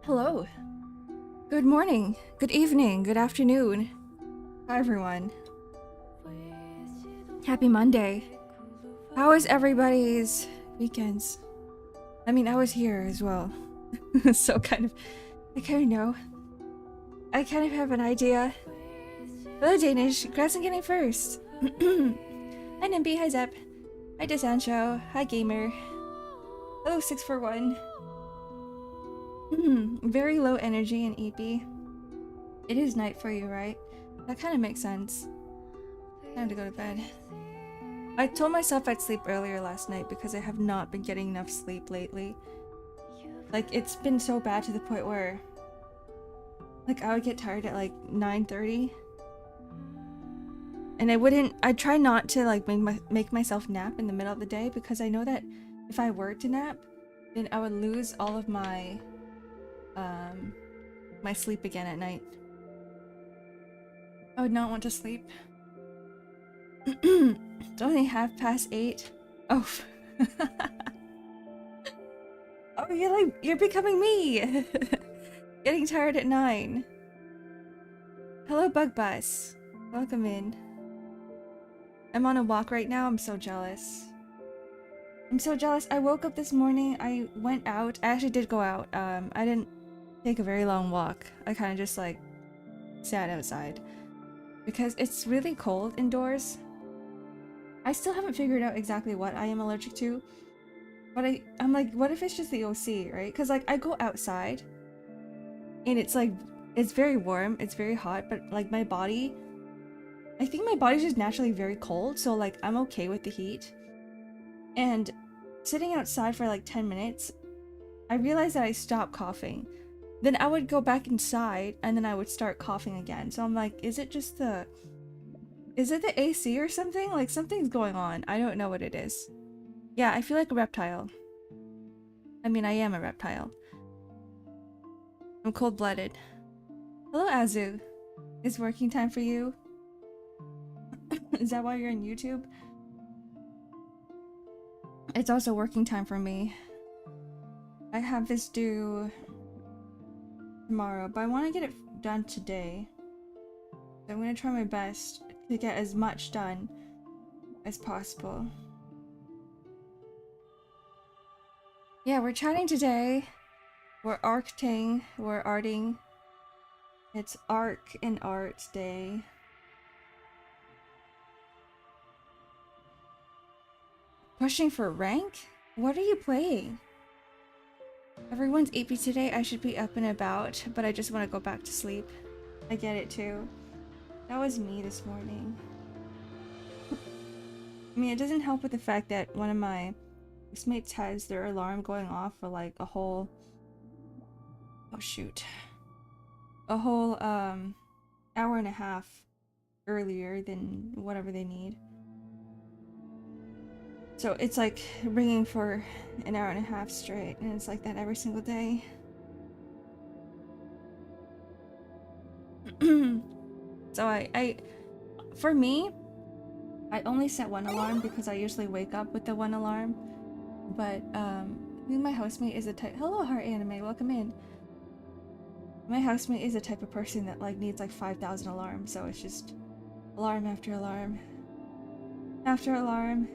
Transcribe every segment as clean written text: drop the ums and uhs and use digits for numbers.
Hello. Good morning, good evening, good afternoon. Hi everyone. Happy Monday. How is everybody's weekends? I mean, I was here as well. So I kind of know. I kind of have an idea. Hello Danish, congrats on getting first. Hi Nimby, hi Zep. Hi Desancho, hi Gamer. Hello 641. Very low energy in EP. It is night for you, right? That kind of makes sense. Time to go to bed. I told myself I'd sleep earlier last night because I have not been getting enough sleep lately. Like, it's been so bad to the point where like I would get tired at like 9:30. And I'd try not to like make myself nap in the middle of the day because I know that if I were to nap, then I would lose all of my my sleep again at night. I would not want to sleep. It's only 8:30. Oh. Oh, you're becoming me. Getting tired at 9. Hello, Bug Bus. Welcome in. I'm on a walk right now. I'm so jealous. I'm so jealous. I woke up this morning. I went out. I actually did go out. I didn't take a very long walk. I kind of just like sat outside because it's really cold indoors. I still haven't figured out exactly what I am allergic to, but I'm like, what if it's just the OC, right? Because like I go outside and it's like, it's very warm, it's very hot, but like my body, I think my body's just naturally very cold, so like I'm okay with the heat. And sitting outside for like 10 minutes, I realized that I stopped coughing. Then I would go back inside and then I would start coughing again. So I'm like, is it the AC or something? Like something's going on. I don't know what it is. Yeah, I feel like a reptile. I mean, I am a reptile. I'm cold-blooded. Hello, Azu. Is working time for you? Is that why you're on YouTube? It's also working time for me. I have this due tomorrow, but I want to get it done today. So I'm going to try my best to get as much done as possible. Yeah, we're chatting today. We're arcting, we're arting. It's Ark and Art Day. Pushing for rank? What are you playing? Everyone's AP today. I should be up and about, but I just want to go back to sleep. I get it too. That was me this morning. I mean, it doesn't help with the fact that one of my mates has their alarm going off for like a whole... Oh shoot. A whole hour and a half earlier than whatever they need. So it's like ringing for an hour and a half straight, and it's like that every single day. So for me, I only set one alarm because I usually wake up with the one alarm. But I think my housemate is a type. Hello, Heart Anime, welcome in. My housemate is a type of person that like needs like 5,000 alarms, so it's just alarm after alarm after alarm.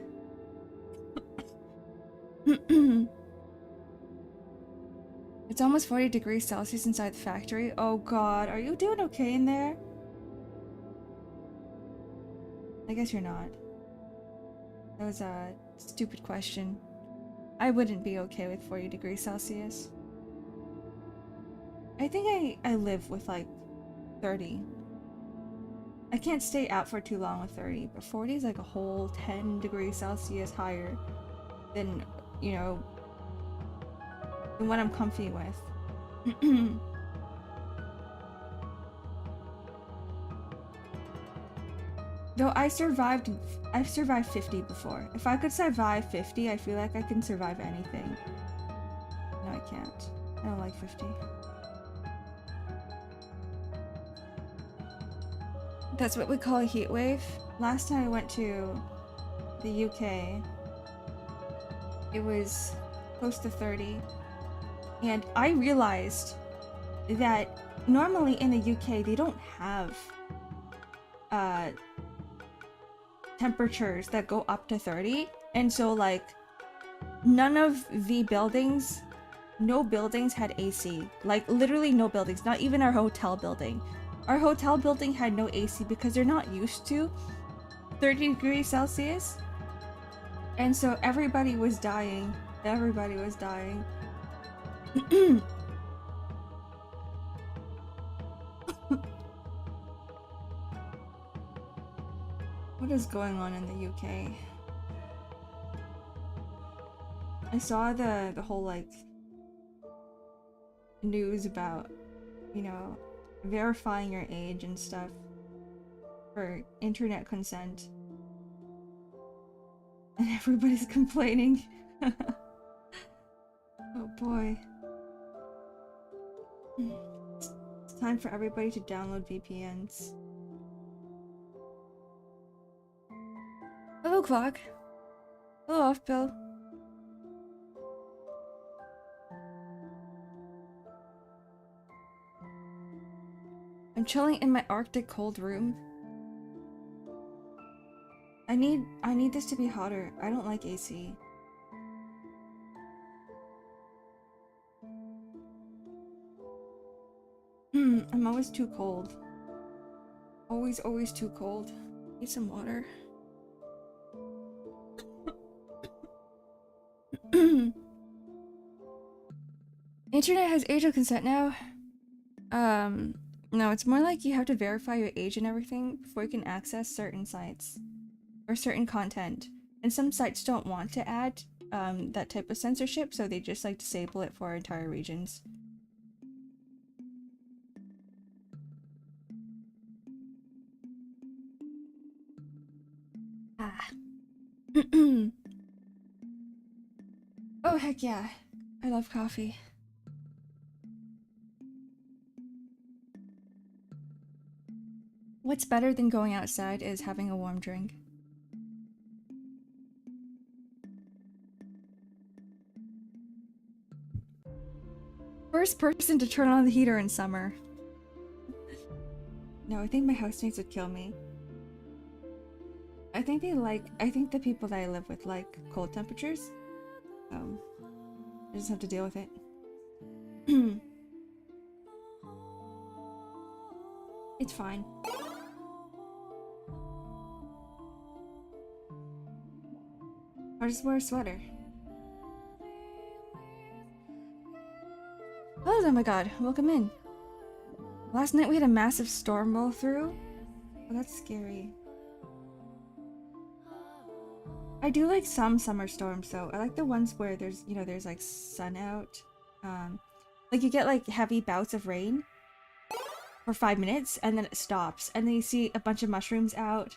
It's almost 40 degrees Celsius inside the factory. Oh god, are you doing okay in there? I guess you're not. That was a stupid question. I wouldn't be okay with 40 degrees Celsius. I think I live with like 30. I can't stay out for too long with 30, but 40 is like a whole 10 degrees Celsius higher than, you know, than what I'm comfy with. Though I've survived 50 before. If I could survive 50, I feel like I can survive anything. No, I can't. I don't like 50. That's what we call a heat wave. Last time I went to the UK, it was close to 30. And I realized that normally in the UK they don't have temperatures that go up to 30, and so like none of the buildings, no buildings had AC. Like literally no buildings, not even our hotel building. Our hotel building had no AC because they're not used to 30 degrees Celsius. And so everybody was dying. Everybody was dying. What is going on in the UK? I saw the whole like news about, you know, verifying your age and stuff for internet consent. And everybody's complaining. Oh boy. It's time for everybody to download VPNs. Hello, Clock. Hello, Offpill. I'm chilling in my Arctic cold room. I need this to be hotter. I don't like AC. I'm always too cold. Always too cold. Need some water. Internet has age of consent now. No, it's more like you have to verify your age and everything before you can access certain sites or certain content. And some sites don't want to add that type of censorship, so they just like disable it for entire regions. Ah. Oh heck yeah. I love coffee. What's better than going outside is having a warm drink. First person to turn on the heater in summer. No, I think my housemates would kill me. I think the people that I live with like cold temperatures. I just have to deal with it. It's fine. I'll just wear a sweater. Oh my god, welcome in. Last night we had a massive storm roll through. Oh, that's scary. I do like some summer storms though. I like the ones where there's, you know, there's like sun out. Like you get like heavy bouts of rain for 5 minutes and then it stops. And then you see a bunch of mushrooms out.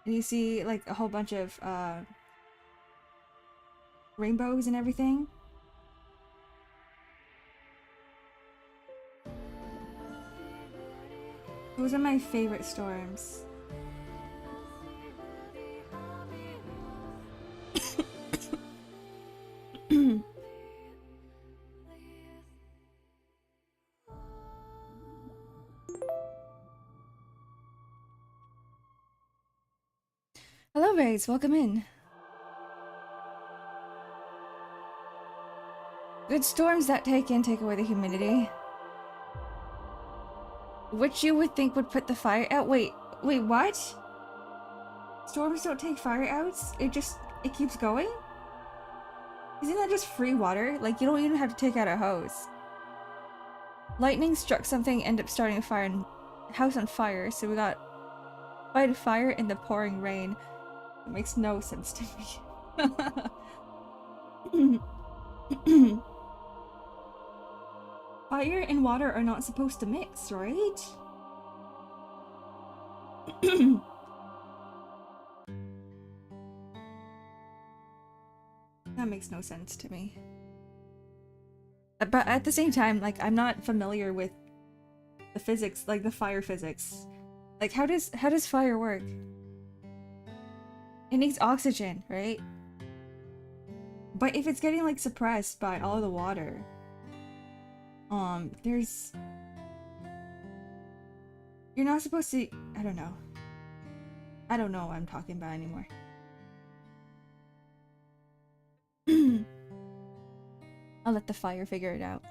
And you see like a whole bunch of rainbows and everything. Those are my favorite storms. Hello, Rays. Welcome in. Good storms that take away the humidity. Which you would think would put the fire out. Wait, what? Storms don't take fire outs? It keeps going? Isn't that just free water? Like, you don't even have to take out a hose. Lightning struck something, ended up starting a house on fire, so we got fight a fire in the pouring rain. It makes no sense to me. Fire and water are not supposed to mix, right? That makes no sense to me. But at the same time, like, I'm not familiar with the physics, like the fire physics. Like, how does fire work? It needs oxygen, right? But if it's getting like suppressed by all the water, there's You're not supposed to... I don't know. I don't know what I'm talking about anymore. I'll let the fire figure it out.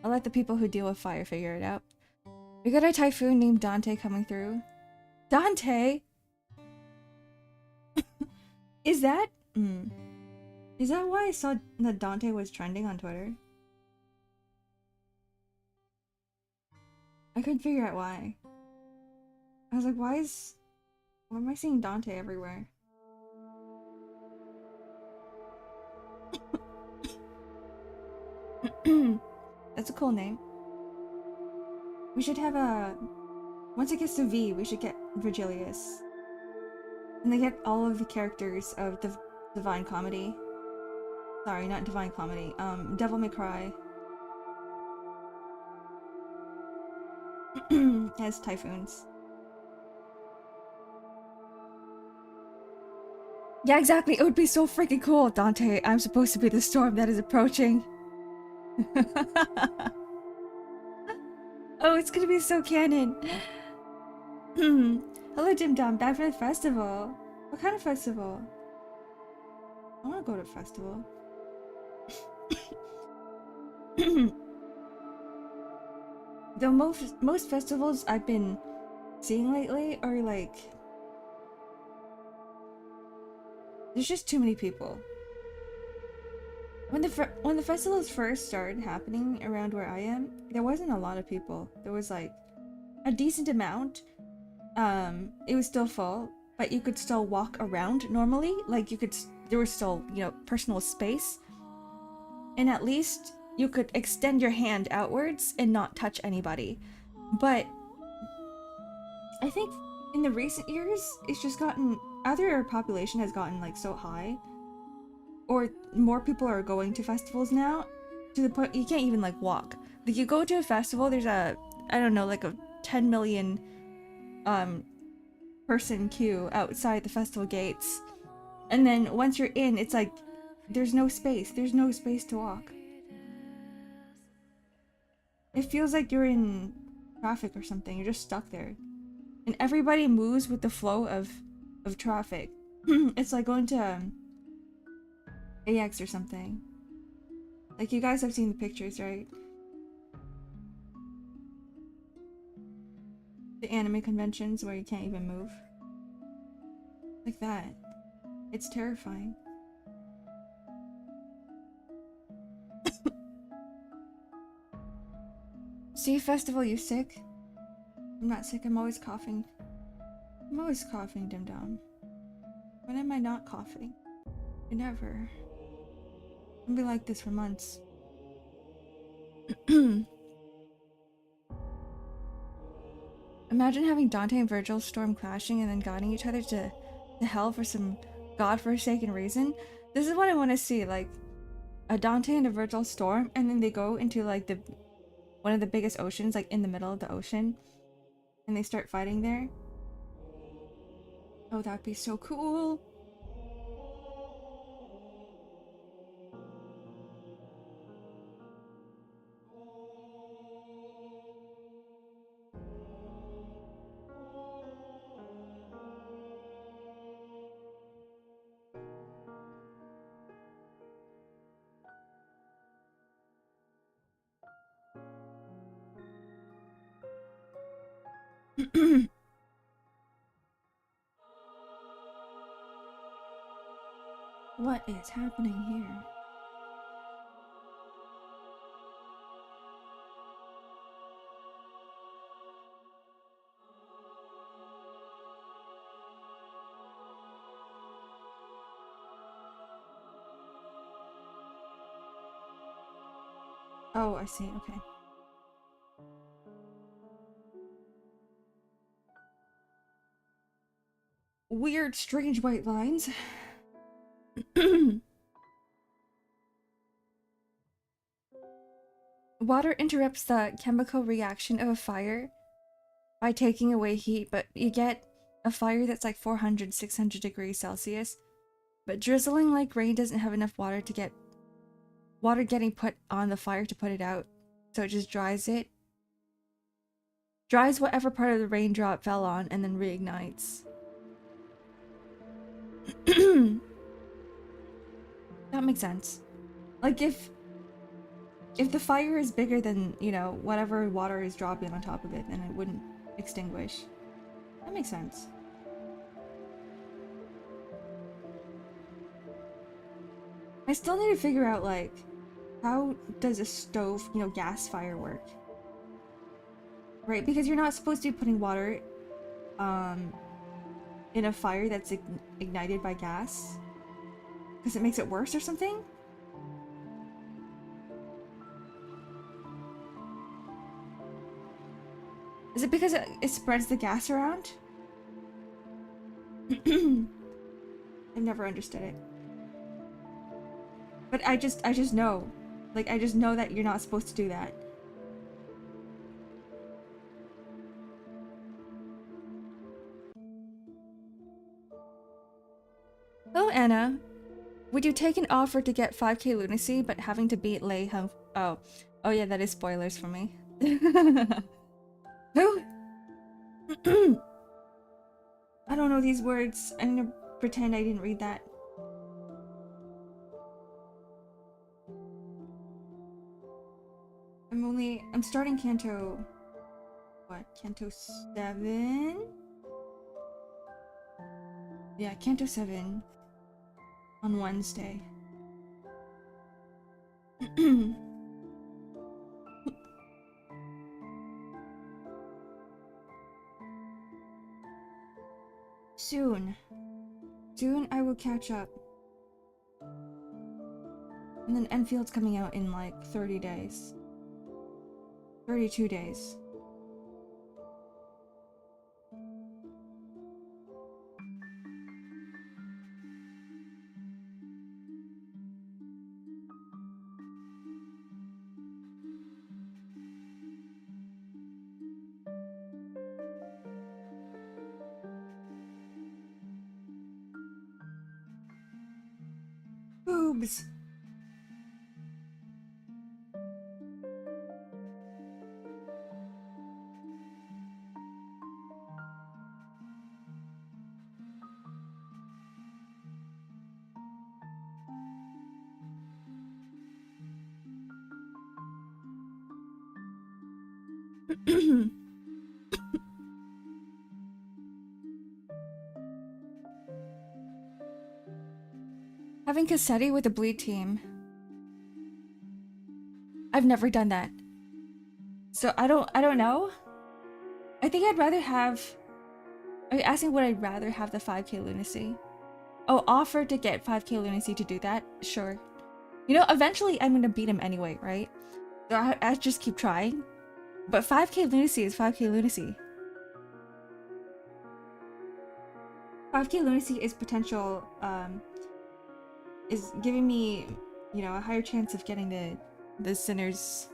I'll let the people who deal with fire figure it out. We got a typhoon named Dante coming through. Dante? Is that... Is that why I saw that Dante was trending on Twitter? I couldn't figure out why. I was like, why am I seeing Dante everywhere? That's a cool name. We should have a... Once it gets to V, we should get Virgilius. And they get all of the characters of the Divine Comedy. Sorry, not Divine Comedy. Devil May Cry. As typhoons. Yeah, exactly. It would be so freaking cool, Dante. I'm supposed to be the storm that is approaching. Oh, it's gonna be so canon. Hello, Dim Dum. Back from the festival. What kind of festival? I want to go to a festival. The most festivals I've been seeing lately are like... There's just too many people. When the festivals first started happening around where I am, there wasn't a lot of people. There was like a decent amount. It was still full, but you could still walk around normally. Like there was still, you know, personal space. And at least you could extend your hand outwards and not touch anybody. But I think in the recent years, it's just gotten... Either our population has gotten like so high, or more people are going to festivals now, to the point you can't even like walk. Like you go to a festival, there's a, I don't know, like a 10 million person queue outside the festival gates. And then once you're in, it's like, there's no space. There's no space to walk. It feels like you're in traffic or something. You're just stuck there. And everybody moves with the flow of traffic. It's like going to AX or something. Like you guys have seen the pictures, right? The anime conventions where you can't even move. Like that. It's terrifying. See, festival, you sick? I'm not sick, I'm always coughing. I'm always coughing, Dim Dum. When am I not coughing? I never. I'll be like this for months. Imagine having Dante and Virgil storm clashing and then guiding each other to hell for some godforsaken reason. This is what I want to see, like a Dante and a Virgil storm, and then they go into like one of the biggest oceans, like in the middle of the ocean, and they start fighting there. Oh, that'd be so cool. What is happening here? Oh, I see, okay. Weird, strange white lines. Water interrupts the chemical reaction of a fire by taking away heat, but you get a fire that's like 400, 600 degrees Celsius. But drizzling like rain doesn't have enough water to get water getting put on the fire to put it out, so it just dries it. Dries whatever part of the raindrop fell on and then reignites. That makes sense. Like if the fire is bigger than, you know, whatever water is dropping on top of it, then it wouldn't extinguish. That makes sense. I still need to figure out, like, how does a stove, you know, gas fire work? Right, because you're not supposed to be putting water in a fire that's ignited by gas. Because it makes it worse or something? Is it because it spreads the gas around? I've never understood it. But I just know. Like, I just know that you're not supposed to do that. Hello, Anna. Would you take an offer to get 5k lunacy, but having to beat Lei Hung? Oh. Oh yeah, that is spoilers for me. Who? I don't know these words. I'm gonna pretend I didn't read that. I'm starting Canto... What? Canto 7? Yeah, Canto 7. On Wednesday. Soon I will catch up. And then Enfield's coming out in like 30 days. 32 days. Boobs. Having Cassetti with the bleed team. I've never done that. So I don't know. I think I'd rather have... Are you asking would I rather have the 5k lunacy? Oh, offer to get 5k lunacy to do that? Sure. You know, eventually I'm gonna beat him anyway, right? So I just keep trying. But 5k lunacy is 5k lunacy. 5k lunacy is potential, is giving me, you know, a higher chance of getting the sinners,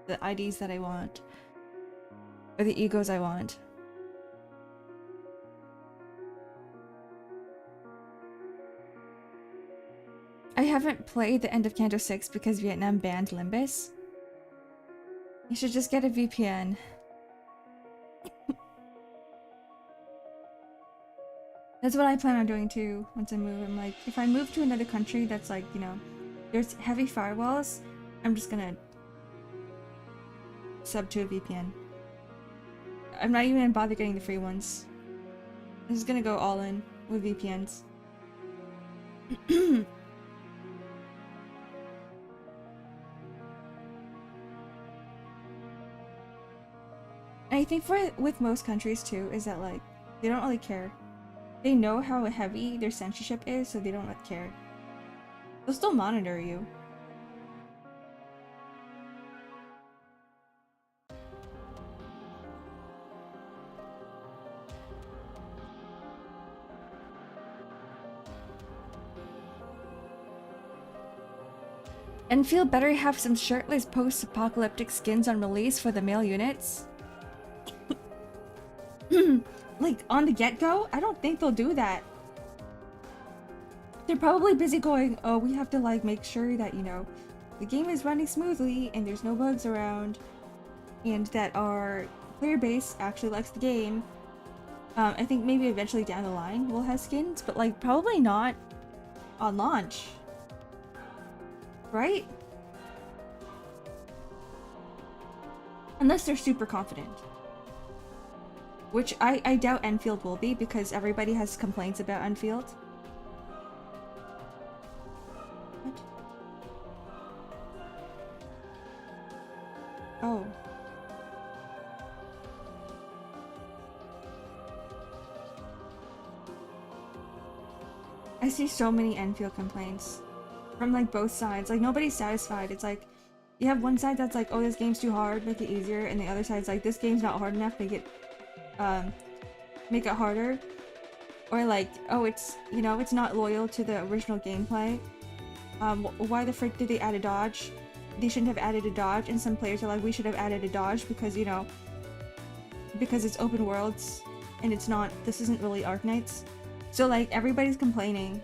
the IDs that I want. Or the egos I want. I haven't played the end of Canto 6 because Vietnam banned Limbus. You should just get a VPN. That's what I plan on doing too once I move. I'm like, if I move to another country that's like, you know, there's heavy firewalls, I'm just gonna sub to a VPN. I'm not even gonna bother getting the free ones. I'm just gonna go all in with VPNs. I think with most countries too, is that like, they don't really care. They know how heavy their censorship is, so they don't really care. They'll still monitor you. And feel better have some shirtless post-apocalyptic skins on release for the male units. Like, on the get-go? I don't think they'll do that. They're probably busy going, oh, we have to, like, make sure that, you know, the game is running smoothly and there's no bugs around, and that our player base actually likes the game. I think maybe eventually down the line we'll have skins, but like probably not on launch. Right? Unless they're super confident. Which I doubt Enfield will be, because everybody has complaints about Enfield. What? Oh. I see so many Enfield complaints from like both sides. Like nobody's satisfied. It's like you have one side that's like, oh, this game's too hard, make it easier, and the other side's like, this game's not hard enough, make it harder. Or like, oh, it's, you know, it's not loyal to the original gameplay. Why the frick did they add a dodge? They shouldn't have added a dodge. And some players are like, we should have added a dodge because, you know, because it's open worlds and it's not, this isn't really Arknights. So like everybody's complaining.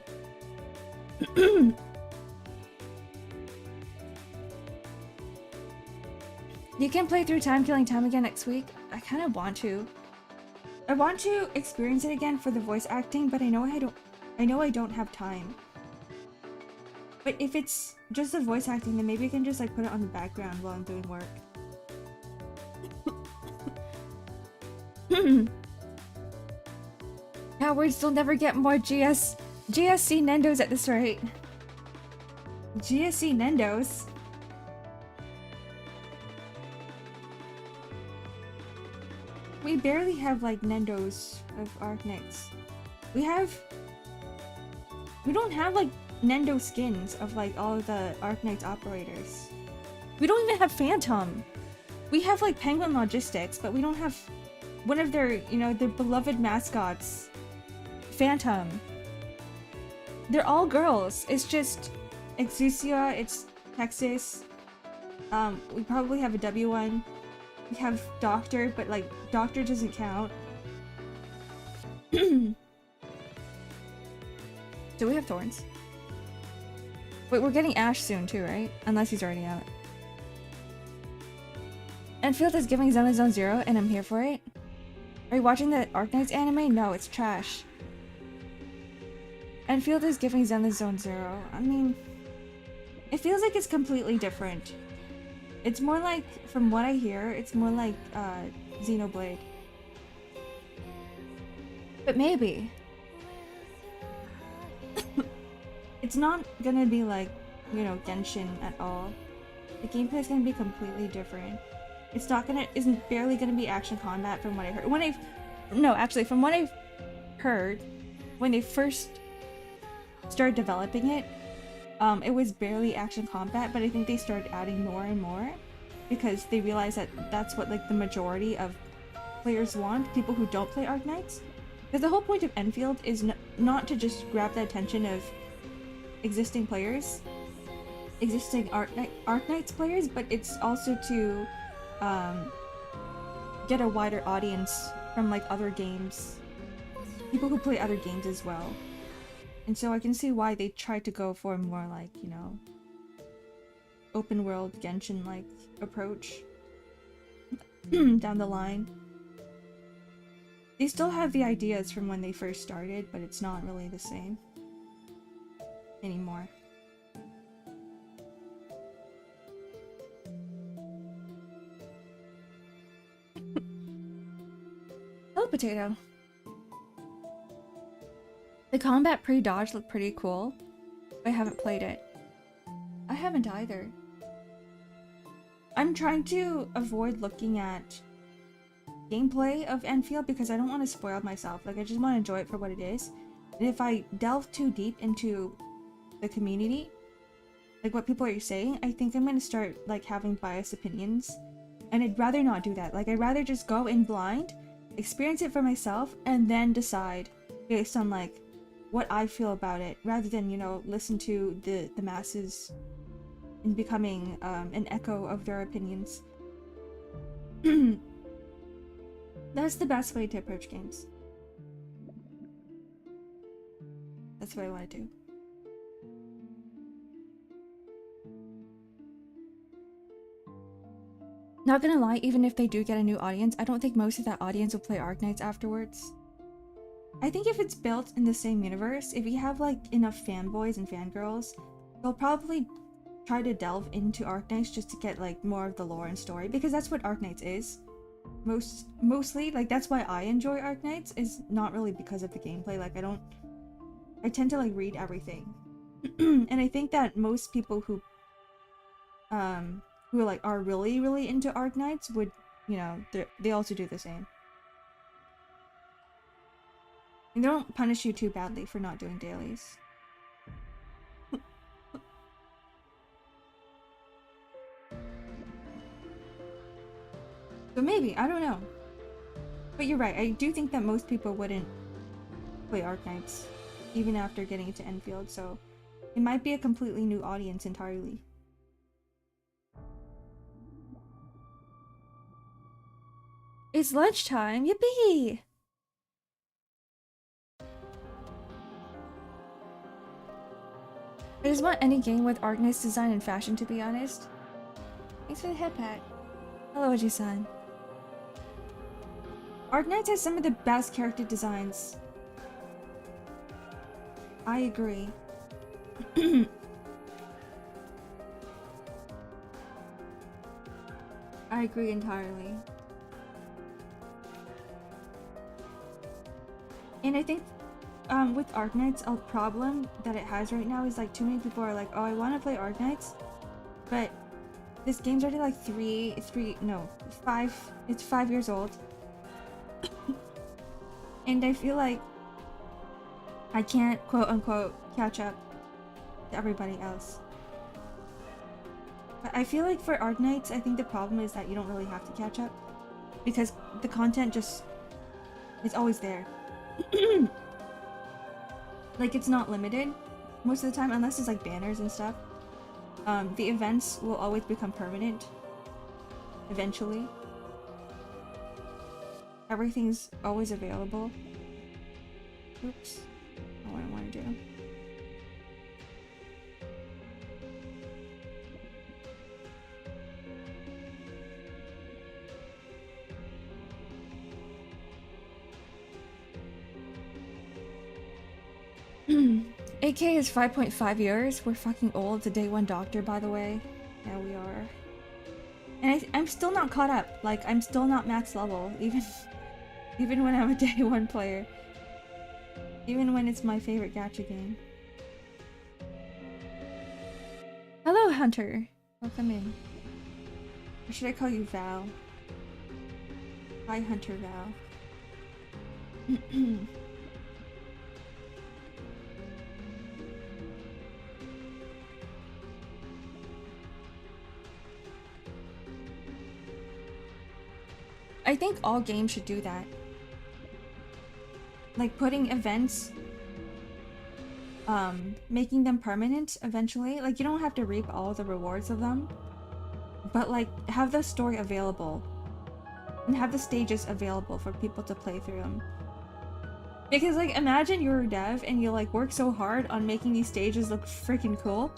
You can play through Time Killing Time again next week. I kind of want to. I want to experience it again for the voice acting, but I know I don't have time. But if it's just the voice acting, then maybe I can just like put it on the background while I'm doing work. Cowards will never get more GSC Nendos at this rate. GSC Nendos? We barely have like Nendos of Arknights. We don't have like Nendo skins of like all of the Arknights operators. We don't even have Phantom. We have like Penguin Logistics, but we don't have one of their, you know, their beloved mascots, Phantom. They're all girls. It's just Exusia, it's Texas. We probably have a W1. We have Doctor, but like Doctor doesn't count. Do we have Thorns? Wait, we're getting Ash soon too, right? Unless he's already out. Enfield is giving Xeno Zone 0 and I'm here for it. Are you watching the Arknights anime? No, it's trash. Enfield is giving Xeno Zone 0. I mean, it feels like it's completely different. It's more like, from what I hear, it's more like Xenoblade. But maybe. It's not gonna be like, you know, Genshin at all. The gameplay is gonna be completely different. It's not gonna, isn't barely gonna be action combat from what I heard. From what I've heard, when they first started developing it, it was barely action combat, but I think they started adding more and more because they realized that that's what like the majority of players want, people who don't play Arknights. Because the whole point of Enfield is not to just grab the attention of existing players, existing Arknights players, but it's also to get a wider audience from like other games, people who play other games as well. And so I can see why they tried to go for a more like, you know, open world Genshin like approach down the line. They still have the ideas from when they first started, but it's not really the same anymore. Hello, Potato. The combat pre-dodge looked pretty cool. I haven't played it. I haven't either. I'm trying to avoid looking at gameplay of Enfield because I don't want to spoil myself. Like, I just want to enjoy it for what it is. And if I delve too deep into the community, like what people are saying, I think I'm going to start like having biased opinions. And I'd rather not do that. Like, I'd rather just go in blind, experience it for myself, and then decide based on like what I feel about it, rather than, you know, listen to the masses and becoming an echo of their opinions. That's the best way to approach games. That's what I want to do. Not gonna lie, even if they do get a new audience, I don't think most of that audience will play Arknights afterwards. I think if it's built in the same universe, if you have like enough fanboys and fangirls, they'll probably try to delve into Arknights just to get like more of the lore and story, because that's what Arknights is. Mostly, like that's why I enjoy Arknights, is not really because of the gameplay. Like I tend to like read everything. And I think that most people who like are really into Arknights would, you know, they also do the same. And they don't punish you too badly for not doing dailies. So maybe, I don't know. But you're right, I do think that most people wouldn't play Arknights even after getting into Enfield, so it might be a completely new audience entirely. It's lunchtime! Yippee! I just want any game with Arknights design and fashion, to be honest. Thanks for the head pat. Hello, Oji-san. Arknights has some of the best character designs. I agree. I agree entirely. And I think with Arknights, a problem that it has right now is like too many people are like, oh, I want to play Arknights, but this game's already like 5 years old. And I feel like I can't quote unquote catch up to everybody else. But I feel like for Arknights, I think the problem is that you don't really have to catch up, because the content just is always there. Like, it's not limited most of the time, unless it's like banners and stuff. The events will always become permanent eventually. Everything's always available. Oops, not what I want to do. AK is 5.5 years. We're fucking old. It's a day one doctor, by the way. Yeah, we are. And I'm still not caught up. Like, I'm still not max level, even when I'm a day one player. Even when it's my favorite gacha game. Hello, Hunter. Welcome in. Or should I call you Val? Hi, Hunter Val. I think all games should do that. Like putting events, making them permanent eventually. Like, you don't have to reap all the rewards of them, but like have the story available and have the stages available for people to play through them. Because like, imagine you're a dev and you like work so hard on making these stages look freaking cool,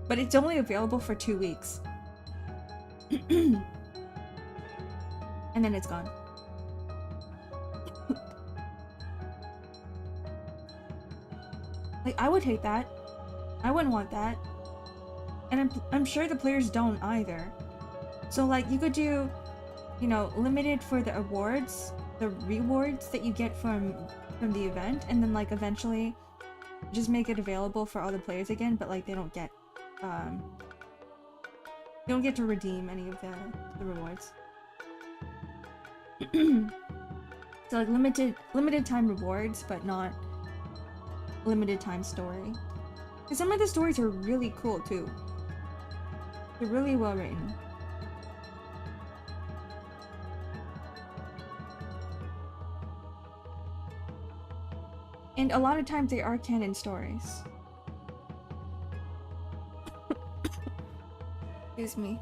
but it's only available for 2 weeks. And then it's gone. Like, I would hate that. I wouldn't want that. And I'm sure the players don't either. So like, you could do, you know, limited for the awards, the rewards that you get from the event, and then like eventually just make it available for all the players again, but like they don't get to redeem any of the rewards. So like limited time rewards, but not limited time story. Because some of the stories are really cool too. They're really well written. And a lot of times they are canon stories. Excuse me.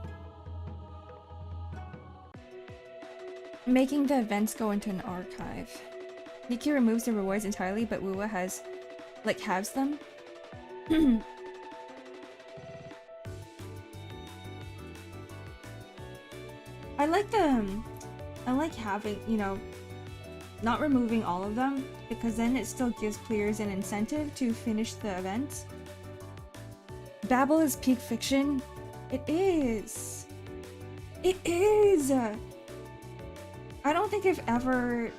Making the events go into an archive. Nikki removes the rewards entirely, but Wuwa has, like, halves them. I like I like having, you know, not removing all of them, because then it still gives players an incentive to finish the event. Babel is peak fiction. It is. It is. I don't think I've ever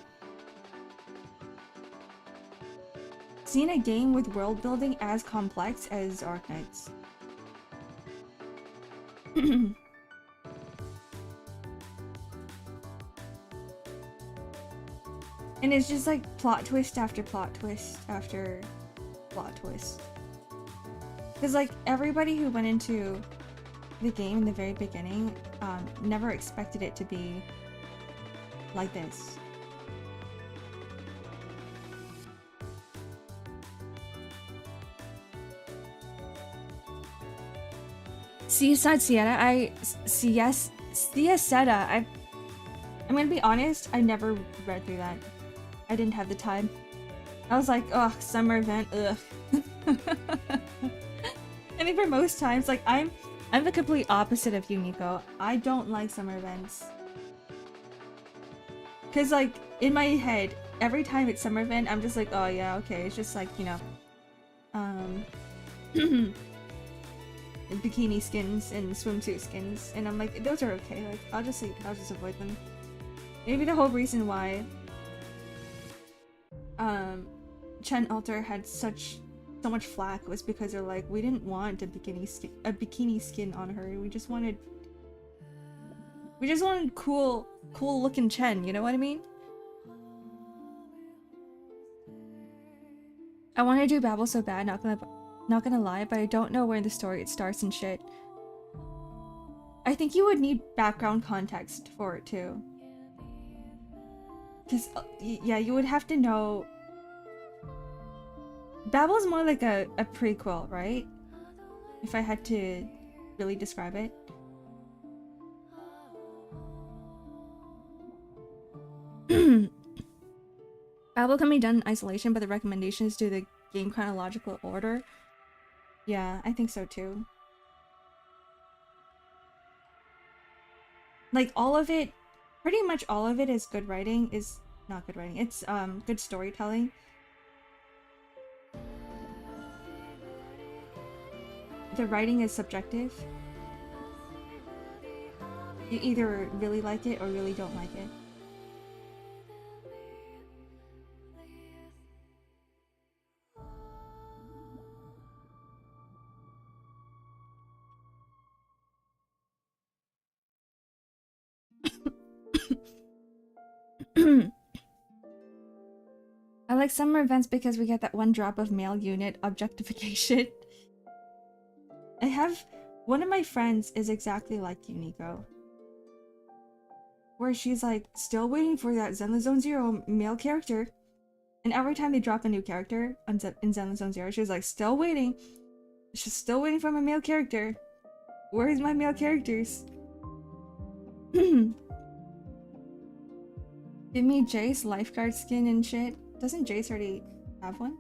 seen a game with world building as complex as Ark Knights. And it's just like plot twist after plot twist after plot twist. Because like everybody who went into the game in the very beginning never expected it to be like this. Seaside Siesta, I'm gonna be honest, I never read through that. I didn't have the time. I was like, ugh, summer event, ugh. And for most times, like I'm the complete opposite of you, Nico. I don't like summer events. Cause like in my head, every time it's summer event, I'm just like, oh yeah, okay. It's just like, you know, bikini skins and swimsuit skins, and I'm like, those are okay. Like I'll just avoid them. Maybe the whole reason why Chen Alter had so much flack was because they're like, we didn't want a bikini skin on her. We just wanted cool looking Chen, you know what I mean? I want to do Babel so bad, not gonna lie, but I don't know where in the story it starts and shit. I think you would need background context for it too. Cause yeah, you would have to know. Babel's more like a prequel, right? If I had to really describe it. Babel can be done in isolation, but the recommendation is do the game chronological order. Yeah, I think so too. Like all of it, pretty much all of it is good writing, is not good writing. It's good storytelling. The writing is subjective. You either really like it or really don't like it. I like summer events because we get that one drop of male unit objectification. I have one of my friends is exactly like you, Nico. Where she's like still waiting for that Zenless Zone Zero male character. And every time they drop a new character in Zenless Zone Zero, she's like, still waiting. She's still waiting for my male character. Where's my male characters? Give me Jace lifeguard skin and shit. Doesn't Jace already have one?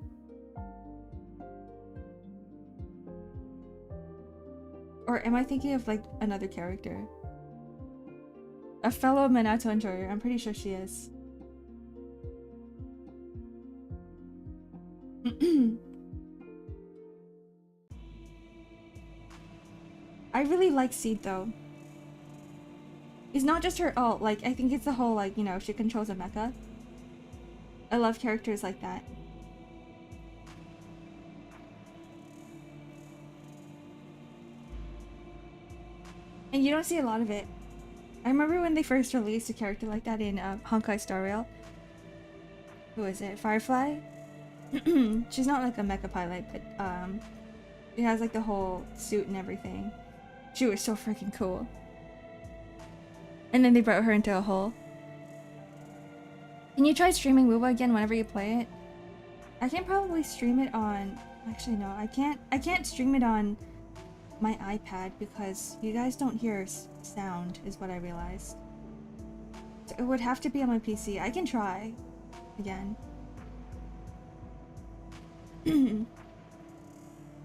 Or am I thinking of like another character? A fellow Minato enjoyer. I'm pretty sure she is. I really like Seed though. It's not just her ult, like I think it's the whole like, you know, she controls a mecha. I love characters like that. And you don't see a lot of it. I remember when they first released a character like that in Honkai Star Rail. Who is it? Firefly? She's not like a mecha pilot, but she has like the whole suit and everything. She was so freaking cool. And then they brought her into a hole. Can you try streaming WoWa again whenever you play it? I can probably stream it on... Actually no, I can't stream it on my iPad because you guys don't hear sound, is what I realized. So it would have to be on my PC. I can try again.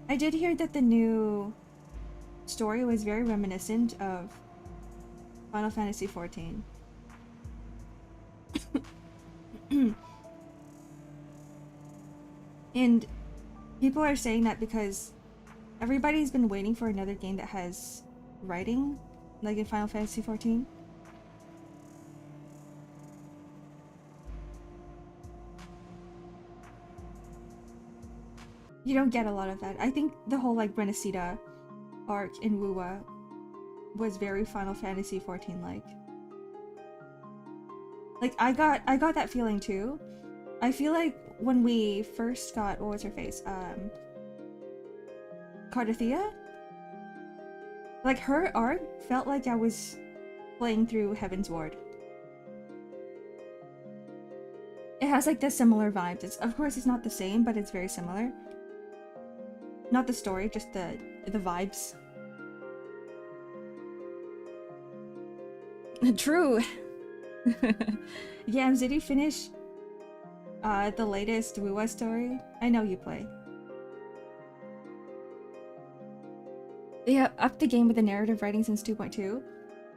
I did hear that the new story was very reminiscent of Final Fantasy 14. And people are saying that because everybody's been waiting for another game that has writing, like in Final Fantasy 14. You don't get a lot of that. I think the whole like Renacita arc in Wuwa was very Final Fantasy 14 like. Like I got that feeling too. I feel like when we first got, what was her face? Cardathea? Like her arc felt like I was playing through Heaven's Ward. It has like the similar vibes. It's, of course it's not the same, but it's very similar. Not the story, just the vibes. True. Yeah, did you finish the latest Wuwa story? I know you play. They have upped the game with the narrative writing since 2.2.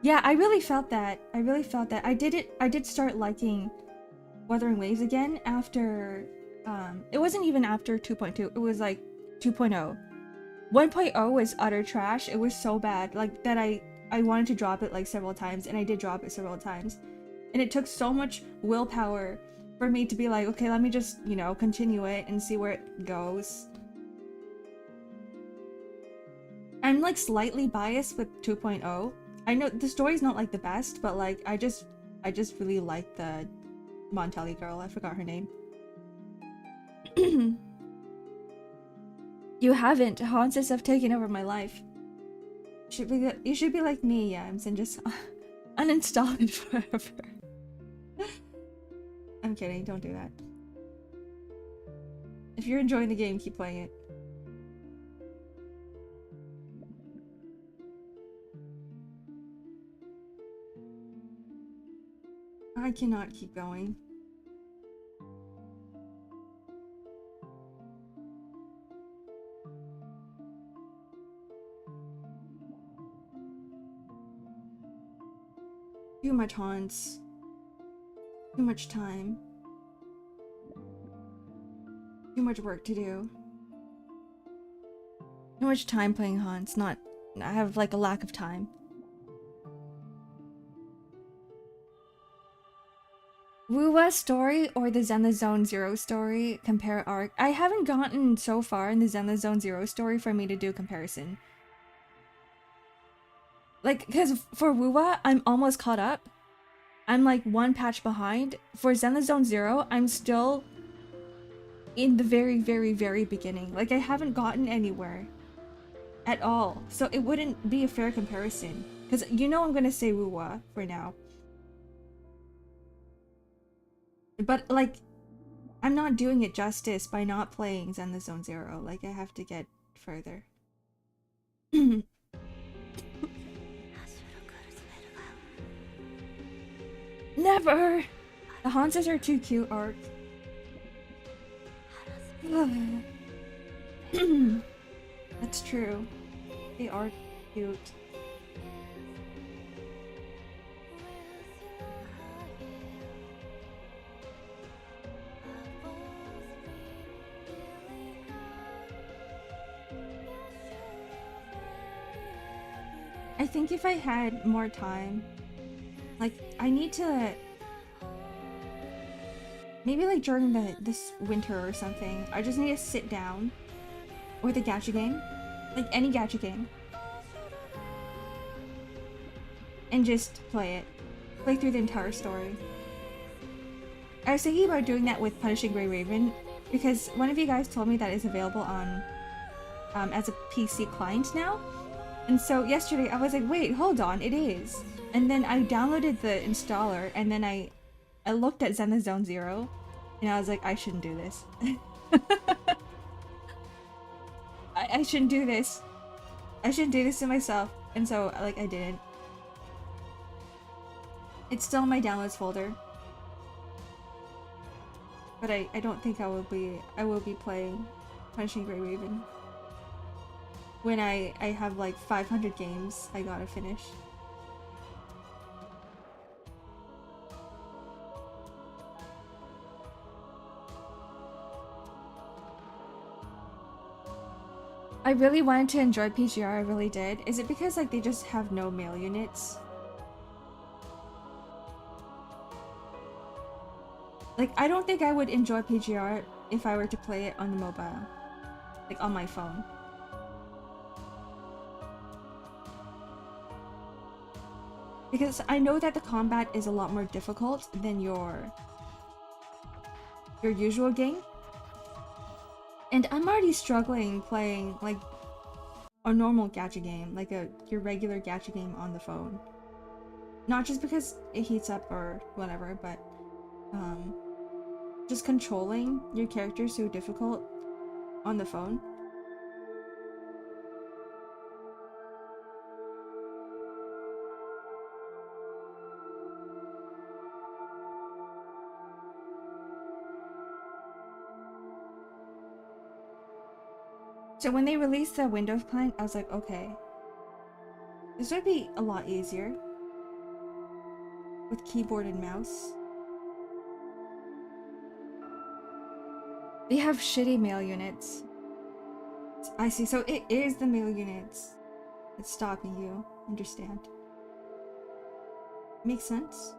Yeah, I really felt that. I did start liking Wuthering Waves again after it wasn't even after 2.2. It was like 2.0. 1.0 was utter trash. It was so bad, like that I wanted to drop it like several times, and I did drop it several times. And it took so much willpower for me to be like, okay, let me just, you know, continue it and see where it goes. I'm like slightly biased with 2.0. I know the story's not like the best, but like I just really like the Montelli girl. I forgot her name. You haven't. Haunts have taken over my life. You should be like me, Yams, and just uninstall it forever. I'm kidding, don't do that. If you're enjoying the game, keep playing it. I cannot keep going. Too much haunts. Too much time. Too much work to do. Too much time playing haunts, I have like a lack of time. Wuwa story or the Zenless Zone Zero story? Compare arc. I haven't gotten so far in the Zenless Zone Zero story for me to do a comparison. Like, because for Wuwa, I'm almost caught up. I'm like one patch behind. For Zenless Zone Zero, I'm still in the very, very, very beginning. Like, I haven't gotten anywhere at all. So it wouldn't be a fair comparison. Because you know I'm gonna say Wuwa for now. But, like, I'm not doing it justice by not playing Zenless Zone Zero. Like, I have to get further. Never! The Haunses are too cute, Ark. That's true. They are cute. I think if I had more time, like, I need to maybe like during this winter or something, I just need to sit down with a gacha game, like any gacha game, and just play through the entire story. I was thinking about doing that with Punishing Grey Raven because one of you guys told me that it's available on as a PC client now. And so yesterday I was like, wait, hold on, it is. And then I downloaded the installer, and then I looked at Zenless Zone Zero, and I was like, I shouldn't do this. I shouldn't do this. I shouldn't do this to myself. And so, like, I didn't. It's still in my downloads folder. But I don't think I will be playing Punishing Grey Raven. When I have like 500 games I gotta finish. I really wanted to enjoy PGR, I really did. Is it because like they just have no male units? Like, I don't think I would enjoy PGR if I were to play it on the mobile. Like, on my phone. Because I know that the combat is a lot more difficult than your usual game. And I'm already struggling playing, like, a normal gacha game. Like, your regular gacha game on the phone. Not just because it heats up or whatever, but, just controlling your character is so difficult on the phone. So when they released the Windows client, I was like, okay, this would be a lot easier with keyboard and mouse. They have shitty mail units. I see, so it is the mail units that's stopping you. Understand? Makes sense.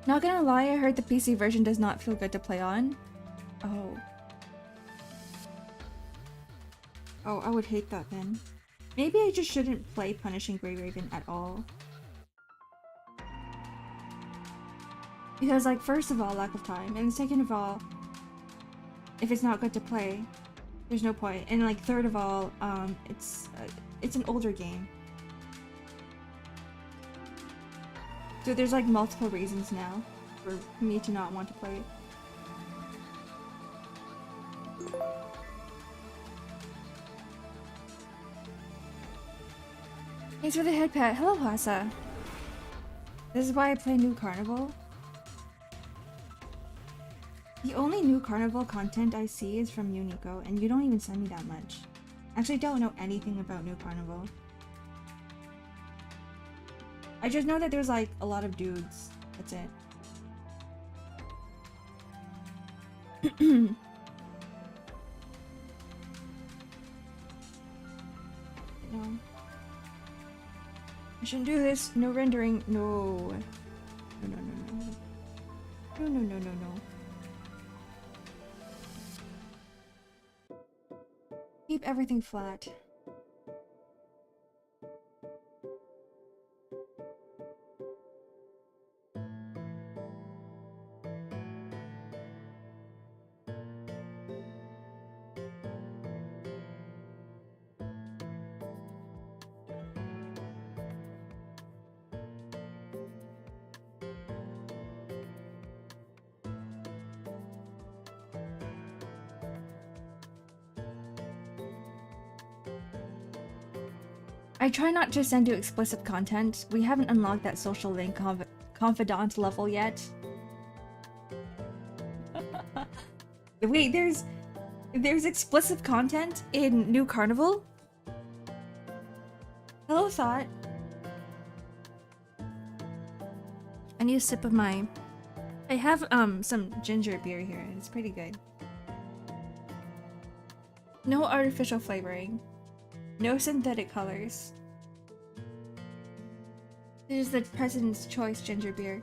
Not gonna lie, I heard the PC version does not feel good to play on. Oh. Oh, I would hate that then. Maybe I just shouldn't play Punishing Grey Raven at all. Because, like, first of all, lack of time, and second of all, if it's not good to play, there's no point. And, like, third of all, it's an older game. So there's, like, multiple reasons now for me to not want to play it. Thanks for the head pat. Hello, Hasa. This is why I play New Carnival. The only New Carnival content I see is from Unico, and you don't even send me that much. I actually don't know anything about New Carnival. I just know that there's like a lot of dudes. That's it. No. I shouldn't do this. No rendering. No. No, no, no, no. No, no, no, no, no. Keep everything flat. I try not to send you explicit content. We haven't unlocked that social link confidant level yet. Wait, there's explicit content in New Carnival? Hello, Thought. I need a sip of my... I have some ginger beer here, and it's pretty good. No artificial flavoring. No synthetic colors. This is the President's Choice ginger beer.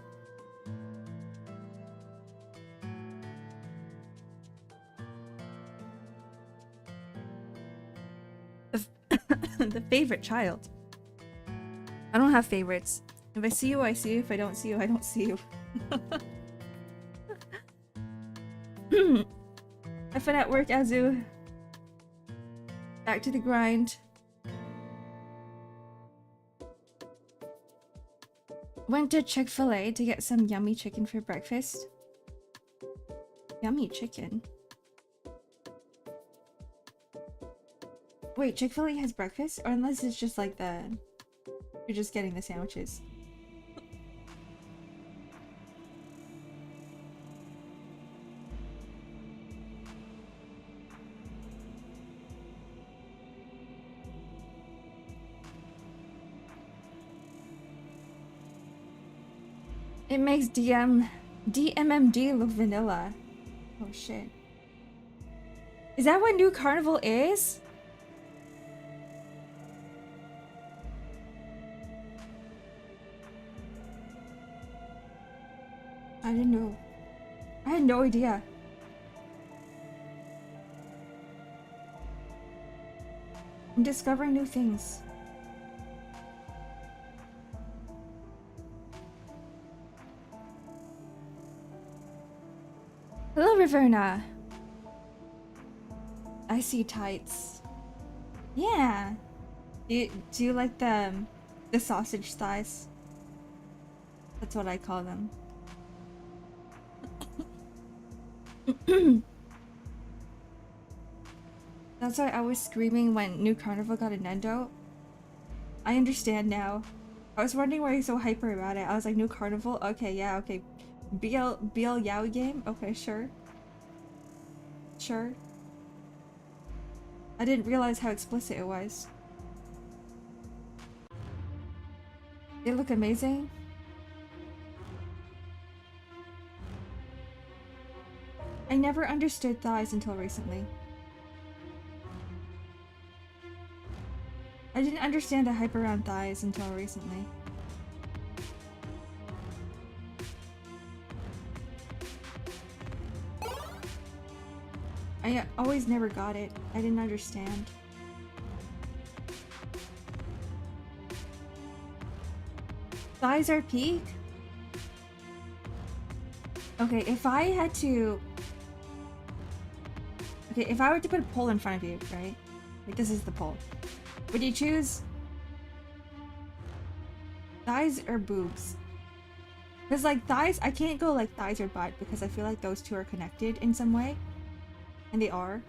The favorite child. I don't have favorites. If I see you, I see you. If I don't see you, I don't see you. I've been at work, Azu. Back to the grind. Went to Chick-fil-A to get some yummy chicken for breakfast. Yummy chicken. Wait, Chick-fil-A has breakfast? Or unless it's just like you're just getting the sandwiches. It makes DMMD look vanilla. Oh shit. Is that what New Carnival is? I didn't know. I had no idea. I'm discovering new things. Hello, Riverna. I see tights. Yeah. Do you like the sausage thighs? That's what I call them. That's why I was screaming when New Carnival got a Nendo. I understand now. I was wondering why you're so hyper about it. I was like, New Carnival? Okay, yeah, okay. BL Yaoi game? Okay, sure. Sure. I didn't realize how explicit it was. They look amazing. I never understood thighs until recently. I didn't understand the hype around thighs until recently. I always never got it. I didn't understand. Thighs are peak? Okay, if I had to... Okay, if I were to put a poll in front of you, right? Like, this is the poll. Would you choose thighs or boobs? Because, like, thighs, I can't go, like, thighs or butt because I feel like those two are connected in some way. And they are.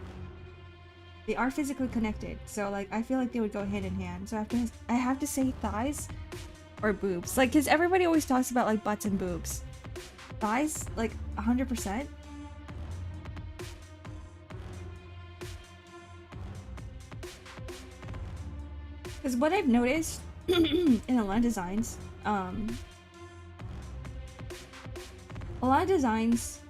They are physically connected. So, like, I feel like they would go hand in hand. So I have to say thighs or boobs. Like, because everybody always talks about, like, butts and boobs. Thighs, like, 100%. Because what I've noticed in a lot of designs, a lot of designs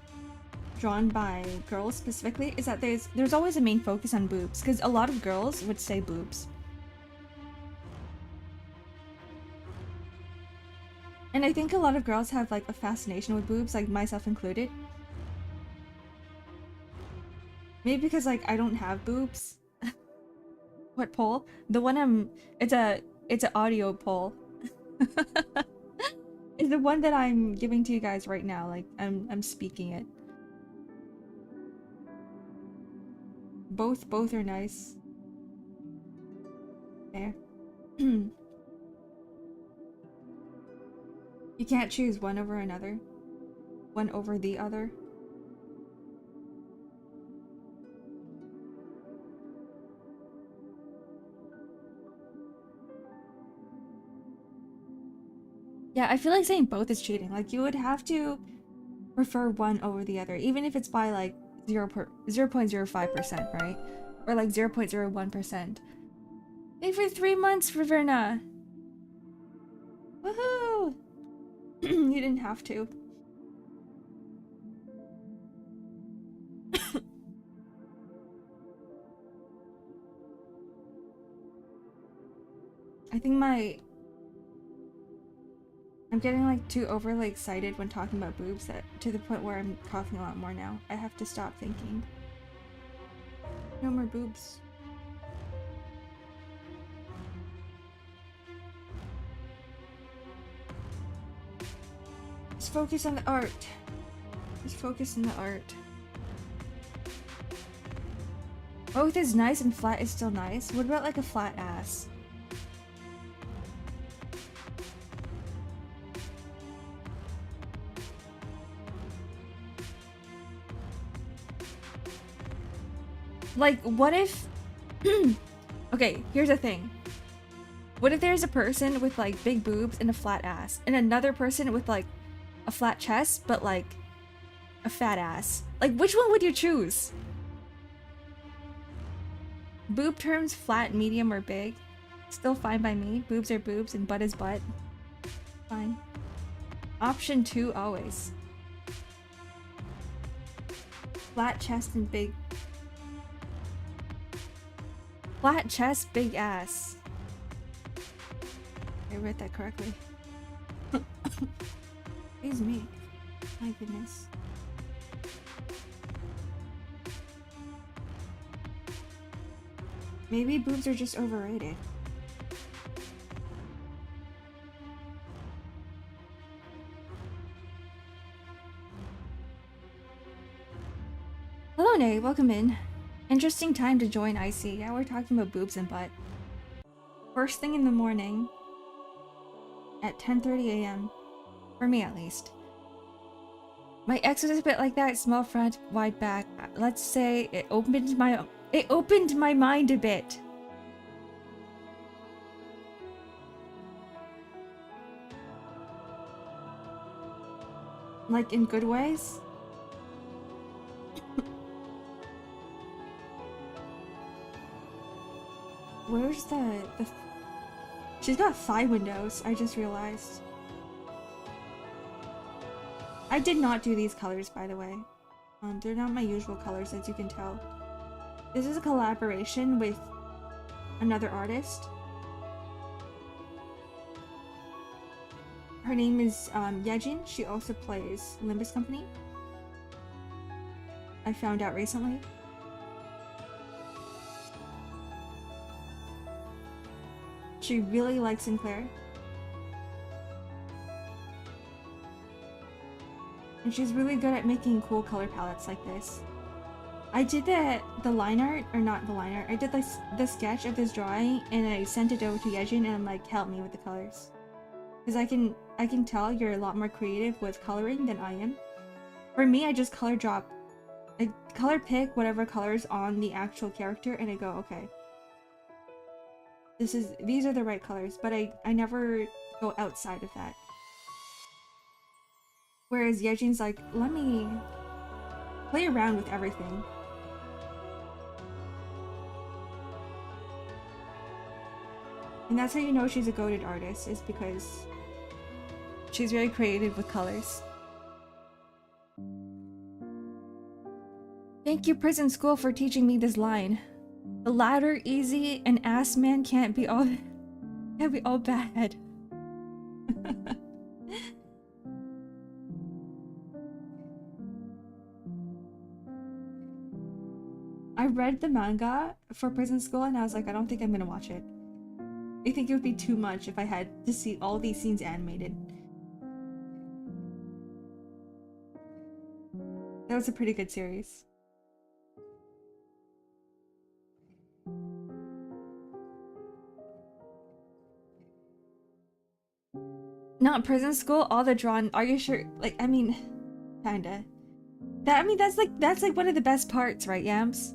drawn by girls specifically is that there's always a main focus on boobs, because a lot of girls would say boobs. And I think a lot of girls have like a fascination with boobs, like myself included. Maybe because like I don't have boobs. What poll? The one it's an audio poll. It's the one that I'm giving to you guys right now. Like I'm speaking it. Both are nice. There. You can't choose one over another. One over the other. Yeah, I feel like saying both is cheating. Like, you would have to prefer one over the other, even if it's by like 0.05%, right? Or like 0.01%. Hey, for 3 months, Riverna! Woohoo! You didn't have to. I think I'm getting like too overly excited when talking about boobs to the point where I'm coughing a lot more now. I have to stop thinking. No more boobs. Just focus on the art. Just focus on the art. Both is nice and flat is still nice. What about like a flat ass? Like, what if... Okay, here's the thing. What if there's a person with like big boobs and a flat ass, and another person with like a flat chest but like a fat ass? Like, which one would you choose? Boob terms flat, medium, or big? Still fine by me. Boobs are boobs and butt is butt. Fine. Option 2 always. Flat chest and big. Flat chest, big ass. I read that correctly. Excuse me. My goodness. Maybe boobs are just overrated. Hello, Nay. Welcome in. Interesting time to join IC. Yeah, we're talking about boobs and butt. First thing in the morning at 10:30 a.m. For me, at least. My ex was a bit like that. Small front, wide back. Let's say it opened my mind a bit. Like in good ways? Where's the she's got thigh windows, I just realized. I did not do these colors, by the way. They're not my usual colors, as you can tell. This is a collaboration with another artist. Her name is Yejin. She also plays Limbus Company. I found out recently. She really likes Sinclair. And she's really good at making cool color palettes like this. I did the line art, or not the line art, I did the sketch of this drawing and I sent it over to Yejin and I'm like, help me with the colors. Because I can tell you're a lot more creative with coloring than I am. For me, I just color drop. I color pick whatever colors on the actual character and I go, okay. These are the right colors, but I never go outside of that. Whereas Yejin's like, let me play around with everything. And that's how you know she's a goated artist, is because she's very creative with colors. Thank you, Prison School, for teaching me this line. The ladder easy and ass man can't be all bad. I read the manga for Prison School and I was like, I don't think I'm gonna watch it. I think it would be too much if I had to see all these scenes animated. That was a pretty good series. Not Prison School, all the drawn. Are you sure? Like, I mean, kinda. That's like one of the best parts, right, Yams?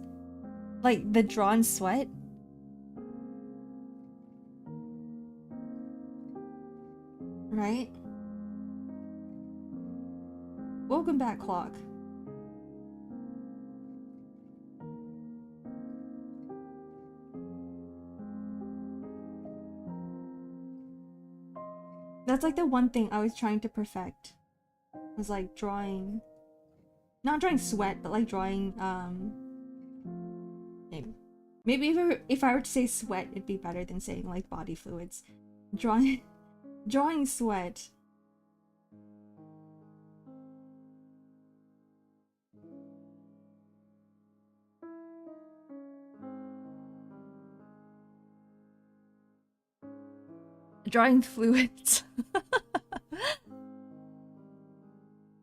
Like the drawn sweat. Right? Welcome back, Clock. That's like the one thing I was trying to perfect. Was like drawing, not drawing sweat, but like drawing maybe if I were to say sweat, it'd be better than saying like body fluids. Drawing sweat. Drawing fluids.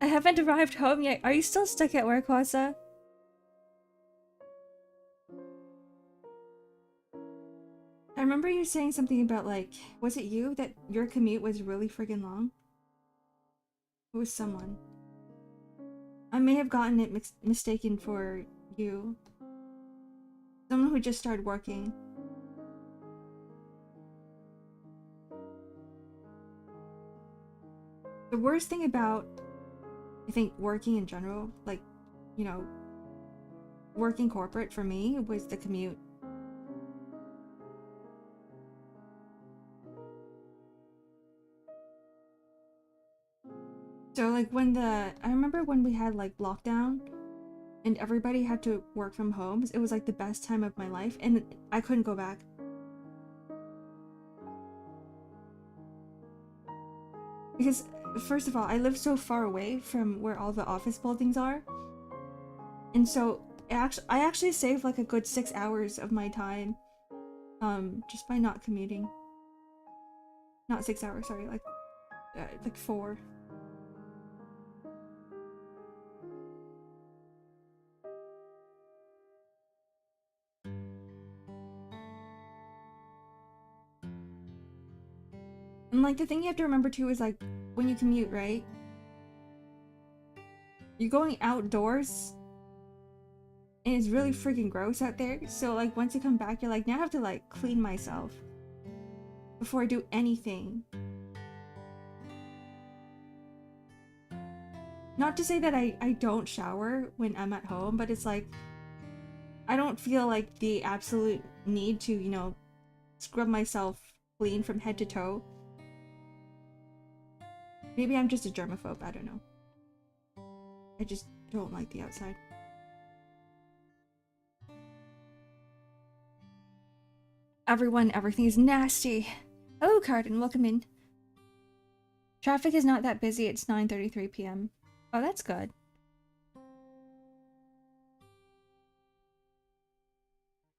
I haven't arrived home yet. Are you still stuck at work, Wasa? I remember you saying something about like, was it you that your commute was really friggin' long? It was someone. I may have gotten it mistaken for you. Someone who just started working. The worst thing about, I think, working in general, like, you know, working corporate for me was the commute. So like I remember when we had like lockdown and everybody had to work from home, it was like the best time of my life and I couldn't go back. Because first of all, I live so far away from where all the office buildings are. And so I actually saved like a good 6 hours of my time just by not commuting. Not 6 hours, sorry, like 4. And like the thing you have to remember too is like when you commute, right? You're going outdoors and it's really freaking gross out there. So like once you come back, you're like, now I have to like clean myself before I do anything. Not to say that I don't shower when I'm at home, but it's like I don't feel like the absolute need to, you know, scrub myself clean from head to toe. Maybe I'm just a germaphobe, I don't know. I just don't like the outside. Everything is nasty. Hello, Carden, welcome in. Traffic is not that busy, it's 9:33 p.m. Oh, that's good.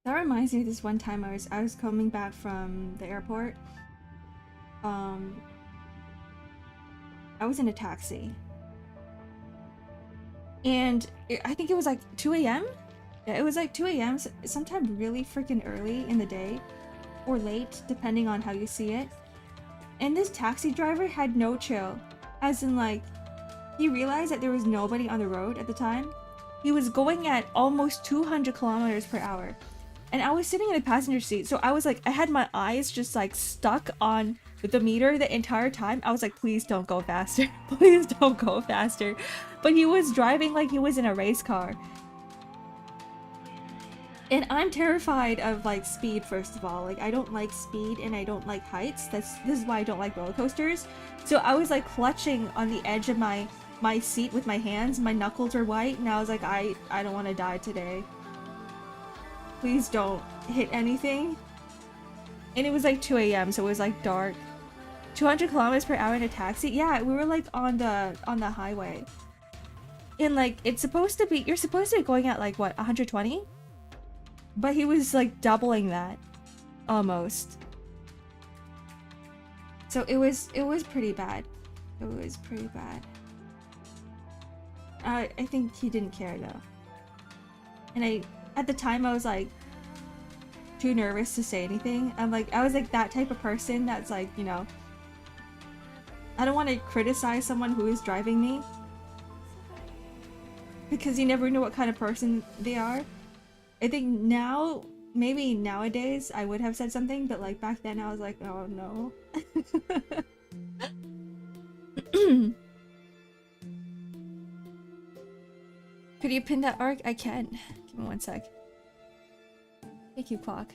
That reminds me of this one time I was coming back from the airport. I was in a taxi. And I think it was like 2 a.m.? Yeah, it was like 2 a.m. Sometime really freaking early in the day. Or late, depending on how you see it. And this taxi driver had no chill. As in like, he realized that there was nobody on the road at the time. He was going at almost 200 kilometers per hour. And I was sitting in the passenger seat, so I was like, I had my eyes just like stuck on the meter the entire time. I was like, please don't go faster. Please don't go faster. But he was driving like he was in a race car. And I'm terrified of like speed, first of all. Like I don't like speed and I don't like heights. This is why I don't like roller coasters. So I was like clutching on the edge of my seat with my hands. My knuckles are white and I was like, I don't want to die today. Please don't hit anything. And it was like 2 a.m. so it was like dark. 200 kilometers per hour in a taxi? Yeah, we were like on the highway. And like it's supposed to be, you're supposed to be going at like what, 120? But he was like doubling that. Almost. So it was pretty bad. It was pretty bad. I think he didn't care though. And at the time I was like too nervous to say anything. I was like that type of person that's like, you know, I don't want to criticize someone who is driving me because you never know what kind of person they are. I think now, maybe nowadays I would have said something, but like back then I was like, oh no. Could you pin that arc? I can. Give me 1 sec. Thank you, clock.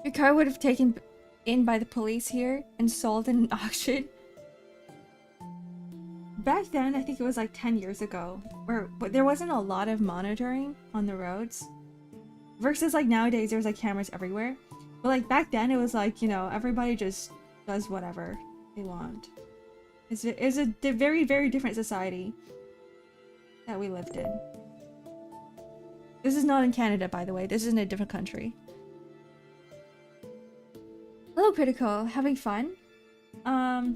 Your car would have taken in by the police here and sold in an auction. Back then, I think it was like 10 years ago, but there wasn't a lot of monitoring on the roads. Versus like nowadays, there's like cameras everywhere. But like back then, it was like, you know, everybody just does whatever they want. It's a very, very different society that we lived in. This is not in Canada, by the way. This is in a different country. Hello, Critical. Having fun? I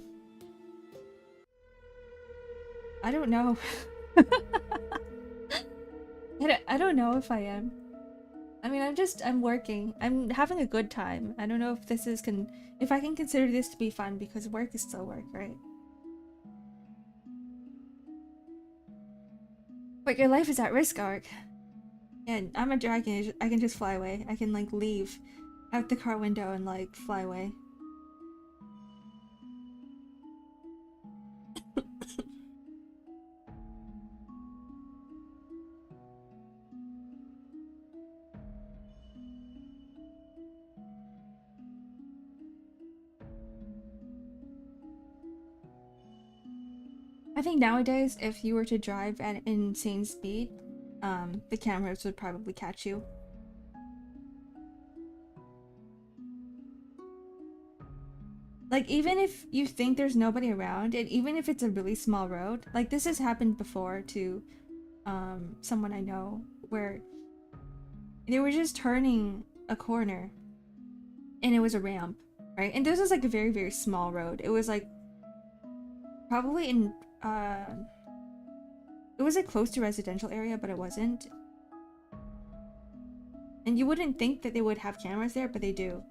don't know. I don't know if I am. I mean, I'm working. I'm having a good time. I don't know if this is if I can consider this to be fun because work is still work, right? But your life is at risk, Ark. And I'm a dragon. I can just fly away. I can like leave out the car window and like fly away. I think nowadays, if you were to drive at an insane speed, the cameras would probably catch you. Like, even if you think there's nobody around, and even if it's a really small road, like this has happened before to someone I know, where they were just turning a corner and it was a ramp, right? And this was like a very, very small road. It was like probably in it was like close to residential area, but it wasn't. And you wouldn't think that they would have cameras there, but they do.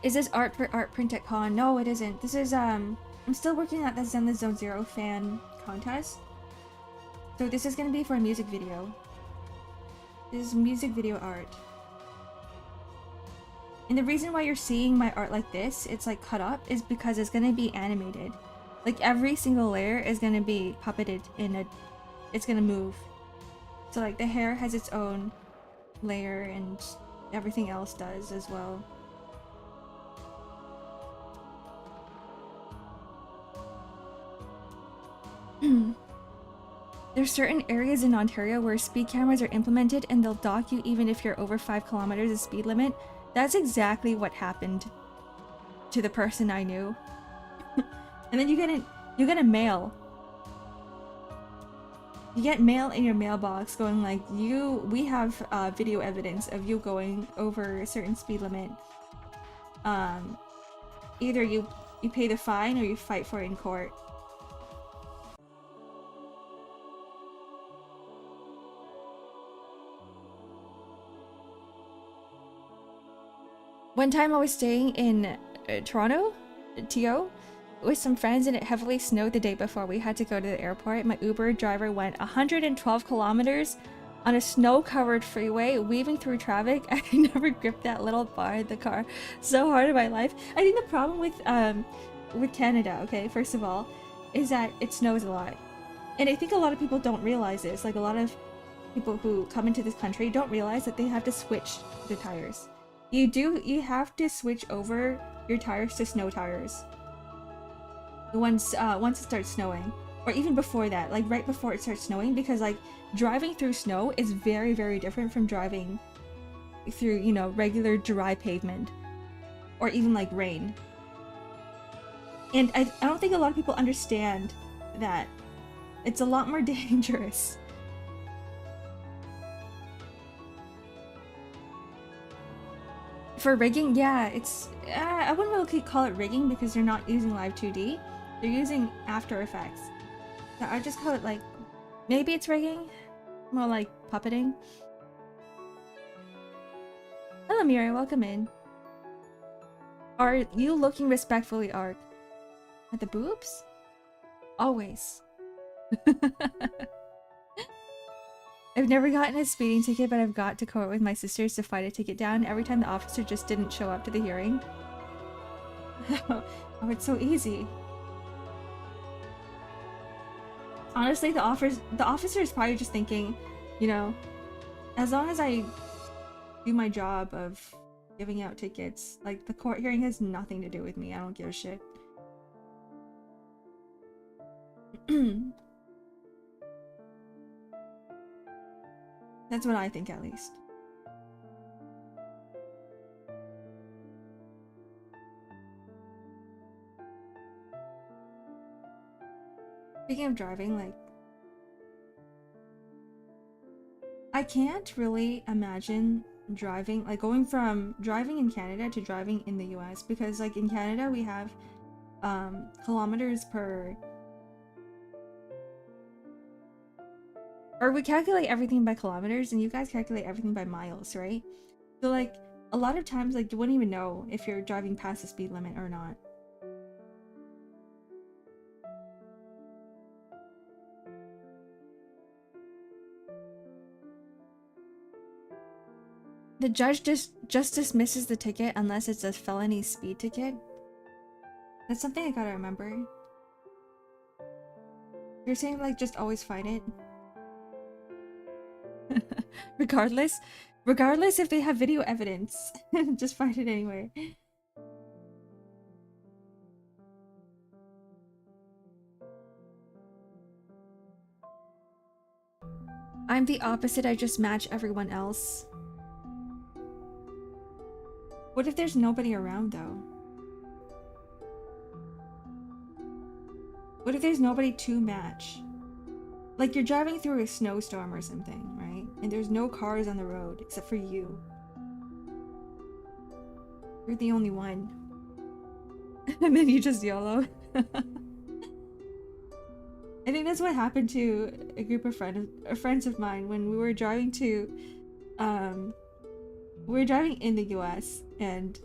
Is this art for art print at con? No, it isn't. This is I'm still working at the Zen the Zone Zero fan contest. So this is gonna be for a music video. This is music video art. And the reason why you're seeing my art like this, it's like cut up, is because it's gonna be animated. Like every single layer is gonna be puppeted in a, it's gonna move. So like the hair has its own layer and everything else does as well. There's certain areas in Ontario where speed cameras are implemented and they'll dock you even if you're over 5 kilometers of speed limit. That's exactly what happened to the person I knew. And then you get a mail. You get mail in your mailbox going like, we have video evidence of you going over a certain speed limit. Either you pay the fine or you fight for it in court. One time I was staying in Toronto, TO, with some friends and it heavily snowed the day before we had to go to the airport. My Uber driver went 112 kilometers on a snow-covered freeway, weaving through traffic. I never gripped that little bar in the car so hard in my life. I think the problem with Canada, okay, first of all, is that it snows a lot. And I think a lot of people don't realize this. Like a lot of people who come into this country don't realize that they have to switch the tires. You have to switch over your tires to snow tires once it starts snowing, or even before that, like right before it starts snowing, because like driving through snow is very, very different from driving through, you know, regular dry pavement or even like rain. And I don't think a lot of people understand that it's a lot more dangerous. For rigging, yeah, it's I wouldn't really call it rigging because they're not using live 2D. They're using After Effects. So I just call it like, maybe it's rigging, more like puppeting. Hello Mira, welcome in. Are you looking respectfully, Ark? At the boobs? Always. I've never gotten a speeding ticket, but I've got to court with my sisters to fight a ticket down every time the officer just didn't show up to the hearing. Oh, it's so easy. Honestly, the officer is probably just thinking, you know, as long as I do my job of giving out tickets, like the court hearing has nothing to do with me. I don't give a shit. That's what I think, at least. Speaking of driving, like, I can't really imagine driving, like going from driving in Canada to driving in the US, because like in Canada we have kilometers per, or we calculate everything by kilometers and you guys calculate everything by miles, right? So like a lot of times like you wouldn't even know if you're driving past the speed limit or not. The judge just dismisses the ticket unless it's a felony speed ticket. That's something I gotta remember. You're saying like just always fight it? Regardless if they have video evidence. Just fight it anyway. I'm the opposite, I just match everyone else. What if there's nobody around though? What if there's nobody to match? Like you're driving through a snowstorm or something, right? And there's no cars on the road except for you. You're the only one. And then you just YOLO. I think that's what happened to a group of friends of mine when we were driving to, we were driving in the US and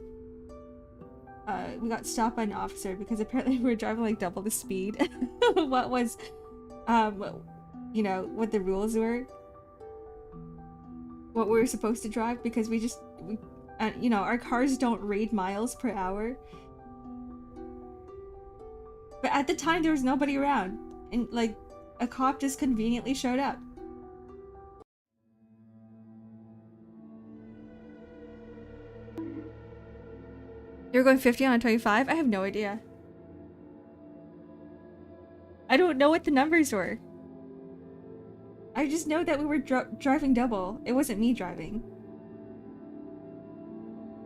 we got stopped by an officer because apparently we were driving like double the speed. What was, you know, what the rules were, what we were supposed to drive, because we you know, our cars don't rate miles per hour. But at the time there was nobody around. And like a cop just conveniently showed up. You're going 50 on a 25? I have no idea. I don't know what the numbers were. I just know that we were driving double. It wasn't me driving.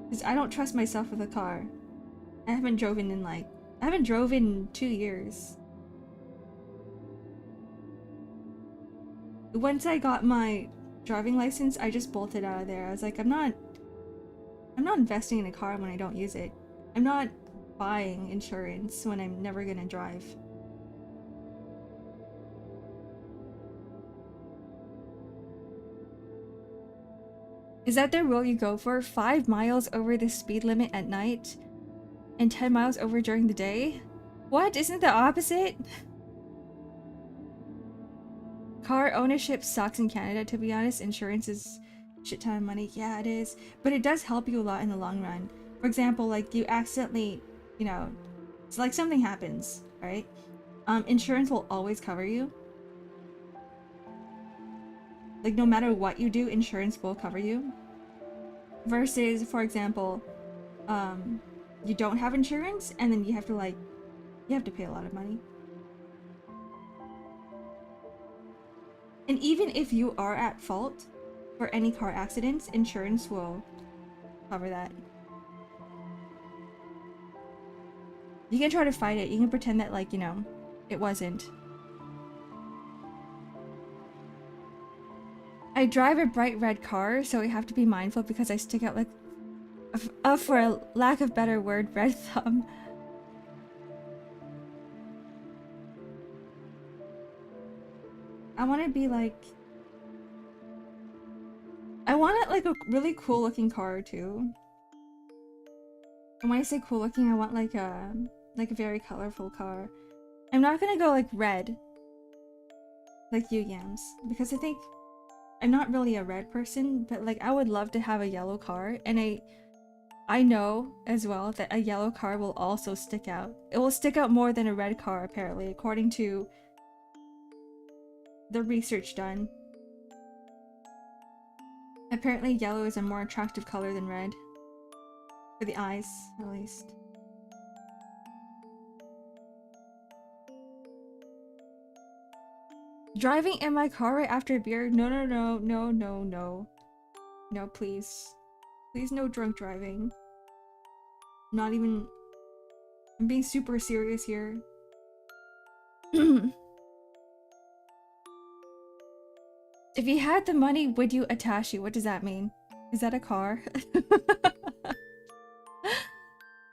Because I don't trust myself with a car. I haven't driven in 2 years. Once I got my driving license, I just bolted out of there. I was like, I'm not investing in a car when I don't use it. I'm not buying insurance when I'm never gonna drive. Is that the rule you go for? 5 miles over the speed limit at night and 10 miles over during the day? What? Isn't it the opposite? Car ownership sucks in Canada, to be honest. Insurance is a shit ton of money. Yeah, it is. But it does help you a lot in the long run. For example, like you accidentally, you know, it's like something happens, right? Insurance will always cover you. Like no matter what you do, insurance will cover you. Versus, for example, you don't have insurance and then you have to pay a lot of money. And even if you are at fault for any car accidents, insurance will cover that. You can try to fight it. You can pretend that, like, you know, it wasn't. I drive a bright red car, so I have to be mindful because I stick out like, for a lack of better word, red thumb. I want to be like... I want like a really cool looking car too. And when I say cool looking, I want like a very colorful car. I'm not gonna go like red, like you yams, because I think I'm not really a red person, but like I would love to have a yellow car, and I know as well that a yellow car will also stick out. It will stick out more than a red car, apparently, according to the research done. Apparently yellow is a more attractive color than red. For the eyes, at least. Driving in my car right after a beer? No, no, no, no, no, no. No, please. Please no drunk driving. Not even... I'm being super serious here. If you had the money, would you Atashi? What does that mean? Is that a car?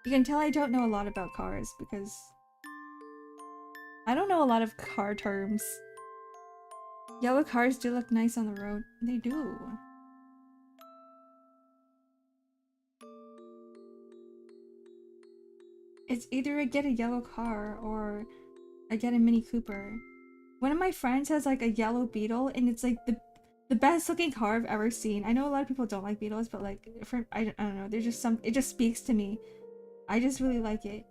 You can tell I don't know a lot about cars because I don't know a lot of car terms. Yellow cars do look nice on the road. They do. It's either I get a yellow car or I get a Mini Cooper. One of my friends has like a yellow Beetle and it's like the The best looking car I've ever seen. I know a lot of people don't like Beetles, but like for I don't know, there's just some, it just speaks to me. I just really like it.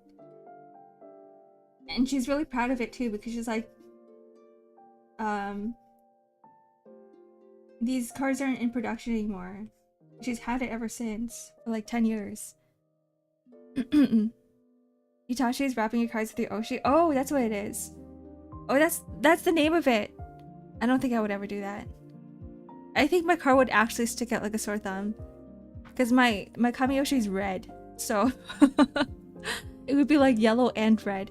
And she's really proud of it too, because she's like, these cars aren't in production anymore. She's had it ever since, for like 10 years. Itachi is wrapping your cars with the Oshi. Oh, that's what it is. Oh, that's the name of it. I don't think I would ever do that. I think my car would actually stick out like a sore thumb. Because my Kamiyoshi is red. So it would be like yellow and red.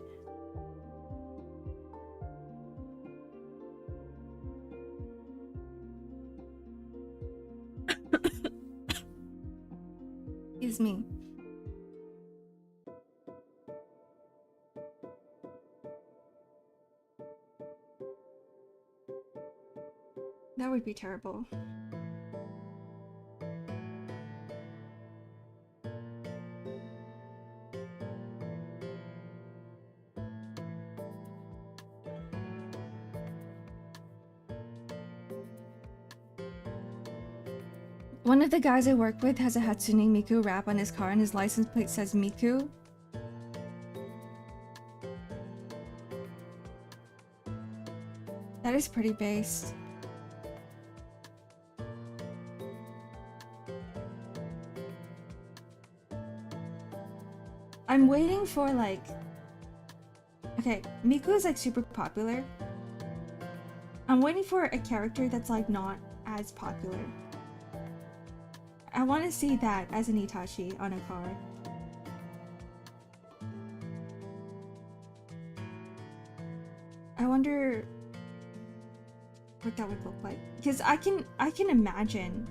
Excuse me. That would be terrible. One of the guys I work with has a Hatsune Miku wrap on his car and his license plate says Miku. That is pretty based. I'm waiting for like... Okay, Miku is like super popular. I'm waiting for a character that's like not as popular. I want to see that as an Itachi on a car. I wonder what that would look like, because I can imagine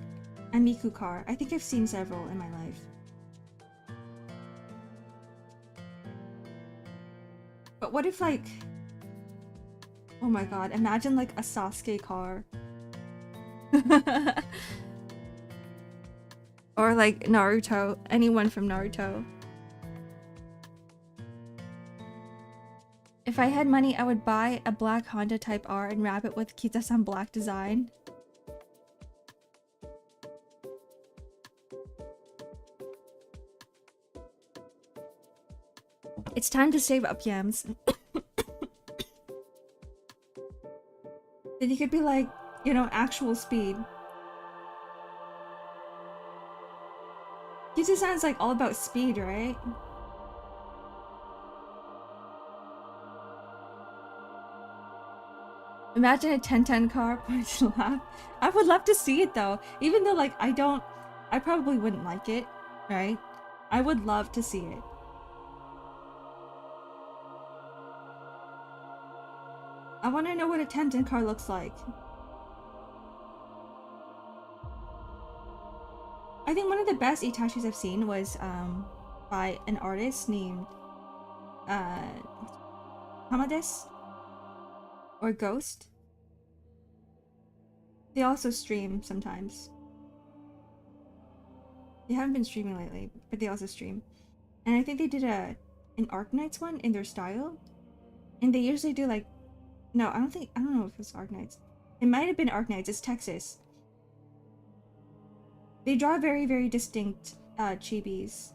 a Miku car. I think I've seen several in my life. But what if like, oh my god, imagine like a Sasuke car. Or like Naruto, anyone from Naruto. If I had money, I would buy a black Honda Type R and wrap it with Kita-san black design. It's time to save up, Yams. Then you could be like, you know, actual speed. Kita-san's like all about speed, right? Imagine a 1010 car points lap. I would love to see it though. Even though like I probably wouldn't like it, right? I would love to see it. I want to know what a 1010 car looks like. I think one of the best Itachis I've seen was by an artist named Hamades or Ghost. They also stream sometimes. They haven't been streaming lately, but they also stream. And I think they did an Arknights one in their style. And they usually do like, no, I don't know if it was Arknights. It might have been Arknights, it's Texas. They draw very, very distinct chibis.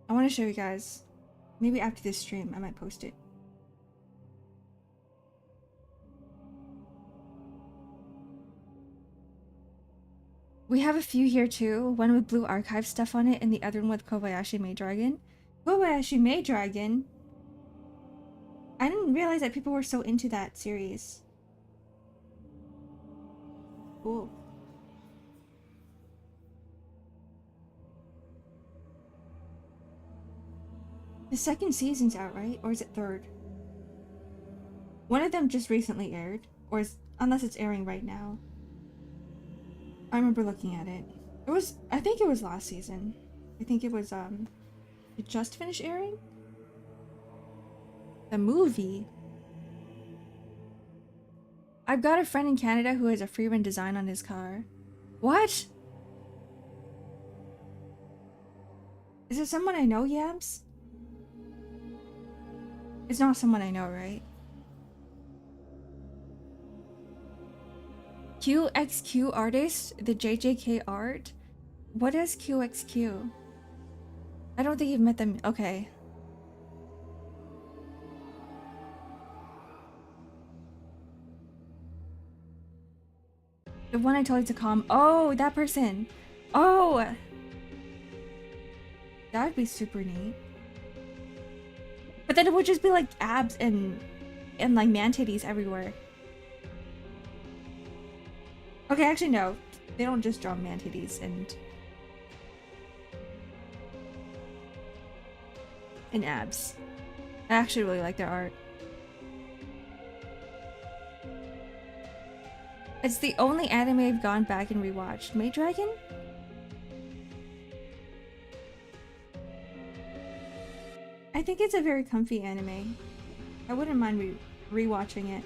I want to show you guys. Maybe after this stream, I might post it. We have a few here too. One with Blue Archive stuff on it, and the other one with Kobayashi Maid Dragon. Kobayashi Maid Dragon? I didn't realize that people were so into that series. Cool. The second season's out, right? Or is it third? One of them just recently aired, or is, unless it's airing right now. I remember looking at it. It was, I think it was last season. I think it was, it just finished airing? The movie? I've got a friend in Canada who has a Freeman design on his car. What? Is it someone I know, Yams? It's not someone I know, right? QXQ artist, the JJK art. What is QXQ? I don't think you've met them. Okay. The one I told you to calm. Oh, that person. Oh, that'd be super neat. But then it would just be like abs and like man titties everywhere. Okay, actually no. They don't just draw man titties and abs. I actually really like their art. It's the only anime I've gone back and rewatched. Maid Dragon? I think it's a very comfy anime. I wouldn't mind rewatching it.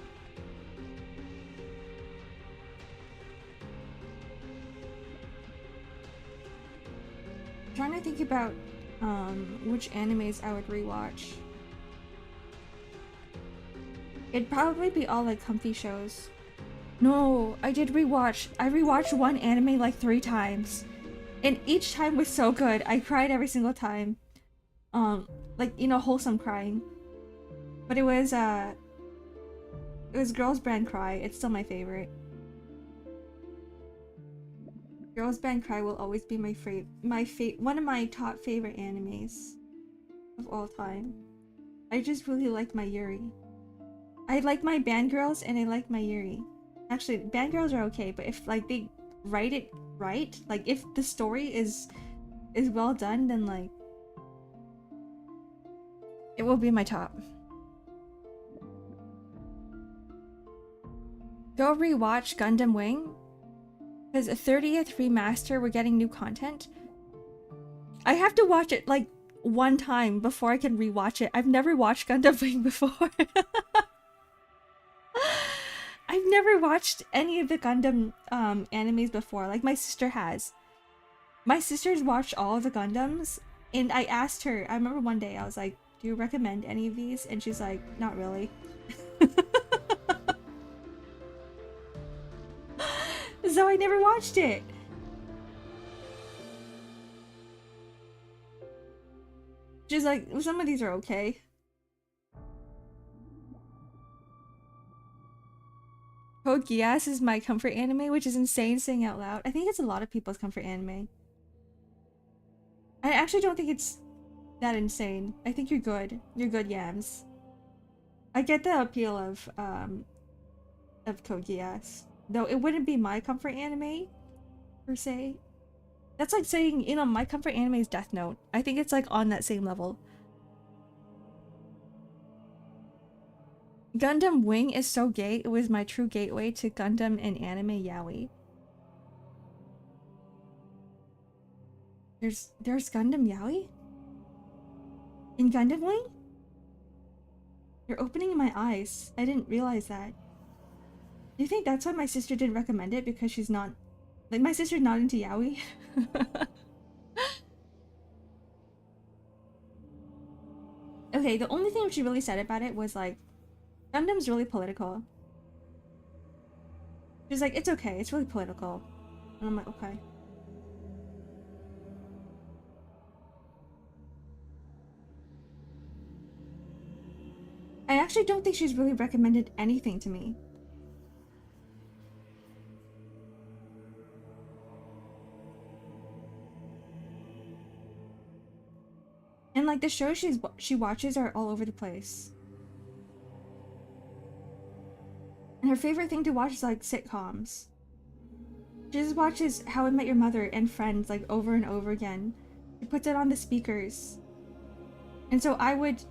I'm trying to think about which animes I would rewatch. It'd probably be all like comfy shows. No, I rewatched one anime like 3 times. And each time was so good. I cried every single time. Like, you know, wholesome crying. But it was Girls Band Cry. It's still my favorite. Girls Band Cry will always be one of my top favorite animes of all time. I just really like my Yuri. I like my band girls and I like my Yuri. Actually, band girls are okay, but if like they write it right, like if the story is well done, then like it will be my top. Go rewatch Gundam Wing. Because a 30th remaster, we're getting new content. I have to watch it like 1 time before I can rewatch it. I've never watched Gundam Wing before. I've never watched any of the Gundam animes before. Like my sister has. My sister's watched all of the Gundams, and I asked her, I remember one day I was like, do you recommend any of these? And she's like, not really. So I never watched it. She's like, well, some of these are okay. Code Geass is my comfort anime, which is insane saying out loud. I think it's a lot of people's comfort anime. I actually don't think it's that insane. I think you're good. You're good, Yams. I get the appeal of Code Geass. Though it wouldn't be my comfort anime, per se. That's like saying, you know, my comfort anime is Death Note. I think it's like on that same level. Gundam Wing is so gay. It was my true gateway to Gundam and anime yaoi. There's Gundam yaoi? In Gundam Wing? You're opening my eyes. I didn't realize that. Do you think that's why my sister didn't recommend it? Because she's not... Like, my sister's not into yaoi? Okay, the only thing she really said about it was, like, Gundam's really political. She's like, it's okay, it's really political. And I'm like, okay. I actually don't think she's really recommended anything to me. And like the shows she watches are all over the place. And her favorite thing to watch is like sitcoms. She just watches How I Met Your Mother and Friends like over and over again. She puts it on the speakers. And so I would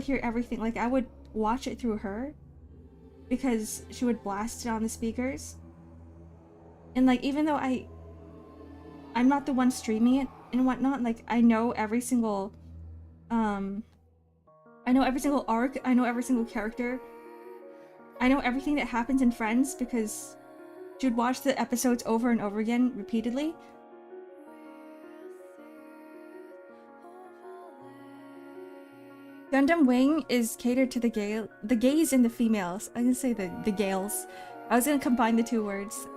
hear everything. Like I would watch it through her because she would blast it on the speakers. And like even though I'm not the one streaming it and whatnot, like I know every single arc, I know every single character. I know everything that happens in Friends because she would watch the episodes over and over again repeatedly. Gundam Wing is catered to the gays and the females. I'm gonna say the gales. I was gonna combine the two words.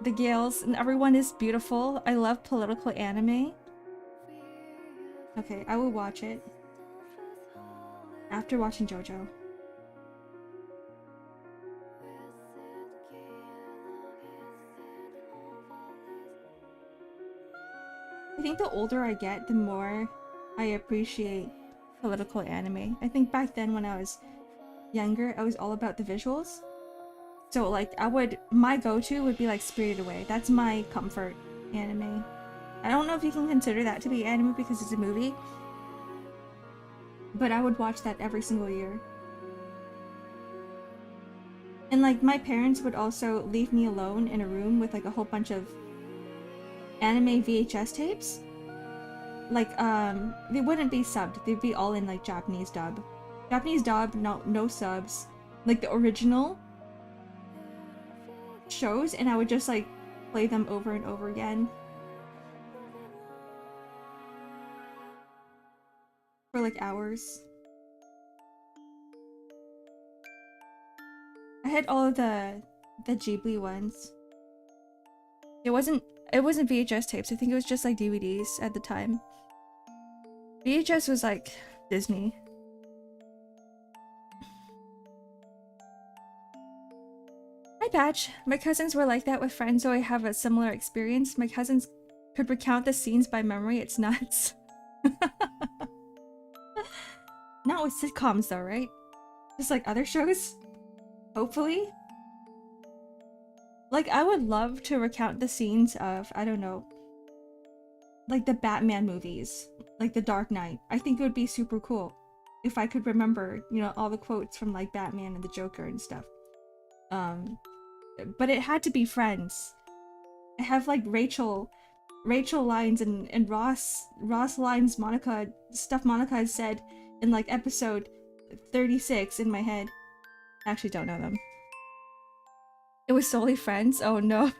the Gales, and everyone is beautiful. I love political anime. Okay, I will watch it after watching JoJo. I think the older I get, the more I appreciate political anime. I think back then when I was younger, I was all about the visuals. So like my go-to would be like Spirited Away. That's my comfort anime. I don't know if you can consider that to be anime because it's a movie, but I would watch that every single year. And like my parents would also leave me alone in a room with like a whole bunch of anime VHS tapes. Like they wouldn't be subbed, they'd be all in like Japanese dub, no subs, like the original shows, and I would just like play them over and over again for like hours. I had all of the Ghibli ones. It wasn't VHS tapes, I think it was just like DVDs at the time. VHS was like Disney. Hi Patch. My cousins were like that with friends, so I have a similar experience. My cousins could recount the scenes by memory. It's nuts. Not with sitcoms though, right? Just like other shows? Hopefully? Like, I would love to recount the scenes of, I don't know, like the Batman movies, like The Dark Knight. I think it would be super cool if I could remember, you know, all the quotes from like Batman and the Joker and stuff. But it had to be friends. I have like Rachel lines and Ross lines stuff Monica has said in like episode 36 in my head. I actually don't know them. It was solely friends? Oh no.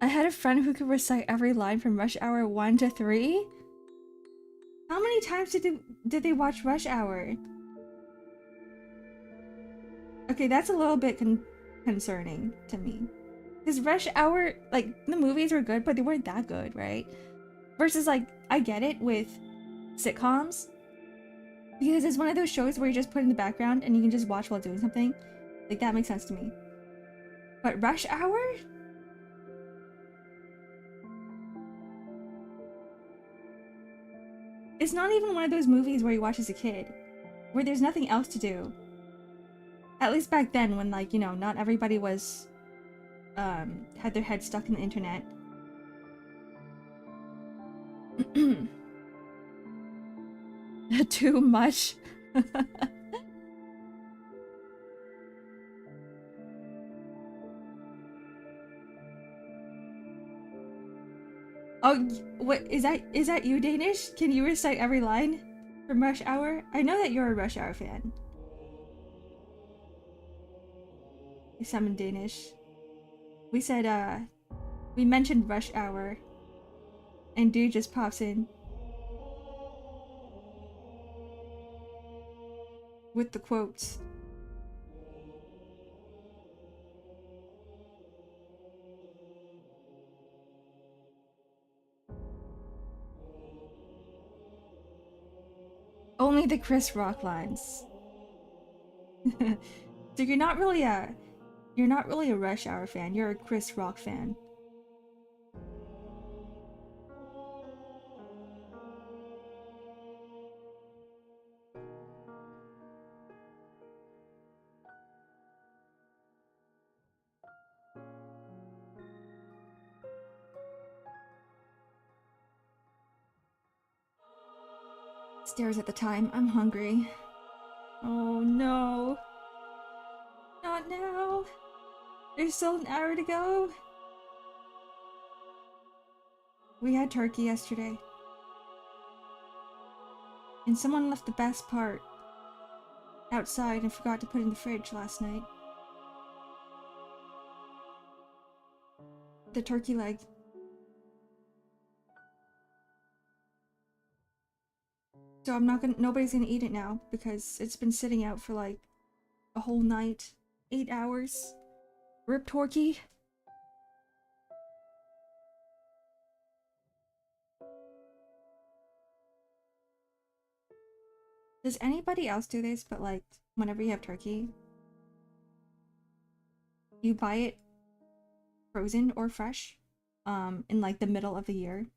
I had a friend who could recite every line from Rush Hour 1 to 3. How many times did they watch Rush Hour? Okay, that's a little bit concerning to me. Because Rush Hour, like, the movies were good, but they weren't that good, right? Versus, like, I get it with sitcoms. Because it's one of those shows where you just put in the background and you can just watch while doing something. Like, that makes sense to me. But Rush Hour? It's not even one of those movies where you watch as a kid, where there's nothing else to do. At least back then, when, like, you know, not everybody was, had their head stuck in the internet. Too much. Oh, what is that you, Danish? Can you recite every line from Rush Hour? I know that you're a Rush Hour fan. You summoned Danish. We said, we mentioned Rush Hour, and dude just pops in with the quotes. Only the Chris Rock lines. So you're not really a Rush Hour fan, you're a Chris Rock fan. Stares at the time. I'm hungry. Oh no. Not now. There's still an hour to go. We had turkey yesterday. And someone left the best part outside and forgot to put it in the fridge last night. The turkey leg. So I'm not gonna, nobody's gonna eat it now because it's been sitting out for like a whole night. 8 hours. Rip Torquey. Does anybody else do this, but like whenever you have turkey, you buy it frozen or fresh in like the middle of the year,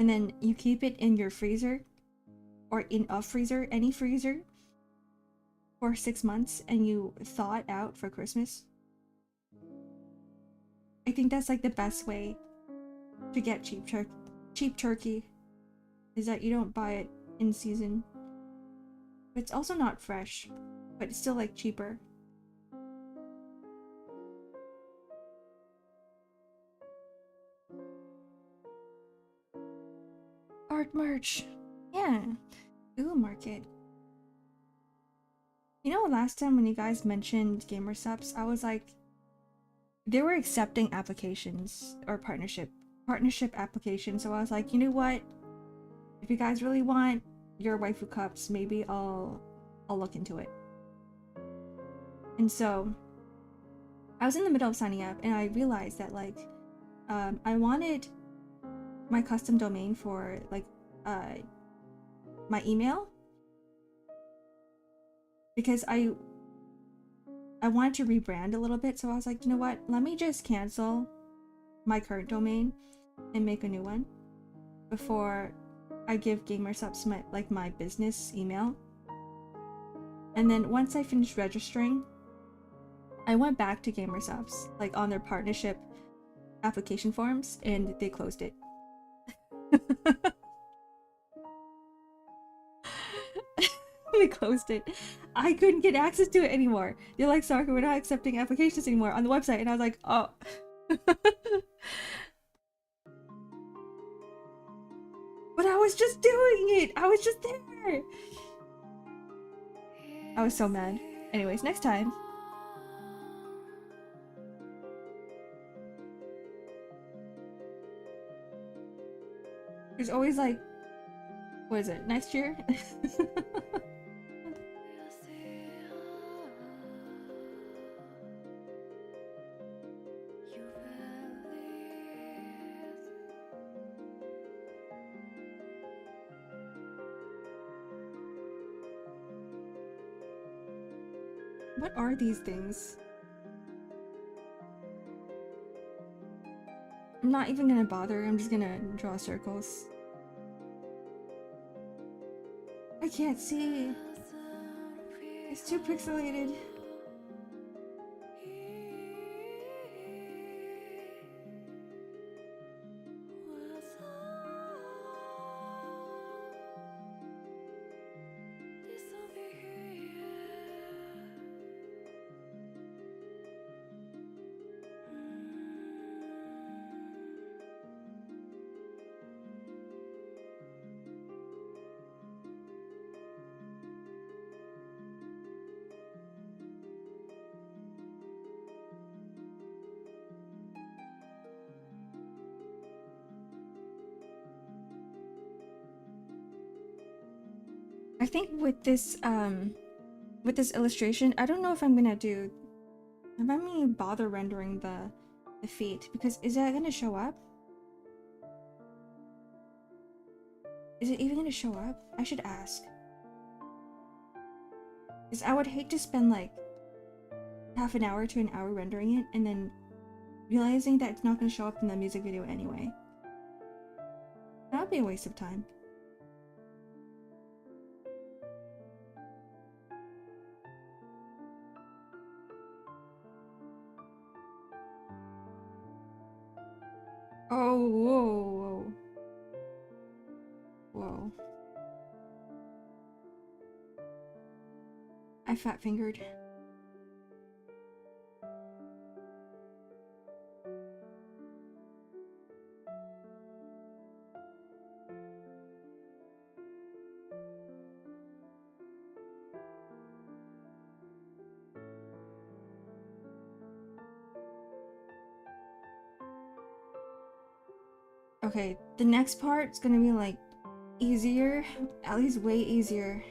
and then you keep it in your freezer or in a freezer, any freezer, for 6 months, and you thaw it out for Christmas? I think that's like the best way to get cheap turkey, is that you don't buy it in season. It's also not fresh, but it's still like cheaper. Art merch. Yeah. Ooh, market. You know, last time when you guys mentioned gamer subs, I was like, they were accepting applications or partnership applications. So I was like, you know what? If you guys really want your waifu cups, maybe I'll look into it. And so I was in the middle of signing up, and I realized that like I wanted my custom domain for like my email, because I wanted to rebrand a little bit. So I was like, you know what, let me just cancel my current domain and make a new one before I give gamersubs my business email. And then once I finished registering, I went back to gamersubs, like on their partnership application forms, and they closed it. They closed it. I couldn't get access to it anymore. They're like, sorry, we're not accepting applications anymore on the website. And I was like, oh. But I was just doing it. I was just there. I was so mad. Anyways, next time. There's always like, what is it, next year? What are these things? I'm not even gonna bother. I'm just gonna draw circles. I can't see. It's too pixelated. I think with this illustration, I don't know if I'm gonna bother rendering the feet, because is that gonna show up? Is it even gonna show up? I should ask. Because I would hate to spend like half an hour to an hour rendering it and then realizing that it's not gonna show up in the music video anyway. That would be a waste of time. Oh, whoa, whoa. Whoa. I fat fingered. Okay, the next part is gonna be like easier, at least way easier,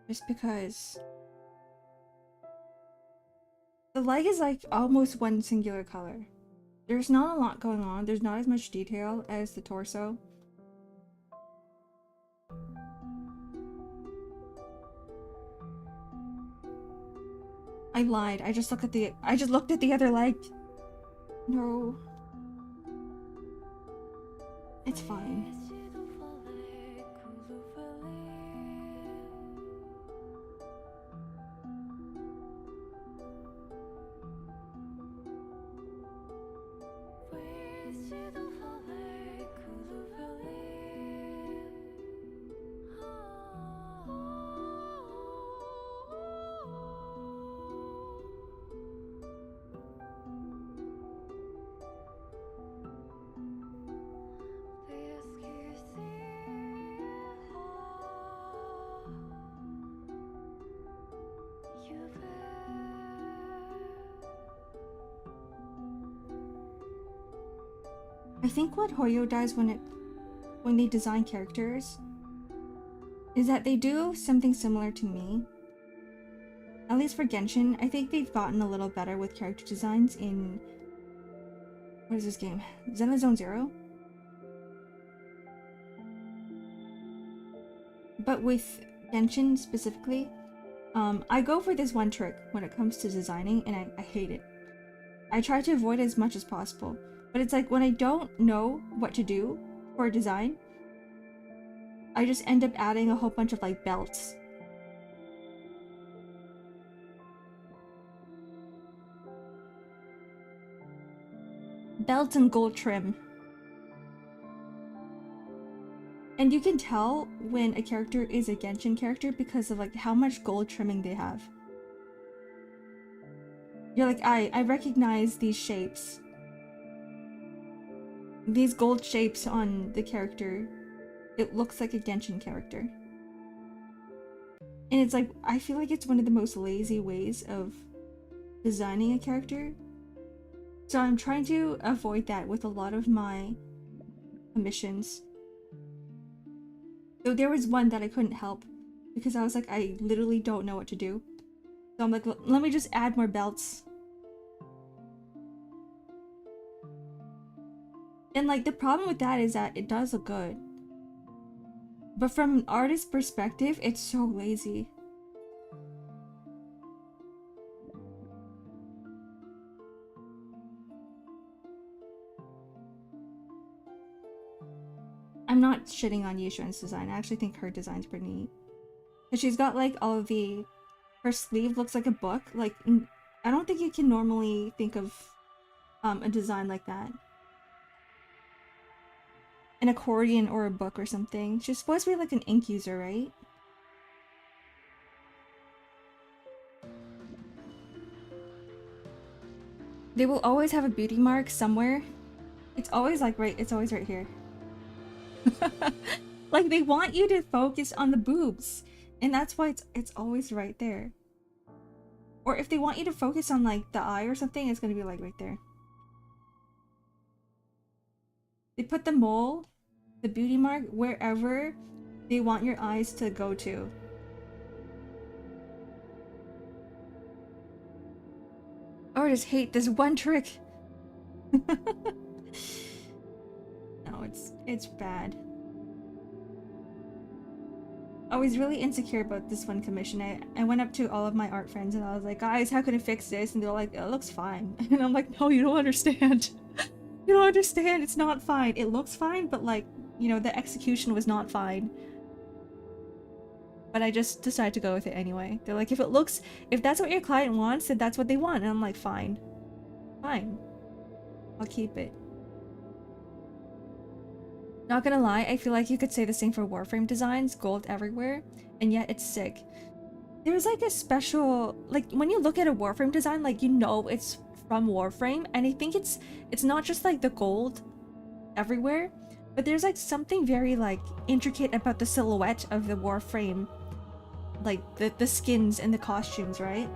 just because the leg is like almost one singular color. There's not a lot going on. There's not as much detail as the torso. I lied. I just looked at the other leg. No. It's fine. I think what Hoyo does when they design characters is that they do something similar to me. At least for Genshin, I think they've gotten a little better with character designs in... what is this game? Zenless Zero? But with Genshin specifically, I go for this one trick when it comes to designing, and I hate it. I try to avoid it as much as possible. But it's like when I don't know what to do for a design, I just end up adding a whole bunch of like belts. Belts and gold trim. And you can tell when a character is a Genshin character because of like how much gold trimming they have. You're like, I recognize these shapes. These gold shapes on the character, it looks like a Genshin character. And it's like, I feel like it's one of the most lazy ways of designing a character. So I'm trying to avoid that with a lot of my commissions. Though there was one that I couldn't help because I was like, I literally don't know what to do. So I'm like, let me just add more belts. And like the problem with that is that it does look good. But from an artist's perspective, it's so lazy. I'm not shitting on Yushuan's design. I actually think her design's pretty neat. Cause she's got like all of the... her sleeve looks like a book. Like, I don't think you can normally think of a design like that. An accordion or a book or something. She's supposed to be like an ink user, right? They will always have a beauty mark somewhere. It's always like it's always right here. Like they want you to focus on the boobs. And that's why it's always right there. Or if they want you to focus on like the eye or something, it's gonna be like right there. They put the mole, the beauty mark, wherever they want your eyes to go to. Oh, I just hate this one trick. No, it's bad. I was really insecure about this one commission. I went up to all of my art friends and I was like, guys, how can I fix this? And they're like, it looks fine. And I'm like, no, you don't understand. You don't understand. It's not fine. It looks fine, but like, you know, the execution was not fine. But I just decided to go with it anyway. They're like, if that's what your client wants, then that's what they want. And I'm like, fine. Fine. I'll keep it. Not gonna lie, I feel like you could say the same for Warframe designs, gold everywhere, and yet it's sick. There's like a special, like when you look at a Warframe design, like you know it's from Warframe, and I think it's not just like the gold everywhere, but there's like something very like intricate about the silhouette of the Warframe, like the skins and the costumes, right?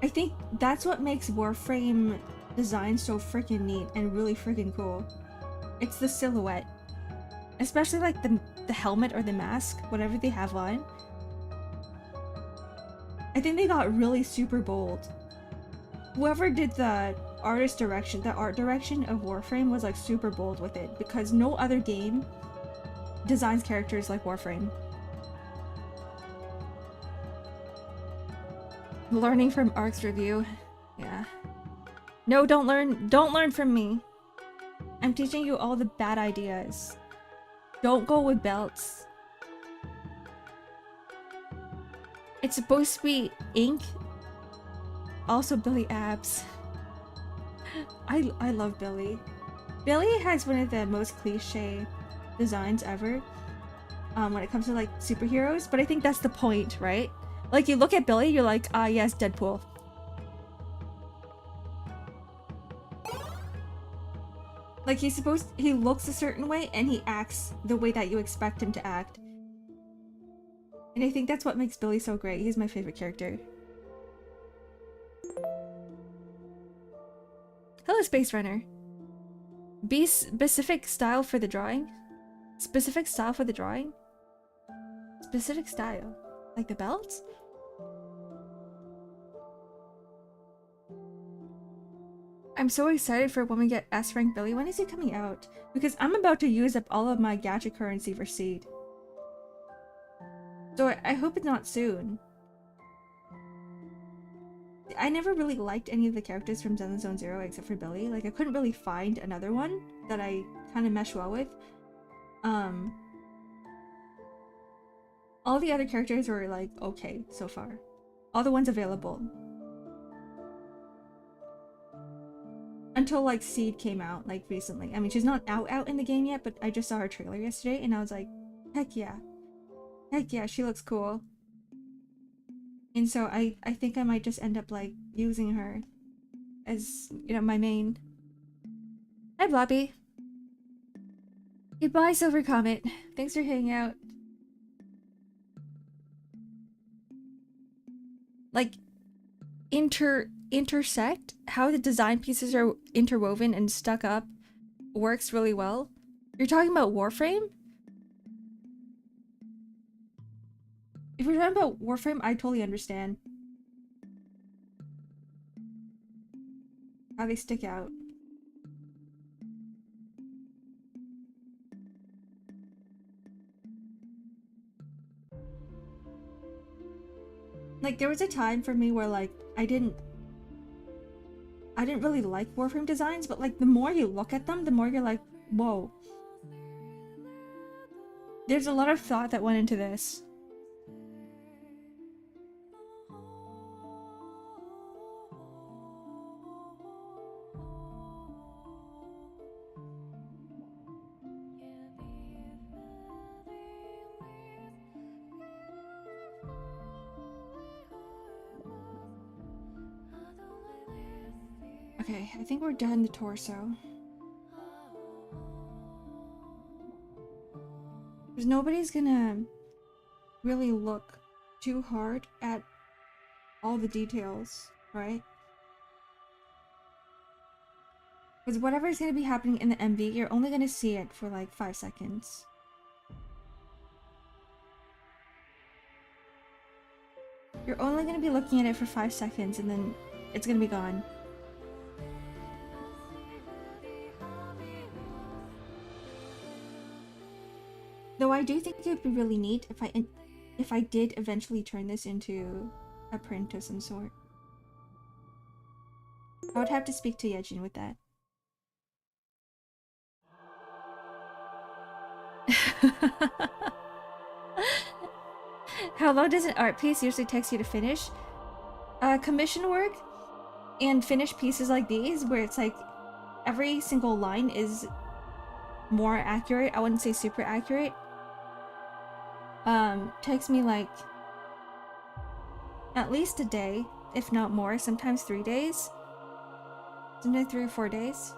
I think that's what makes Warframe design so freaking neat and really freaking cool. It's the silhouette. Especially like the helmet or the mask, whatever they have on. I think they got really super bold. Whoever did the art direction of Warframe was like super bold with it, because no other game designs characters like Warframe. Learning from Ark's review. Yeah. No, don't learn from me. I'm teaching you all the bad ideas. Don't go with belts. It's supposed to be ink. Also Billy abs. I love Billy. Billy has one of the most cliche designs ever. When it comes to like superheroes, but I think that's the point, right? Like you look at Billy, you're like, ah yes, Deadpool. Like he looks a certain way and he acts the way that you expect him to act. And I think that's what makes Billy so great. He's my favorite character. Hello, Space Runner. Be specific style for the drawing? Specific style for the drawing? Specific style? Like the belts? I'm so excited for when we get S rank Billy. When is he coming out? Because I'm about to use up all of my gacha currency for seed. So I hope it's not soon. I never really liked any of the characters from Zen Zone Zero except for Billy. Like I couldn't really find another one that I kind of mesh well with. All the other characters were like okay so far. All the ones available. Until like Seed came out like recently. I mean she's not out in the game yet, but I just saw her trailer yesterday and I was like, heck yeah. Heck yeah, she looks cool. And so I think I might just end up like using her as, you know, my main. Hi Blobby. Goodbye Silver Comet. Thanks for hanging out. Like intersect, how the design pieces are interwoven and stuck up works really well. You're talking about Warframe? If you're talking about Warframe, I totally understand how they stick out. Like there was a time for me where like I didn't really like Warframe designs, but like the more you look at them, the more you're like, whoa. There's a lot of thought that went into this. Okay, I think we're done the torso. Because nobody's gonna really look too hard at all the details, right? Because whatever's gonna be happening in the MV, you're only gonna see it for like 5 seconds. You're only gonna be looking at it for 5 seconds and then it's gonna be gone. Though I do think it would be really neat if I did eventually turn this into a print of some sort. I would have to speak to Yejin with that. How long does an art piece usually take you to finish? Commission work and finished pieces like these, where it's like every single line is more accurate. I wouldn't say super accurate. Takes me like at least a day, if not more, sometimes 3 days. Sometimes 3 or 4 days.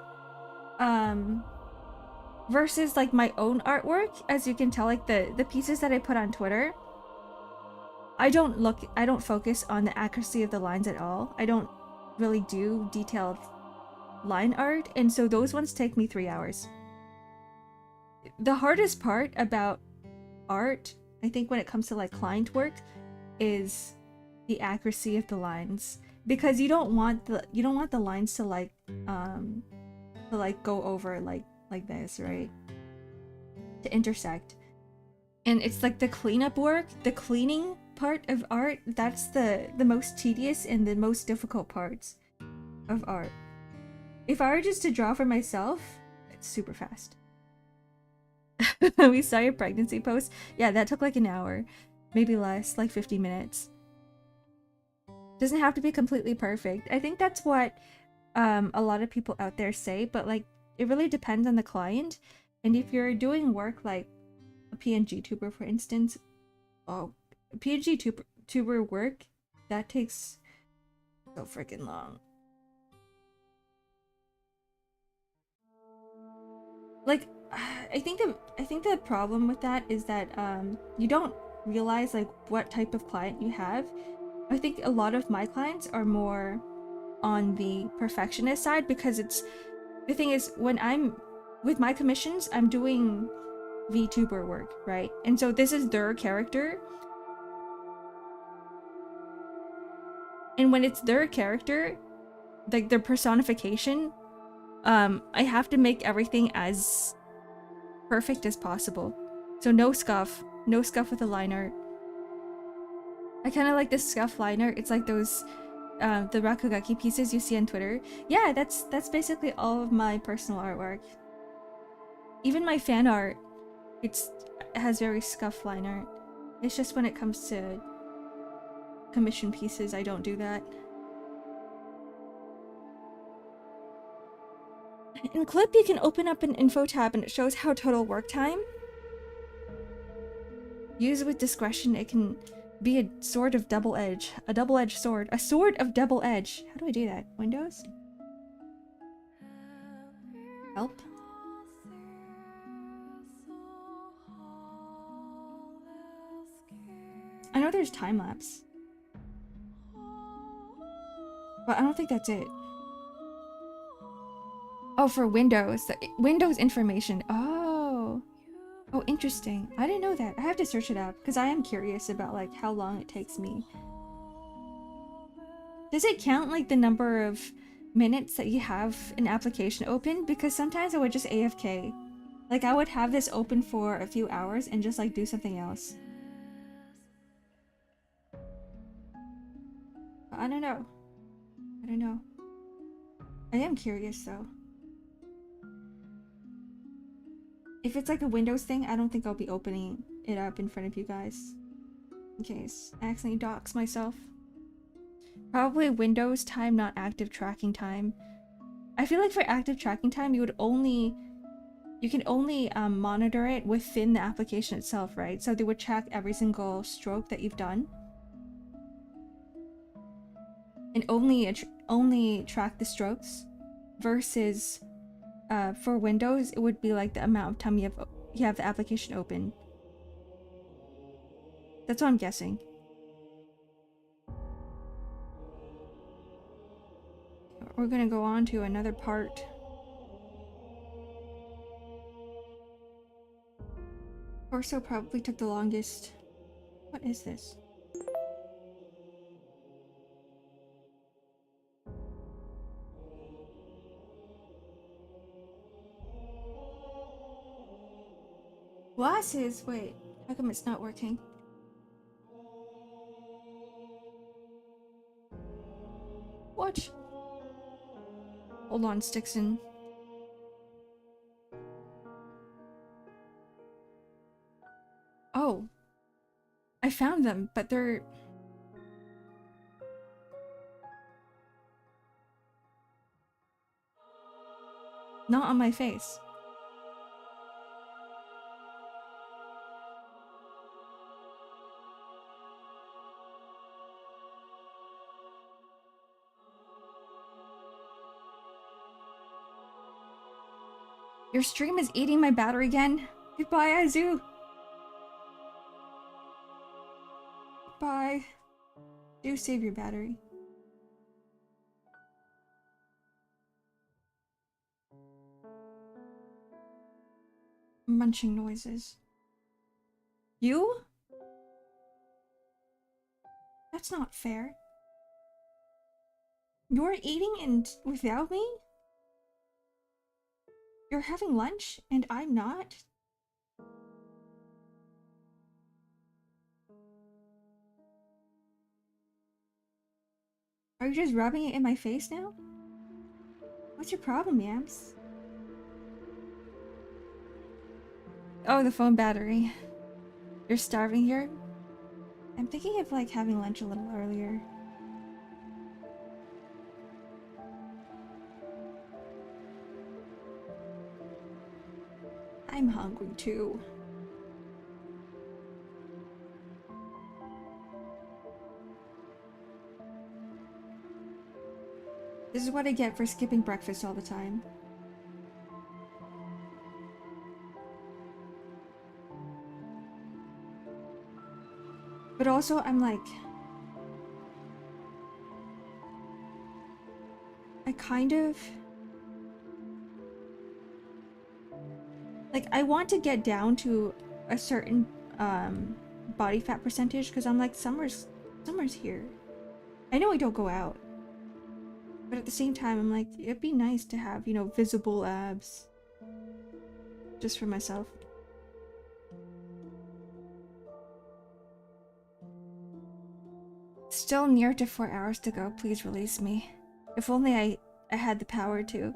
Versus like my own artwork, as you can tell, like the pieces that I put on Twitter, I don't focus on the accuracy of the lines at all. I don't really do detailed line art, and so those ones take me 3 hours. the hardest part about art, I think when it comes to like client work, is the accuracy of the lines, because you don't want the lines to like go over like this, right? To intersect. And it's like the cleanup work, the cleaning part of art, that's the most tedious and the most difficult parts of art. If I were just to draw for myself, it's super fast. We saw your pregnancy post. Yeah, that took like an hour, maybe less, like 50 minutes. Doesn't have to be completely perfect. I think that's what a lot of people out there say, but like it really depends on the client. And if you're doing work like a PNG tuber, for instance, oh, PNG tuber work, that takes so freaking long. Like, I think the problem with that is that you don't realize like what type of client you have. I think a lot of my clients are more on the perfectionist side, because it's the thing is, when I'm with my commissions, I'm doing VTuber work, right? And so this is their character. And when it's their character, like their personification, I have to make everything as perfect as possible. So no scuff with the line art. I kind of like this scuff line art. It's like those the Rakugaki pieces you see on Twitter. Yeah, that's basically all of my personal artwork. Even my fan art, it has very scuff line art. It's just when it comes to commission pieces, I don't do that. In Clip, you can open up an info tab and it shows how total work time. Use with discretion, it can be a sword of double edge. A double-edged sword. A sword of double edge. How do I do that? Windows? Help? I know there's time-lapse. But I don't think that's it. Oh, for Windows. Windows information. Oh. Oh, interesting. I didn't know that. I have to search it up because I am curious about like how long it takes me. Does it count like the number of minutes that you have an application open? Because sometimes I would just AFK. Like I would have this open for a few hours and just like do something else. But I don't know. I don't know. I am curious though. If it's like a Windows thing, I don't think I'll be opening it up in front of you guys. In case I accidentally dox myself. Probably Windows time, not active tracking time. I feel like for active tracking time, you can only monitor it within the application itself, right? So they would track every single stroke that you've done. And only track the strokes, versus for Windows, it would be like the amount of time you have the application open. That's what I'm guessing. We're gonna go on to another part. Torso probably took the longest. What is this? Glasses! Wait, how come it's not working? What? Hold on, Stixon. Oh. I found them, but they're... not on my face. Your stream is eating my battery again. Goodbye, Azu. Bye. Do save your battery. munching noises. You? That's not fair. You're eating and without me? You're having lunch and I'm not? Are you just rubbing it in my face now? What's your problem, Yams? Oh, the phone battery. You're starving here? I'm thinking of like having lunch a little earlier. I'm hungry too. This is what I get for skipping breakfast all the time. But also, I'm like... I kind of... Like, I want to get down to a certain body fat percentage because I'm like, summer's here. I know I don't go out. But at the same time, I'm like, it'd be nice to have, you know, visible abs. Just for myself. Still near to 4 hours to go. Please release me. If only I had the power to.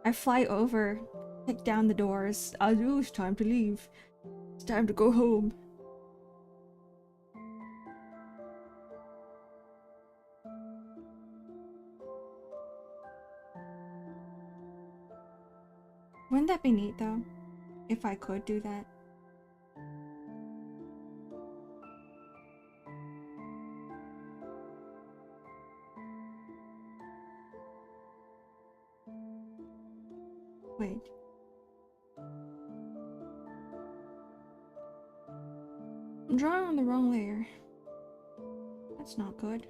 I fly over, kick down the doors. Oh, it's time to leave. It's time to go home. Wouldn't that be neat though? If I could do that. Wait. I'm drawing on the wrong layer. That's not good.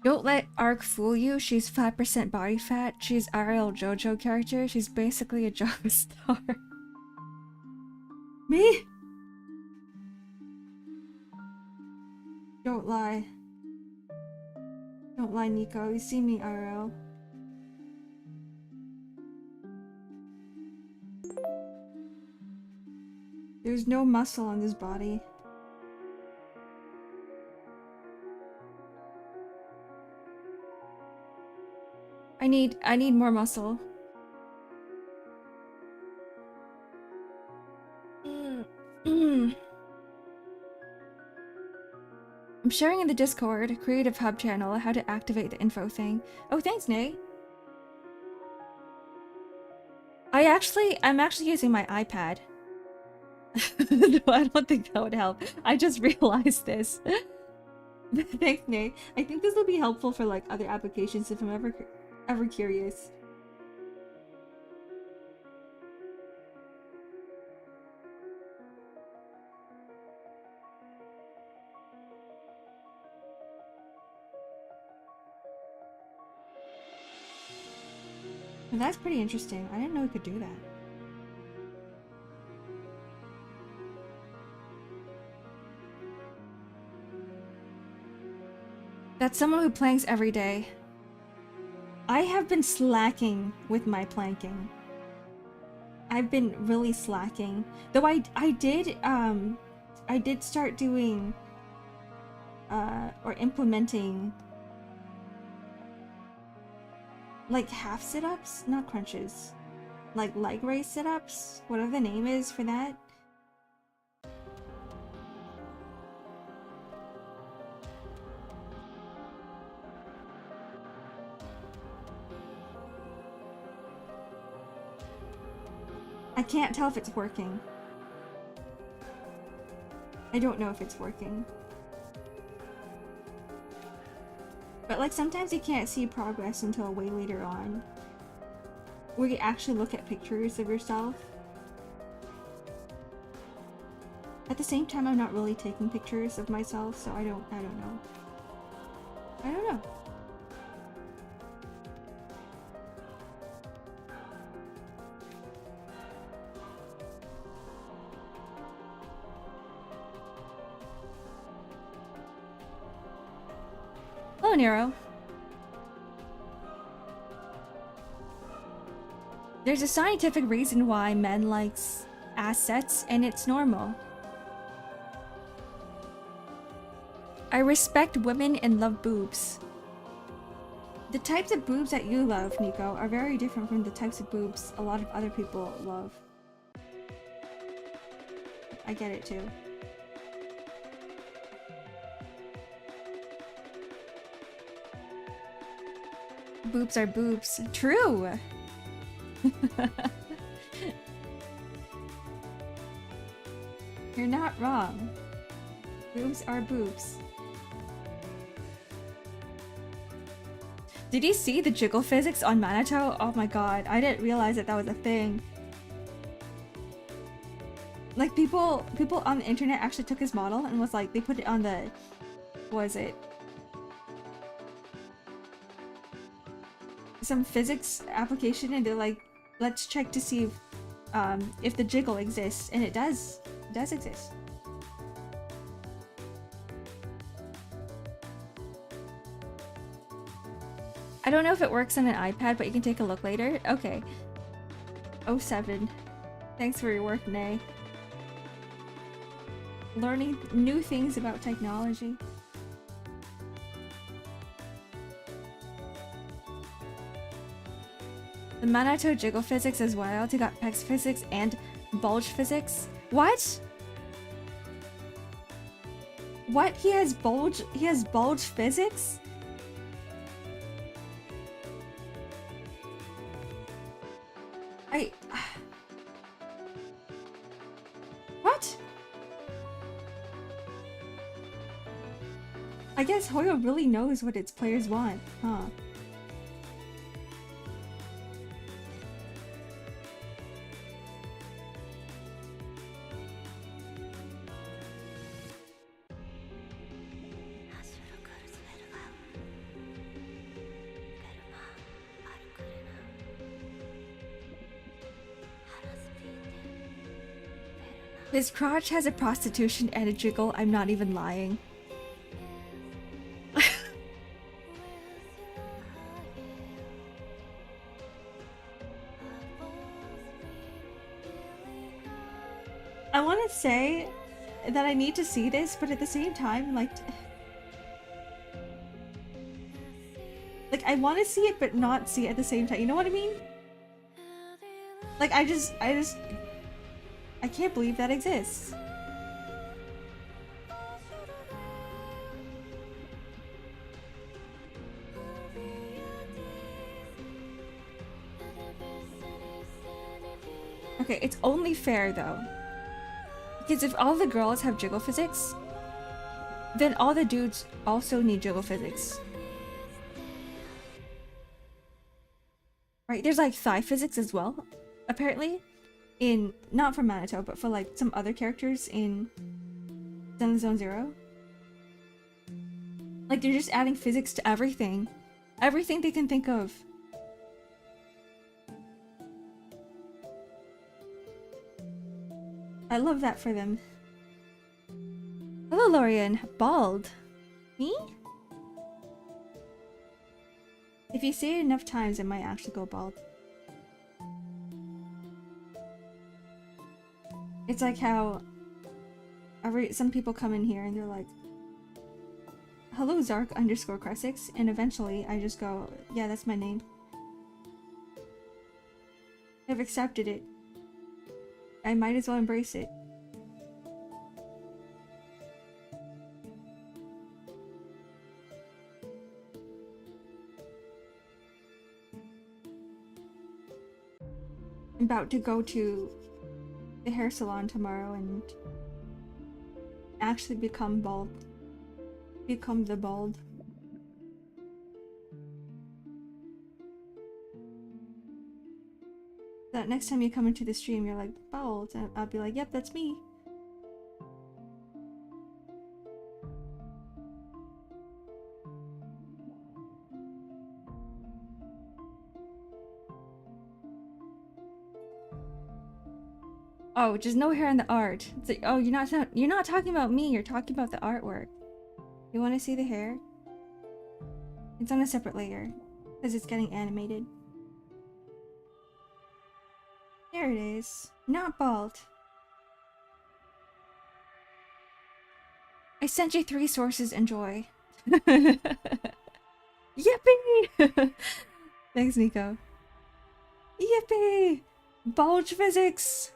Don't let Ark fool you. She's 5% body fat. She's RL JoJo character. She's basically a Java star. Me? Don't lie. Don't lie, Nico. You see me, RL. There's no muscle on this body. I need more muscle. I'm sharing in the Discord Creative Hub channel how to activate the info thing. Oh, thanks, Nay. I'm actually using my iPad. No, I don't think that would help. I just realized this. Thanks, Nay. I think this will be helpful for like other applications if I'm ever curious. And that's pretty interesting. I didn't know we could do that. That's someone who planks every day. I have been slacking with my planking. I've been really slacking. Though I did start doing or implementing like half sit-ups, not crunches. Like leg raise sit-ups, whatever the name is for that. I can't tell if it's working. I don't know if it's working. But like sometimes you can't see progress until way later on, where you actually look at pictures of yourself. At the same time, I'm not really taking pictures of myself, so I don't know. I don't know. Hello, Nero. There's a scientific reason why men likes assets, and it's normal. I respect women and love boobs. The types of boobs that you love, Nico, are very different from the types of boobs a lot of other people love. I get it too. Boobs are boobs. True! You're not wrong. Boobs are boobs. Did you see the jiggle physics on Manato? Oh my god, I didn't realize that that was a thing. Like people on the internet actually took his model and was like, they put it on the, what was it? Some physics application, and they're like, let's check to see if the jiggle exists, and it does. It does exist. I don't know if it works on an iPad, but you can take a look later. Okay. 07. Thanks for your work, Nay. Learning new things about technology. The Manato jiggle physics is wild. He got pecs physics and bulge physics. What? What? He has bulge physics? What? I guess Hoyo really knows what its players want, huh? His crotch has a prostitution and a jiggle, I'm not even lying. I want to say that I need to see this, but at the same time, like I want to see it, but not see it at the same time. You know what I mean? Like, I can't believe that exists. Okay, it's only fair though. Because if all the girls have jiggle physics, then all the dudes also need jiggle physics. Right? There's like thigh physics as well, apparently. In, not for Manato, but for like some other characters in Zone Zero. Like they're just adding physics to everything. Everything they can think of. I love that for them. Hello, Lorian. Bald. Me? If you say it enough times, I might actually go bald. It's like how some people come in here and they're like, hello, xarkkresyx, and eventually I just go, yeah, that's my name. I've accepted it. I might as well embrace it. I'm about to go to the hair salon tomorrow and actually become bald. Become the bald. That next time you come into the stream, you're like, bald, and I'll be like, yep, that's me. Oh, just no hair in the art. It's like, oh, you're not talking about me. You're talking about the artwork. You want to see the hair? It's on a separate layer because it's getting animated. There it is. Not bald. I sent you 3 sources. Enjoy. Yippee! Thanks, Nico. Yippee! Bulge physics!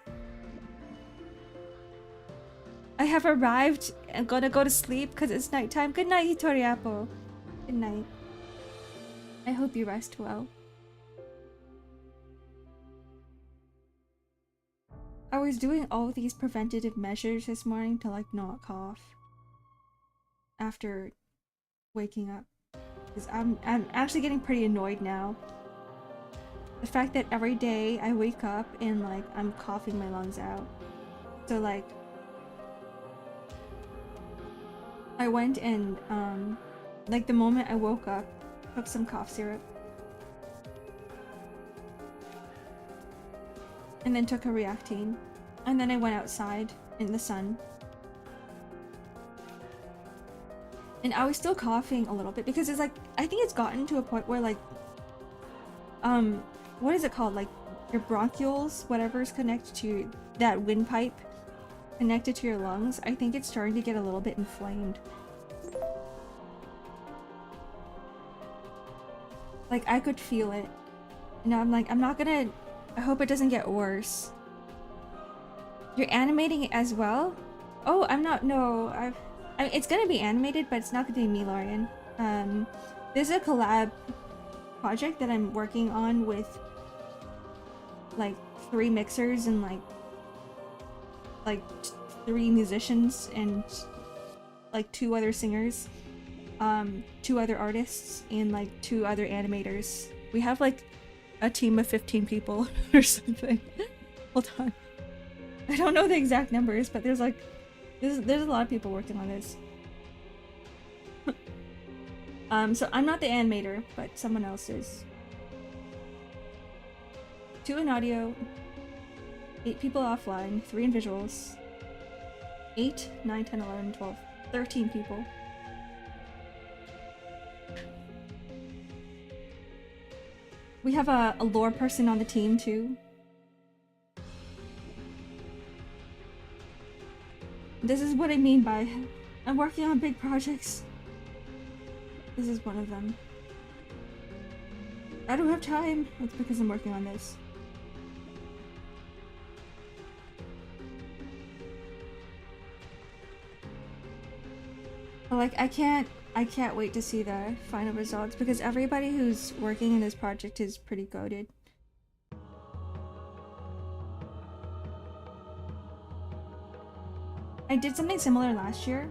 I have arrived and gonna go to sleep because it's nighttime. Good night, Hitoriapo. Good night. I hope you rest well. I was doing all these preventative measures this morning to like not cough after waking up. Because I'm actually getting pretty annoyed now. The fact that every day I wake up and like I'm coughing my lungs out. So like I went and like the moment I woke up, took some cough syrup. And then took a Reactine. And then I went outside in the sun. And I was still coughing a little bit because it's like, I think it's gotten to a point where like, what is it called? Like your bronchioles, whatever's connected to that windpipe connected to your lungs. I think it's starting to get a little bit inflamed. Like I could feel it. And now I'm like, I'm not gonna, I hope it doesn't get worse. You're animating it as well? Oh, I'm not, no, I mean, it's gonna be animated, but it's not gonna be me, Lorian. There's a collab project that I'm working on with like 3 mixers and like 3 musicians and like 2 other singers, 2 other artists, and like 2 other animators. We have like a team of 15 people or something. Hold on. I don't know the exact numbers, but there's like there's a lot of people working on this. So I'm not the animator, but someone else is. 2 in audio, 8 people offline, 3 in visuals. 8, 9, 10, 11, 12, 13 people. We have a lore person on the team too. This is what I mean by I'm working on big projects. This is one of them. I don't have time. It's because I'm working on this. But like I can't wait to see the final results because everybody who's working in this project is pretty goated. I did something similar last year,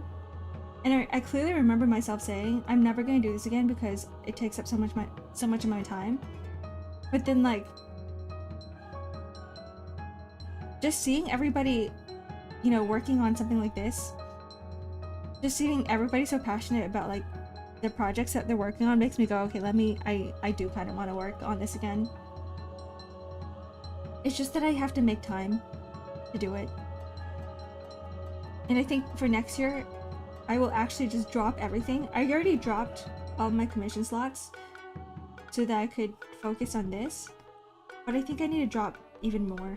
and I clearly remember myself saying, I'm never gonna do this again because it takes up so much of my time. But then like, just seeing everybody, you know, working on something like this, just seeing everybody so passionate about like the projects that they're working on makes me go, okay, I do kind of want to work on this again. It's just that I have to make time to do it. And I think for next year, I will actually just drop everything. I already dropped all my commission slots so that I could focus on this. But I think I need to drop even more.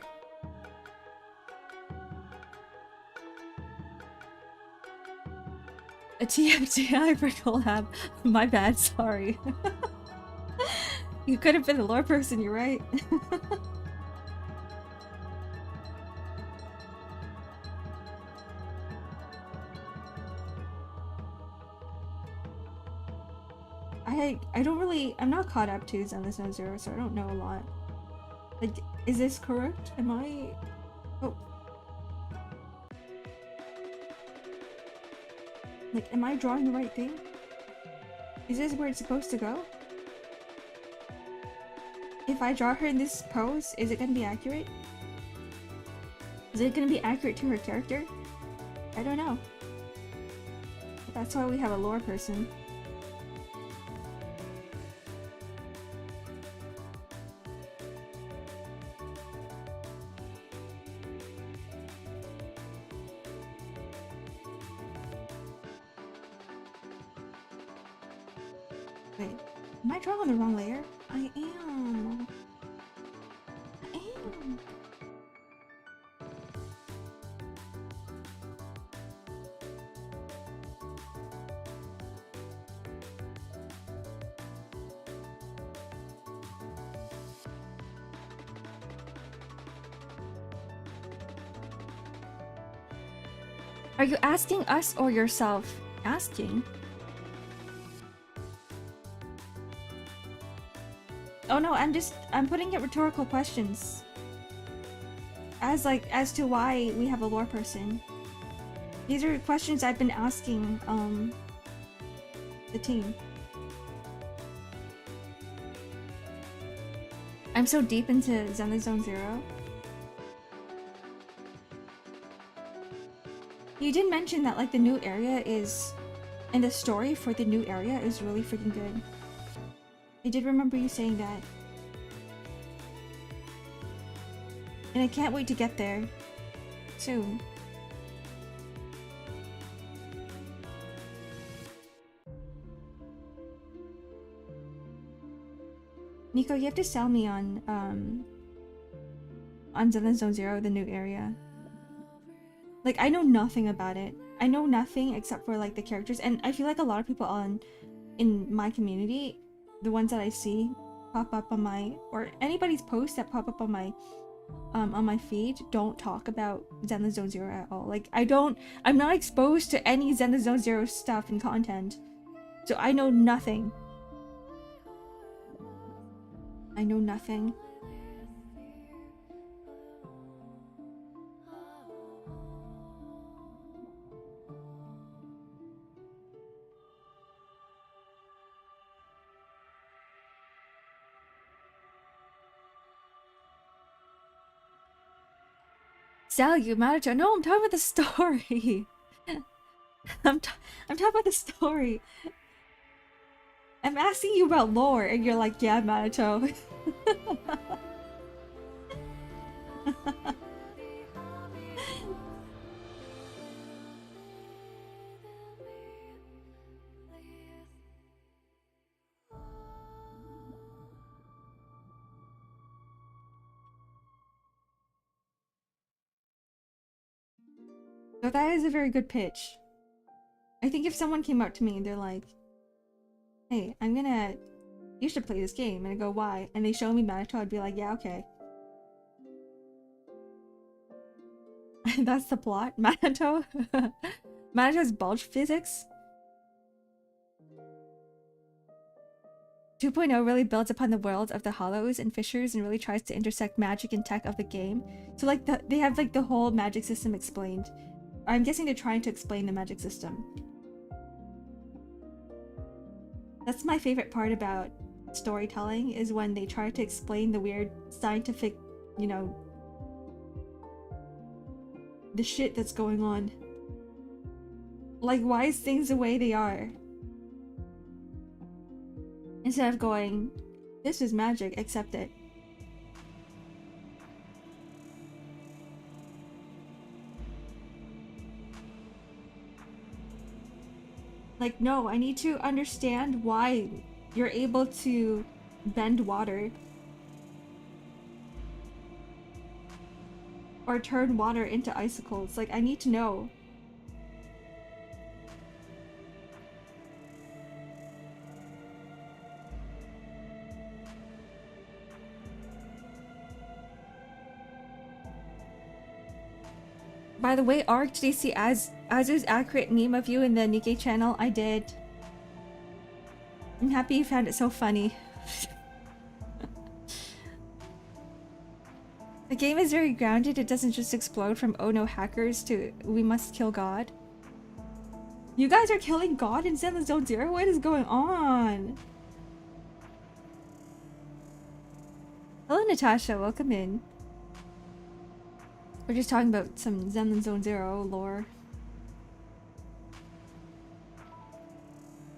A TFTI for collab. My bad, sorry. You could have been the lore person, you're right. I don't really, I'm not caught up to Zenless Zone Zero, so I don't know a lot. Like, is this correct? Am I... Oh, Like, am I drawing the right thing? Is this where it's supposed to go? If I draw her in this pose, is it gonna be accurate? Is it gonna be accurate to her character? I don't know. That's why we have a lore person. Wait, am I drawing on the wrong layer? I am. I am. Are you asking us or yourself? Asking? Oh no, I'm putting it rhetorical questions. As to why we have a lore person. These are questions I've been asking, the team. I'm so deep into Zone Zero. You did mention that, like, the new area is... and the story for the new area is really freaking good. I did remember you saying that. And I can't wait to get there. Soon. Nico, you have to sell me on Zone Zero, the new area. Like, I know nothing about it. I know nothing except for, like, the characters, and I feel like a lot of people in my community, the ones that I see pop up on my, or anybody's posts that pop up on my feed, don't talk about Zenless Zone Zero at all. Like, I'm not exposed to any Zenless Zone Zero stuff and content, so I know nothing. I know nothing. Sell you, Manager. No, I'm talking about the story. I'm talking about the story. I'm asking you about lore, and you're like, yeah, Manager. So that is a very good pitch. I think if someone came up to me and they're like, hey, you should play this game, and I go, why? And they show me Manato, I'd be like, yeah, okay. That's the plot? Manato? Manato's bulge physics? 2.0 really builds upon the world of the hollows and fissures and really tries to intersect magic and tech of the game. So like they have like the whole magic system explained. I'm guessing they're trying to explain the magic system. That's my favorite part about storytelling, is when they try to explain the weird scientific, you know, the shit that's going on. Like, why is things the way they are? Instead of going, this is magic, accept it. Like, no, I need to understand why you're able to bend water. Or turn water into icicles. Like, I need to know. By the way, Ark, did you see Azu's accurate meme of you in the Nikkei channel? I did. I'm happy you found it so funny. The game is very grounded. It doesn't just explode from oh no hackers to we must kill God. You guys are killing God in Zenless Zone Zero? What is going on? Hello, Natasha. Welcome in. We're just talking about some Zenless Zone Zero lore.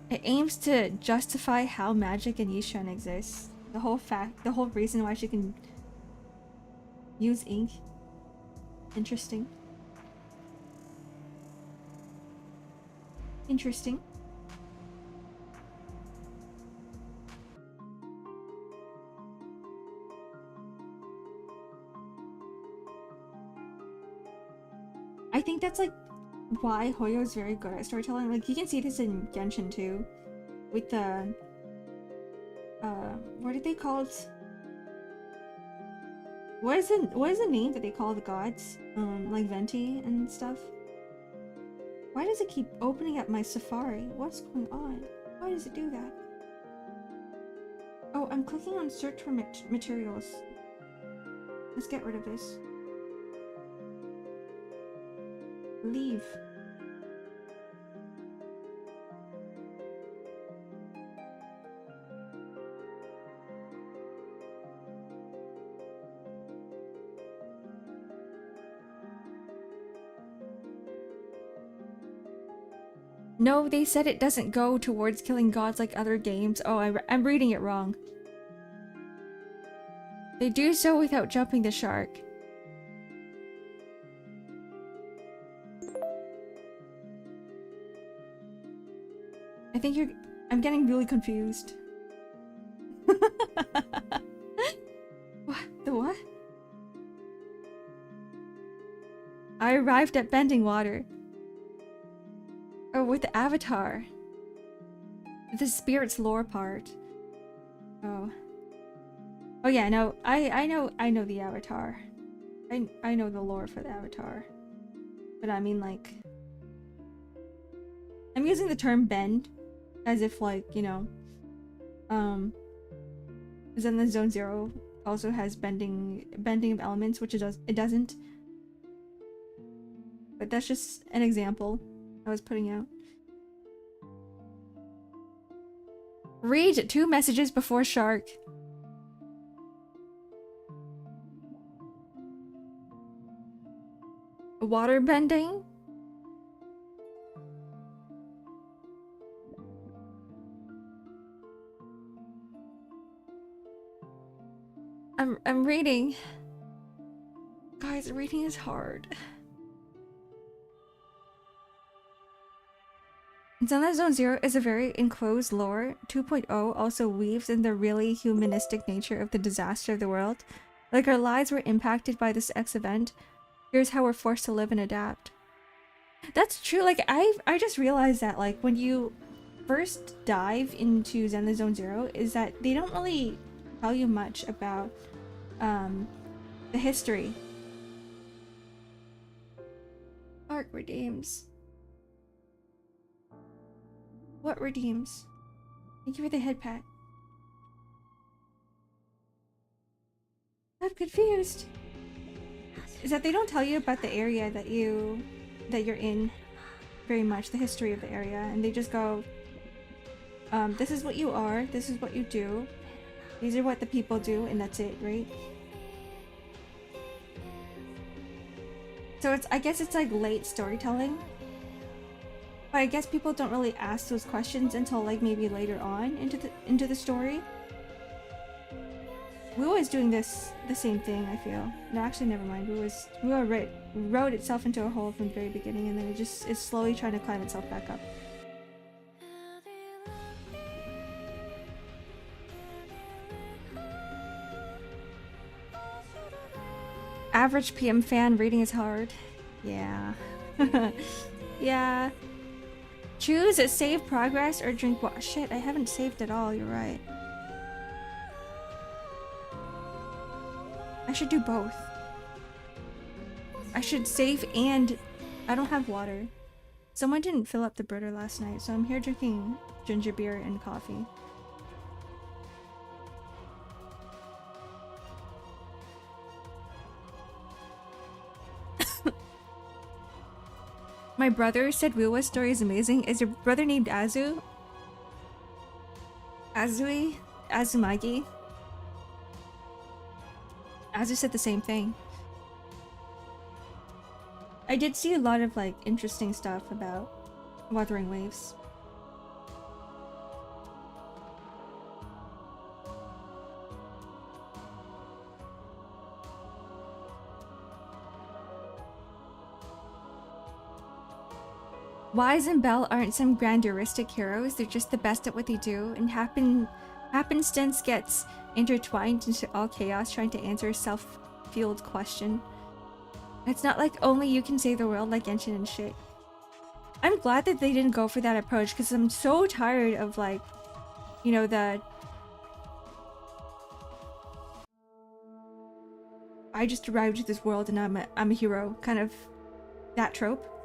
It aims to justify how magic in Yishan exists. The whole reason why she can use ink. Interesting. Interesting. I think that's like why Hoyo is very good at storytelling. Like you can see this in Genshin too, with the what are they called? What is the name that they call the gods? Like Venti and stuff. Why does it keep opening up my Safari? What's going on? Why does it do that? Oh, I'm clicking on search for materials. Let's get rid of this. Leave. No, they said it doesn't go towards killing gods like other games. Oh, I'm reading it wrong. They do so without jumping the shark. I think I'm getting really confused. What? The what? I arrived at Bending Water. Oh, with the avatar. The spirit's lore part. Oh. Oh yeah, no, I know the avatar. I know the lore for the avatar. But I mean like I'm using the term bend as if like, you know, Zenless Zone Zero also has bending of elements, which it doesn't. But that's just an example I was putting out. Read 2 messages before shark. Water bending? I'm reading. Guys, reading is hard. Zenless Zone Zero is a very enclosed lore. 2.0 also weaves in the really humanistic nature of the disaster of the world. Like our lives were impacted by this X event. Here's how we're forced to live and adapt. That's true. Like I just realized that like when you first dive into Zenless Zone Zero is that they don't really tell you much about the history. Ark redeems. What redeems? Thank you for the head pat. I'm confused. Is that they don't tell you about the area that you're in very much, the history of the area, and they just go, this is what you are, this is what you do, these are what the people do, and that's it, right? So I guess it's like late storytelling. But I guess people don't really ask those questions until like maybe later on into the story. We was doing the same thing, I feel. No, actually never mind. We wrote itself into a hole from the very beginning, and then it's slowly trying to climb itself back up. Average PM fan, reading is hard. Yeah. Yeah. Choose a save progress or drink water. Shit, I haven't saved at all, you're right. I should do both. I should save and I don't have water. Someone didn't fill up the Brita last night, so I'm here drinking ginger beer and coffee. My brother said Rua's story is amazing. Is your brother named Azu? Azui? Azumagi? Azu said the same thing. I did see a lot of like interesting stuff about Wuthering Waves. Wise and Belle aren't some grandeuristic heroes, they're just the best at what they do, and happenstance gets intertwined into all chaos trying to answer a self-fueled question. It's not like only you can save the world like Genshin and shit. I'm glad that they didn't go for that approach, because I'm so tired of like, you know, the I just arrived to this world and I'm a hero kind of that trope.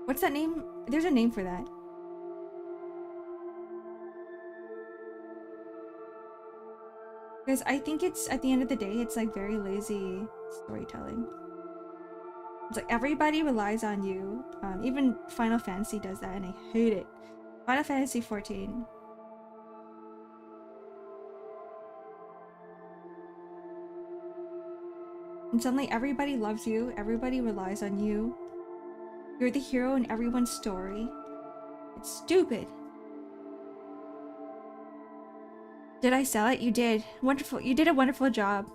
What's that name? There's a name for that. Because I think it's, at the end of the day, it's like very lazy storytelling. It's like everybody relies on you. Even Final Fantasy does that and I hate it. Final Fantasy 14. And suddenly everybody loves you, everybody relies on you. You're the hero in everyone's story. It's stupid. Did I sell it? You did. Wonderful. You did a wonderful job.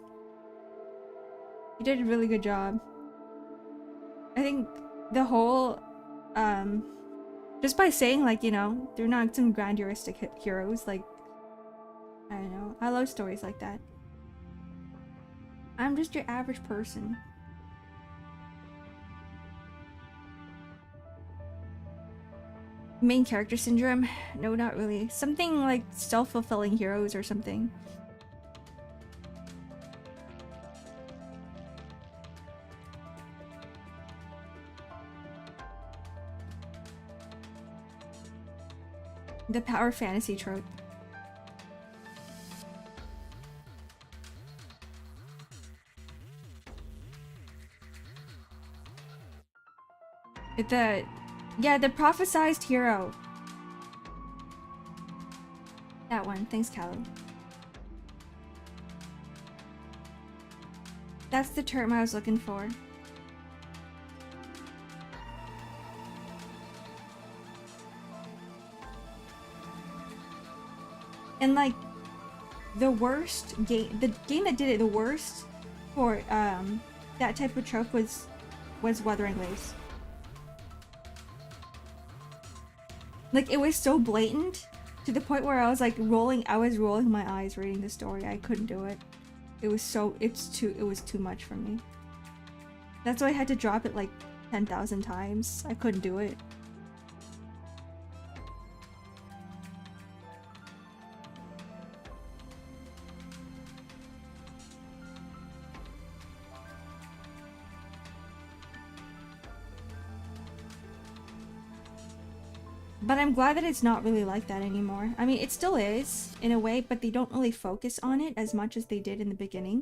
You did a really good job. I think the whole, just by saying like, you know, they're not some grandeuristic heroes, like, I don't know. I love stories like that. I'm just your average person. Main character syndrome? No, not really. Something like self-fulfilling heroes or something. The power fantasy trope. Yeah, the prophesized hero. That one. Thanks, Callum. That's the term I was looking for. And like, the worst game, the game that did it the worst for that type of trope was Wuthering Waves. Like, it was so blatant to the point where I was like rolling my eyes reading the story. I couldn't do it. It was too much for me. That's why I had to drop it like 10,000 times. I couldn't do it. But I'm glad that it's not really like that anymore. I mean, it still is, in a way, but they don't really focus on it as much as they did in the beginning.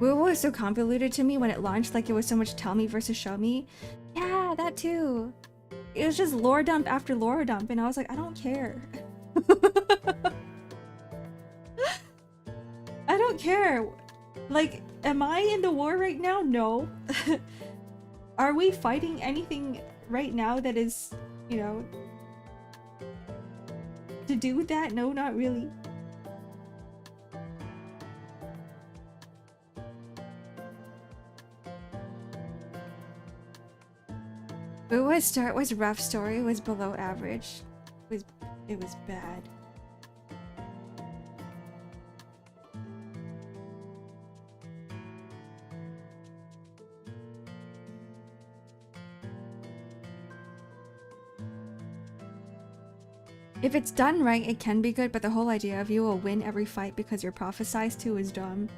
Woo was so convoluted to me when it launched, like it was so much tell me versus show me. Yeah, that too. It was just lore dump after lore dump, and I was like, I don't care. I don't care. Like, am I in the war right now? No. Are we fighting anything right now that is, you know, to do with that? No, not really. Uwa's start was rough, story was below average. It was bad. If it's done right, it can be good, but the whole idea of you will win every fight because you're prophesized to is dumb.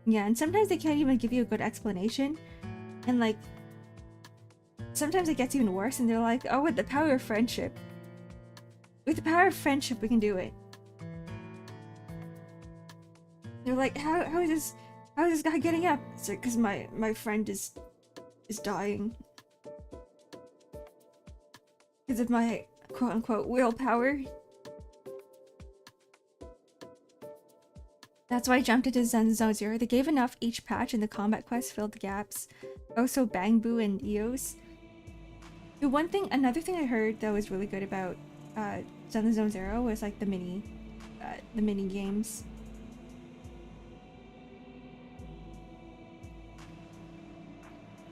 Yeah, and sometimes they can't even give you a good explanation. And like, sometimes it gets even worse and they're like, oh, with the power of friendship. With the power of friendship, we can do it. They're like, how is this guy getting up? It's like, cause my friend is dying. Because of my quote-unquote willpower. That's why I jumped into Zone 0. They gave enough each patch and the combat quest filled the gaps. Also Bangbu and Eos. Another thing I heard that was really good about Zone 0 was like the mini games.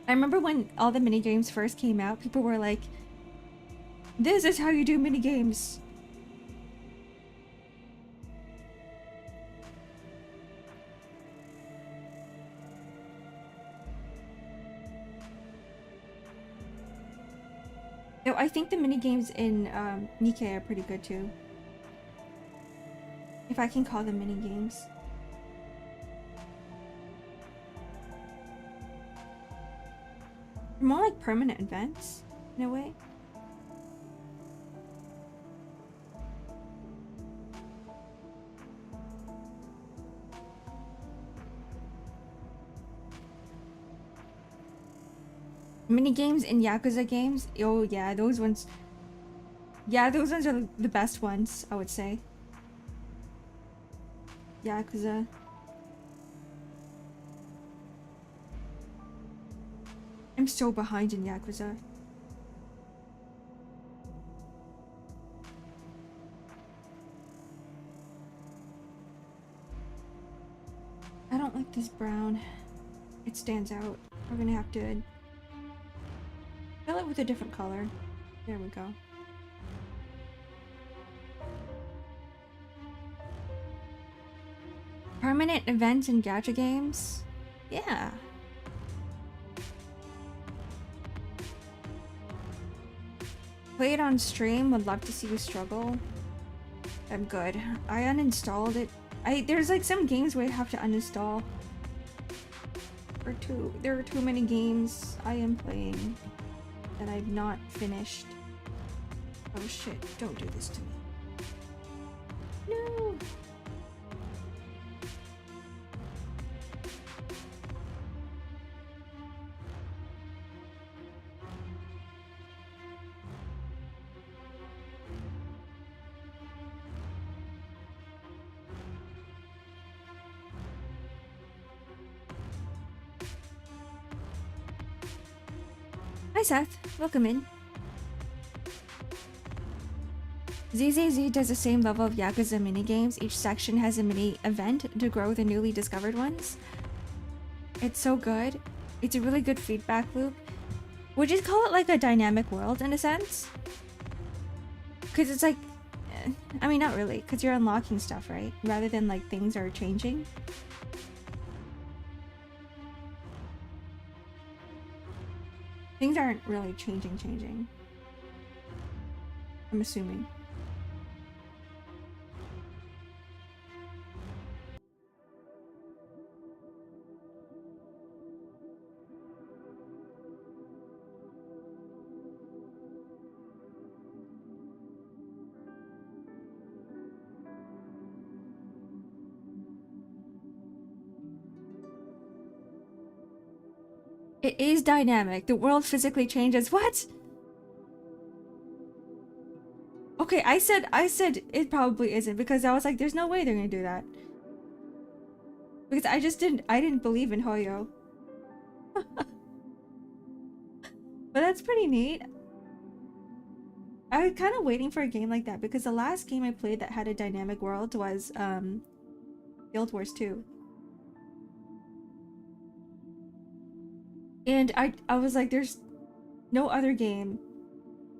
I remember when all the mini games first came out, people were like, this is how you do mini games. No, I think the mini games in Nikkei are pretty good too. If I can call them mini games. More like permanent events, in a way. Mini games in Yakuza games, oh yeah, those ones. Yeah, those ones are the best ones, I would say. Yakuza. I'm so behind in Yakuza. I don't like this brown. It stands out. We're gonna have to fill it with a different color. There we go. Permanent events and gacha games? Yeah. Play it on stream, would love to see you struggle. I'm good. I uninstalled it. There's like some games where I have to uninstall. There are too many games I am playing that I've not finished. Oh shit, don't do this to me. No! Hi Seth, welcome in. ZZZ does the same level of Yakuza minigames. Each section has a mini event to grow the newly discovered ones. It's so good. It's a really good feedback loop. Would you call it like a dynamic world in a sense? Because it's like, I mean not really, because you're unlocking stuff, right? Rather than like things are changing. Things aren't really changing. I'm assuming. It is dynamic. The world physically changes. What? Okay, I said it probably isn't because I was like, there's no way they're gonna do that. Because I didn't believe in Hoyo. But that's pretty neat. I was kind of waiting for a game like that because the last game I played that had a dynamic world was Guild Wars 2. And I was like, there's no other game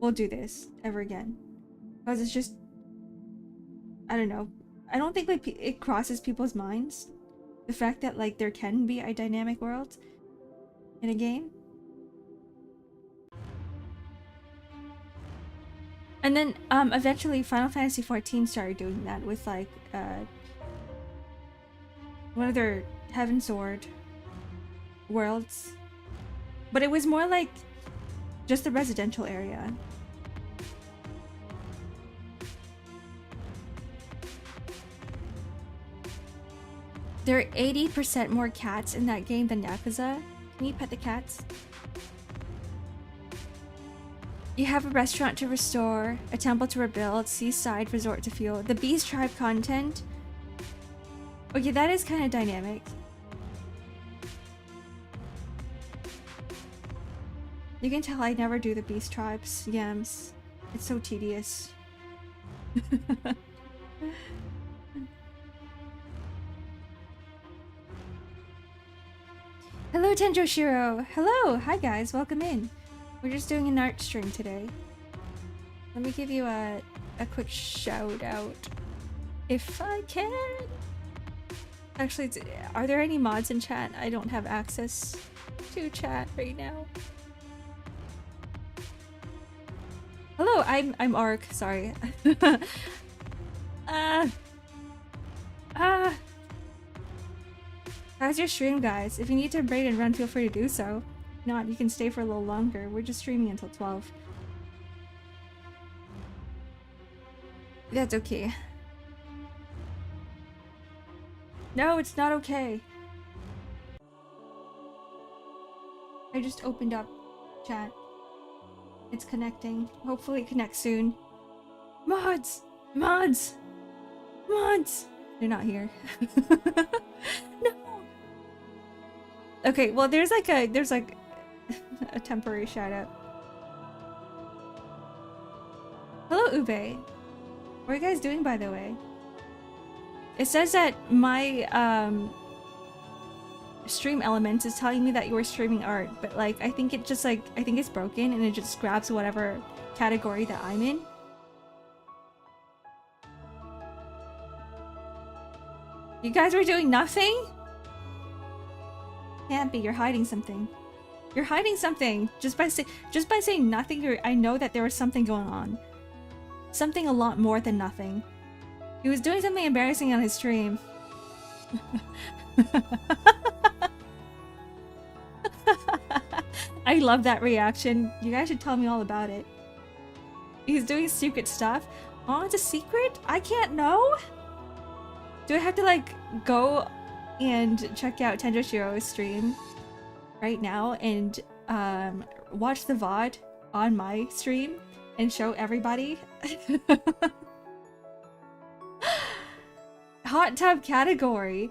will do this ever again. Because it's just, I don't know. I don't think like it crosses people's minds. The fact that like there can be a dynamic world in a game. And then eventually Final Fantasy XIV started doing that with like one of their Heaven Sword worlds. But it was more like Just the residential area. There are 80% more cats in that game than Yakuza. Can you pet the cats? You have a restaurant to restore, a temple to rebuild, seaside resort to fuel. The Beast Tribe content? Okay, that is kind of dynamic. You can tell I never do the Beast Tribes yams. It's so tedious. Hello, Tenjoshiro! Hello! Hi guys, welcome in. We're just doing an art stream today. Let me give you a quick shout out. If I can! Actually, are there any mods in chat? I don't have access to chat right now. Hello, I'm Ark, sorry. How's your stream, guys? If you need to braid and run, feel free to do so. If not, you can stay for a little longer. We're just streaming until 12. That's okay. No, it's not okay. I just opened up chat. It's connecting. Hopefully it connects soon. Mods! Mods! Mods! They're not here. No! Okay, well there's like a temporary shout out. Hello, Ube. What are you guys doing, by the way? It says that my stream elements is telling me that you were streaming art, but like I think it just I think it's broken and it just grabs whatever category that I'm in. You guys were doing nothing? Can't be, you're hiding something. You're hiding something. Just by saying nothing, I know that there was something going on. Something a lot more than nothing. He was doing something embarrassing on his stream. I love that reaction. You guys should tell me all about it. He's doing secret stuff. Oh, it's a secret? I can't know? Do I have to like go and check out Tenjoshiro's stream right now and watch the VOD on my stream and show everybody? Hot tub category.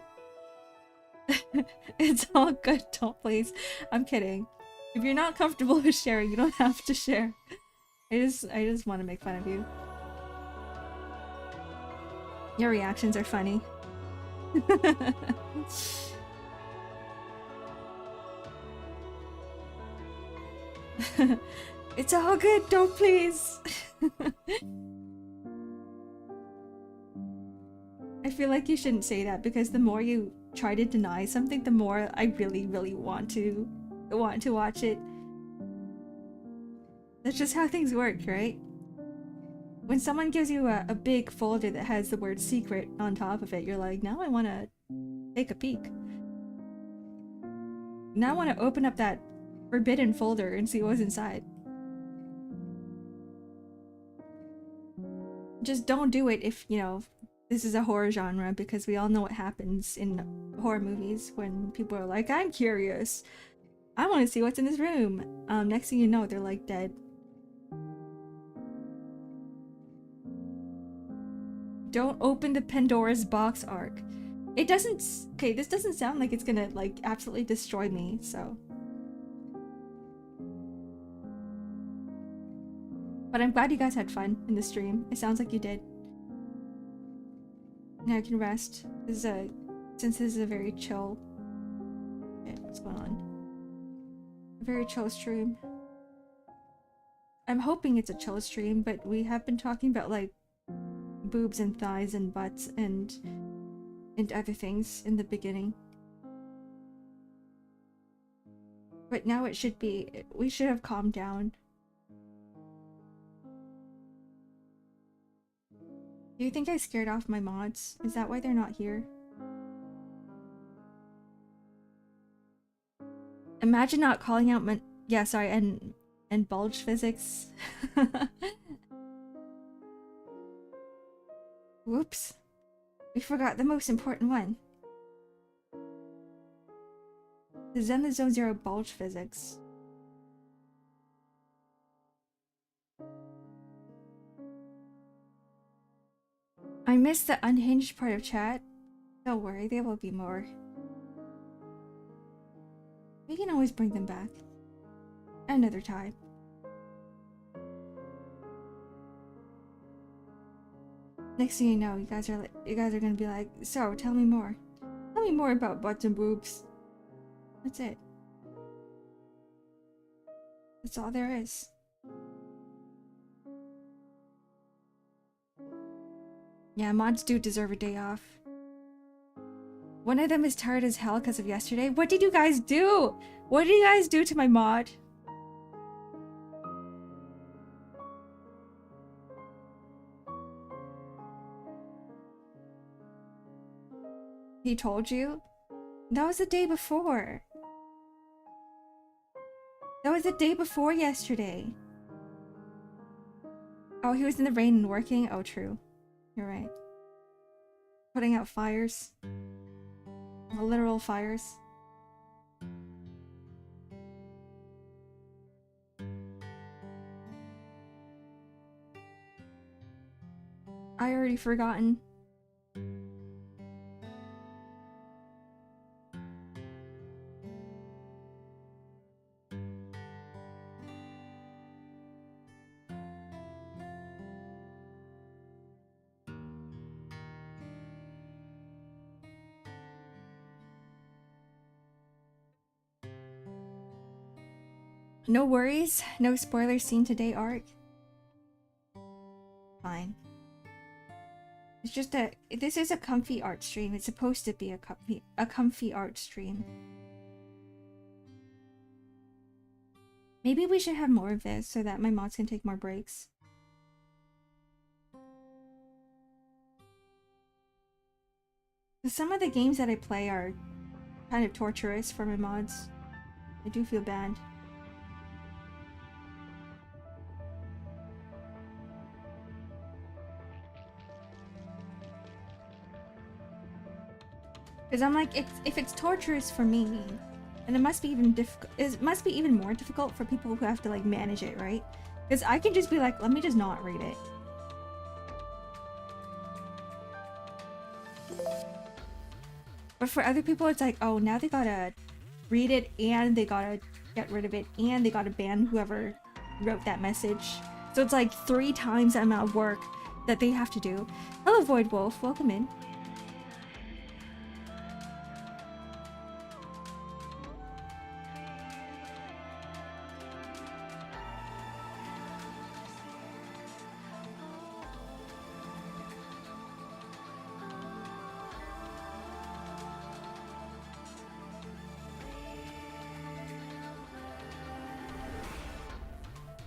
It's all good, don't please. I'm kidding. If you're not comfortable with sharing, you don't have to share. I just want to make fun of you. Your reactions are funny. It's all good, don't please. I feel like you shouldn't say that because the more you try to deny something, the more I really want to watch it. That's just how things work, right? When someone gives you a big folder that has the word secret on top of it, you're like, now I want to take a peek. Now I want to open up that forbidden folder and see what's inside. Just don't do it if, you know, this is a horror genre, because we all know what happens in horror movies when people are like, I'm curious. I want to see what's in this room. Next thing you know, they're like dead. Don't open the Pandora's box, Ark. It doesn't... Okay, this doesn't sound like it's gonna, like, absolutely destroy me, so... But I'm glad you guys had fun in the stream. It sounds like you did. Now I can rest. This is a... Since this is a very chill... Okay, what's going on? A very chill stream. I'm hoping it's a chill stream, but we have been talking about, like, boobs and thighs and butts and other things in the beginning. But now it should be... We should have calmed down. Do you think I scared off my mods? Is that why they're not here? Imagine not calling out my... Yeah, sorry, and and bulge physics. Whoops. We forgot the most important one. The Zen Zone Zero bulge physics. I missed the unhinged part of chat. Don't worry, there will be more. We can always bring them back. Another time. Next thing you know, you guys are gonna be like, so tell me more. Tell me more about butts and boobs. That's it. That's all there is. Yeah, mods do deserve a day off. One of them is tired as hell because of yesterday. What did you guys do? What did you guys do to my mod? He told you? That was the day before. That was the day before yesterday. Oh, he was in the rain and working? Oh, true. You're right. Putting out fires. Literal fires. I already forgotten. No worries, no spoilers seen today, Ark. Fine. It's just this is a comfy art stream. It's supposed to be a comfy art stream. Maybe we should have more of this so that my mods can take more breaks. Some of the games that I play are kind of torturous for my mods. I do feel bad. Because I'm like, if it's torturous for me, and it must be even difficult. It must be even more difficult for people who have to like manage it, right? Because I can just be like, let me just not read it. But for other people, it's like, oh, now they gotta read it, and they gotta get rid of it, and they gotta ban whoever wrote that message. So it's like 3 times the amount of work that they have to do. Hello, Void Wolf. Welcome in.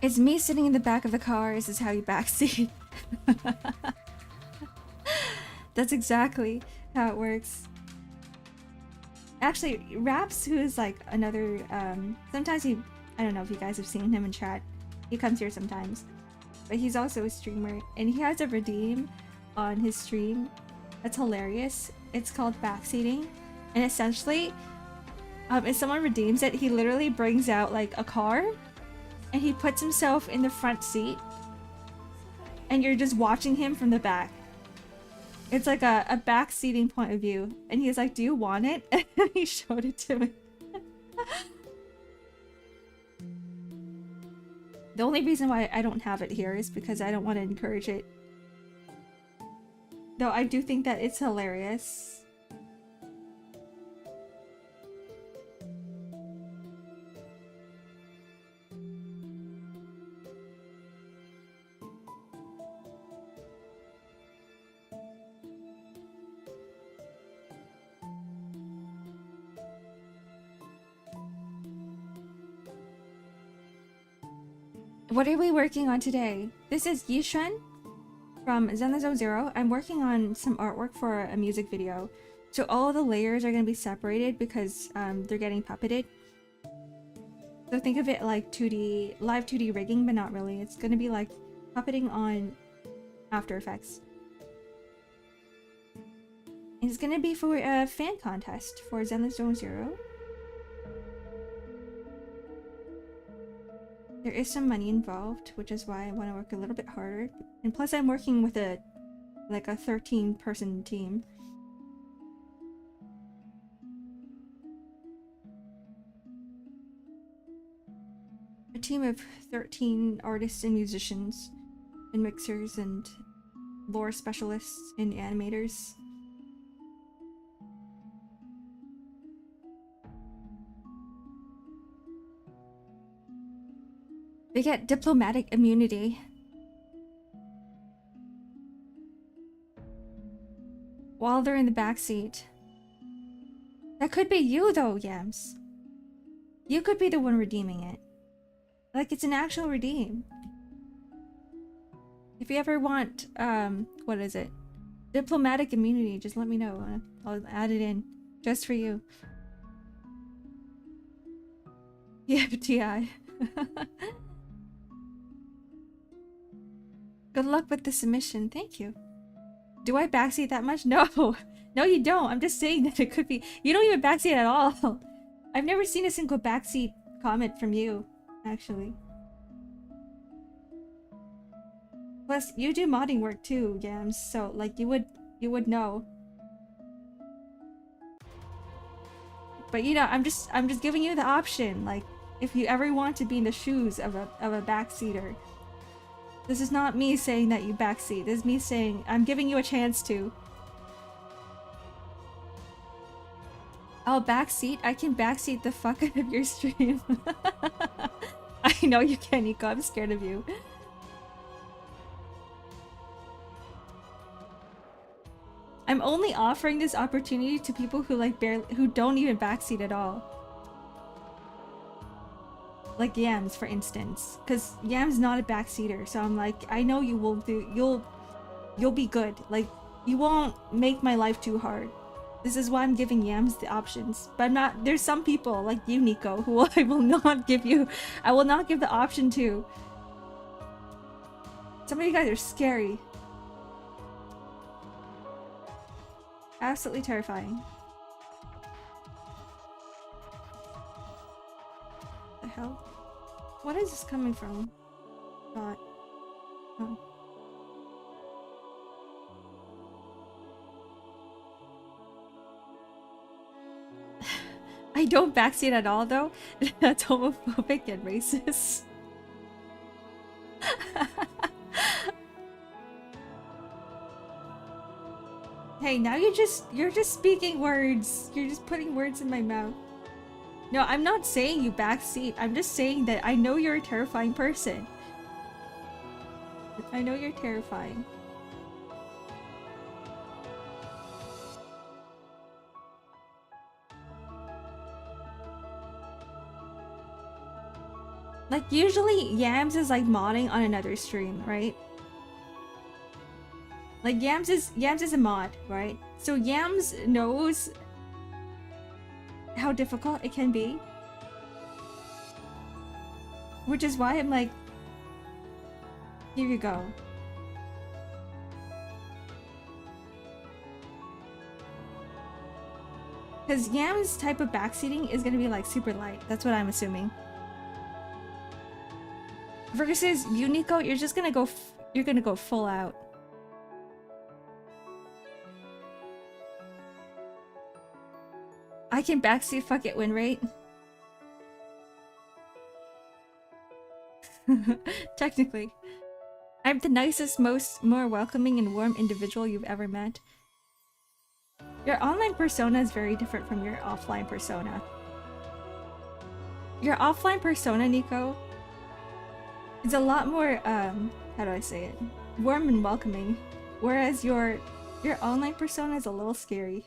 It's me sitting in the back of the car. This is how you backseat. That's exactly how it works. Actually, Raps, who is like another, sometimes I don't know if you guys have seen him in chat. He comes here sometimes. But he's also a streamer, and he has a redeem on his stream that's hilarious. It's called backseating. And essentially, if someone redeems it, he literally brings out like a car, and he puts himself in the front seat, and you're just watching him from the back. It's like a back-seating point of view, and he's like, do you want it? And he showed it to me. The only reason why I don't have it here is because I don't want to encourage it. Though I do think that it's hilarious. What are we working on today? This is Yishuan from Zen Zone Zero. I'm working on some artwork for a music video. So all the layers are going to be separated because they're getting puppeted. So think of it like 2D, live 2D rigging, but not really. It's gonna be like puppeting on After Effects. And it's gonna be for a fan contest for Zenless Zone Zero. There is some money involved, which is why I want to work a little bit harder. And plus I'm working with a 13-person team. A team of 13 artists and musicians and mixers and lore specialists and animators. They get diplomatic immunity. While they're in the backseat. That could be you though, Yams. You could be the one redeeming it. Like, it's an actual redeem. If you ever want, what is it? Diplomatic immunity, just let me know. I'll add it in. Just for you. Yeah, TI. Good luck with the submission. Thank you. Do I backseat that much? No. No, you don't. I'm just saying that it could be. You don't even backseat at all. I've never seen a single backseat comment from you, actually. Plus, you do modding work too, Yams. So, like, you would know. But you know, I'm just giving you the option. Like, if you ever want to be in the shoes of a backseater. This is not me saying that you backseat. This is me saying I'm giving you a chance to. I'll backseat. I can backseat the fuck out of your stream. I know you can, Nico. I'm scared of you. I'm only offering this opportunity to people who who don't even backseat at all. Like Yams, for instance, because Yams not a backseater, so I'm like, I know you will do. You'll be good. Like, you won't make my life too hard. This is why I'm giving Yams the options. But I'm not. There's some people like you, Nico, who I will not give you. I will not give the option to. Some of you guys are scary. Absolutely terrifying. The hell? What is this coming from? God. Oh. I don't backseat at all though. That's homophobic and racist. Hey, now you're just speaking words. You're just putting words in my mouth. No, I'm not saying you backseat. I'm just saying that I know you're a terrifying person. I know you're terrifying. Like, usually Yams is like modding on another stream, right? Like, Yams is a mod, right? So Yams knows how difficult it can be. Which is why I'm like, here you go. Because Yams' type of backseating is gonna be like super light. That's what I'm assuming. Versus you, Nico, you're just gonna go. You're gonna go full out. I can backseat. Fuck it, win rate. Technically, I'm the nicest, more welcoming and warm individual you've ever met. Your online persona is very different from your offline persona. Your offline persona, Nico, is a lot more, how do I say it? Warm and welcoming. Whereas your online persona is a little scary.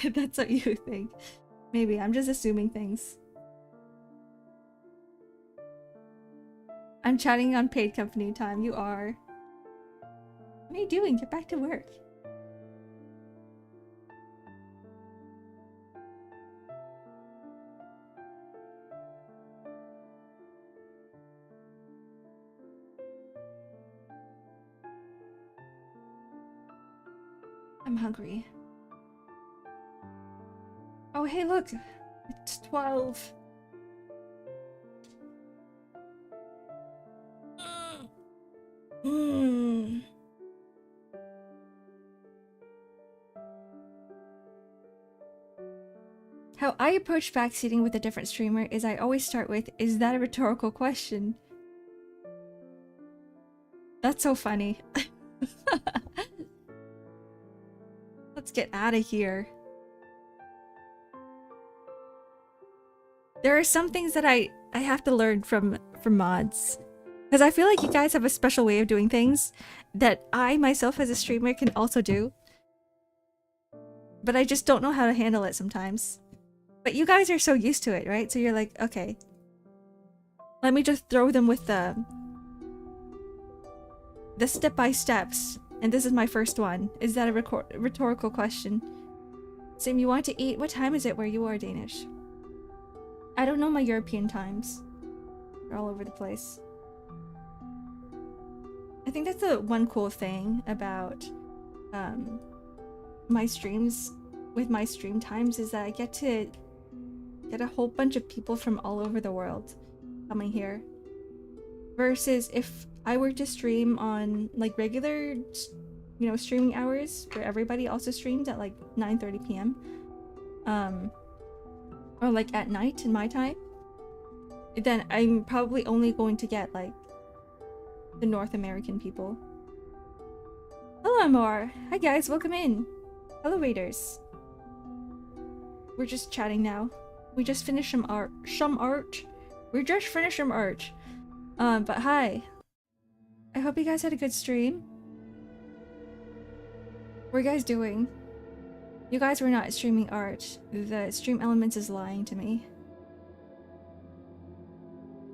That's what you think. Maybe, I'm just assuming things. I'm chatting on paid company time. You are. What are you doing? Get back to work. I'm hungry. Oh, hey, look! It's 12. Mm. How I approach backseating with a different streamer is I always start with, is that a rhetorical question? That's so funny. Let's get out of here. There are some things that I have to learn from mods. Because I feel like you guys have a special way of doing things that I myself as a streamer can also do. But I just don't know how to handle it sometimes. But you guys are so used to it, right? So you're like, okay. Let me just throw them with the step-by-steps. And this is my first one. Is that a rhetorical question? Sim, you want to eat? What time is it where you are, Danish? I don't know my European times. They're all over the place. I think that's the one cool thing about my streams with my stream times is that I get to get a whole bunch of people from all over the world coming here. Versus if I were to stream on like regular, you know, streaming hours where everybody also streams at like 9:30 p.m. Or like at night in my time, then I'm probably only going to get like the North American people. Hello, Amor. Hi guys, welcome in. Hello, waiters. We're just chatting now. We just finished some art. We just finished some art. But hi. I hope you guys had a good stream. What are you guys doing? You guys were not streaming art. The Stream Elements is lying to me.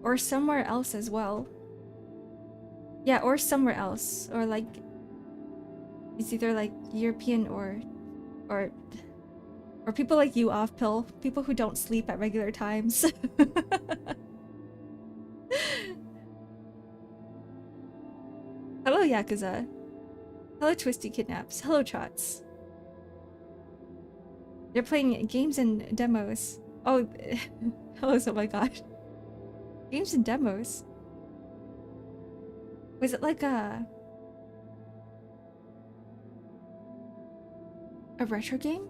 Or somewhere else as well. Yeah, or somewhere else. Or like... It's either like European or people like you off pill. People who don't sleep at regular times. Hello, Yakuza. Hello, Twisty Kidnaps. Hello, Trots. They're playing games and demos. Oh, hello, oh my gosh. Games and demos? Was it like a retro game?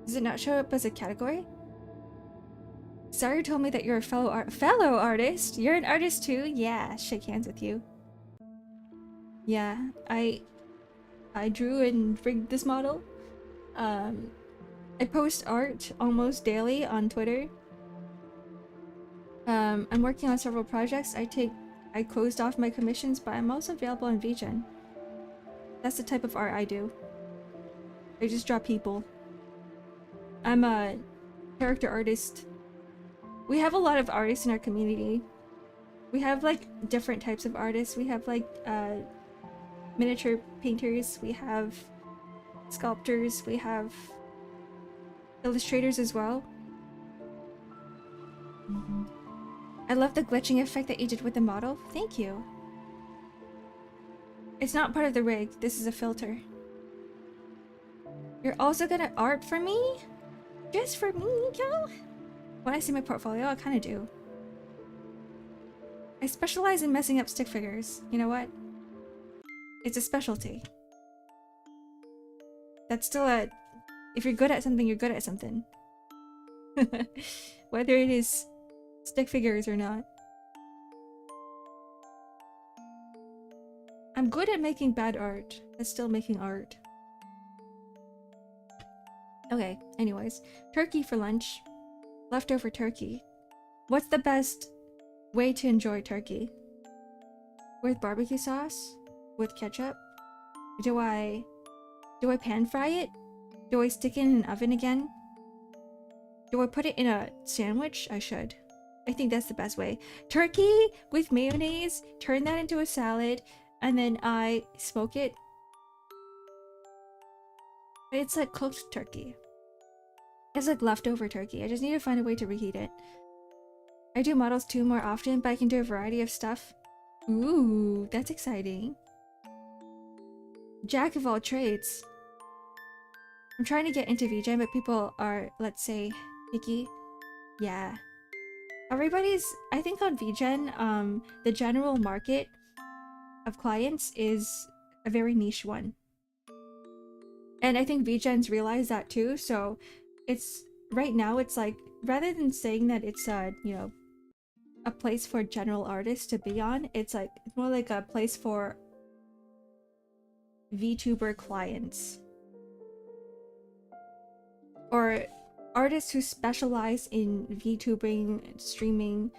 Does it not show up as a category? Sorry, told me that you're a fellow artist. You're an artist too? Yeah, shake hands with you. Yeah, I drew and rigged this model. I post art almost daily on Twitter. I'm working on several projects. I closed off my commissions, but I'm also available on VGen. That's the type of art I do. I just draw people. I'm a character artist. We have a lot of artists in our community. We have like different types of artists. We have like miniature painters, we have sculptors, we have illustrators as well. I love the glitching effect that you did with the model. Thank you. It's not part of the rig. This is a filter. You're also gonna art for me? Just for me, Joe? When I see my portfolio, I kind of do. I specialize in messing up stick figures. You know what? It's a specialty. That's still a... If you're good at something, you're good at something. Whether it is stick figures or not. I'm good at making bad art. That's still making art. Okay, anyways. Turkey for lunch. Leftover turkey. What's the best way to enjoy turkey? With barbecue sauce? With ketchup? Do I pan fry it? Do I stick it in an oven again? Do I put it in a sandwich? I should. I think that's the best way. Turkey with mayonnaise, turn that into a salad, and then I smoke it. It's like cooked turkey. It's like leftover turkey. I just need to find a way to reheat it. I do models too more often, but I can do a variety of stuff. Ooh, that's exciting. Jack of all trades. I'm trying to get into VGen, but people are, let's say, picky. Yeah. Everybody's, I think on VGen, the general market of clients is a very niche one. And I think VGens realize that too, so it's, right now it's like, rather than saying that it's you know, a place for general artists to be on, it's like, it's more like a place for VTuber clients. Or artists who specialize in VTubing, streaming,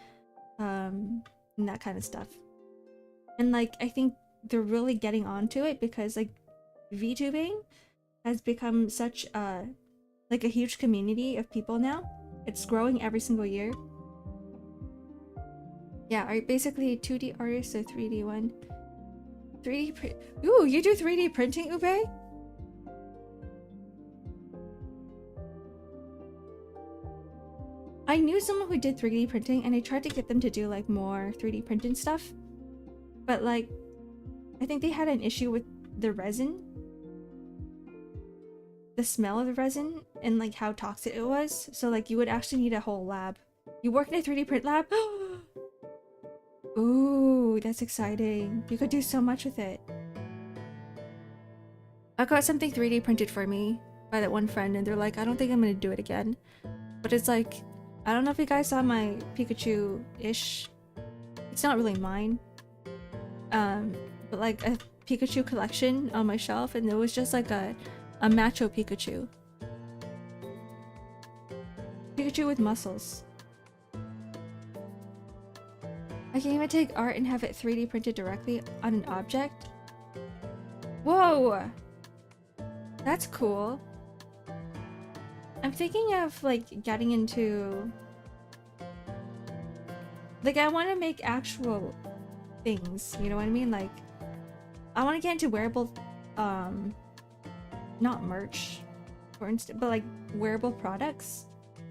and that kind of stuff. And like, I think they're really getting onto it because like VTubing has become such a like a huge community of people now. It's growing every single year. Yeah, are you basically a 2D artist or 3D one? 3D print. Ooh, you do 3D printing, Ube? I knew someone who did 3D printing and I tried to get them to do like more 3D printing stuff. But like, I think they had an issue with the resin. The smell of the resin and like how toxic it was. So like you would actually need a whole lab. You work in a 3D print lab? Ooh, that's exciting. You could do so much with it. I got something 3D printed for me by that one friend and they're like, I don't think I'm gonna do it again. But it's like, I don't know if you guys saw my Pikachu-ish. It's not really mine. But like a Pikachu collection on my shelf and it was just like a macho Pikachu. Pikachu with muscles. I can even take art and have it 3D printed directly on an object. Whoa! That's cool. I'm thinking of like getting into... Like I want to make actual things, you know what I mean? Like I want to get into wearable, not merch, for instance, but like wearable products.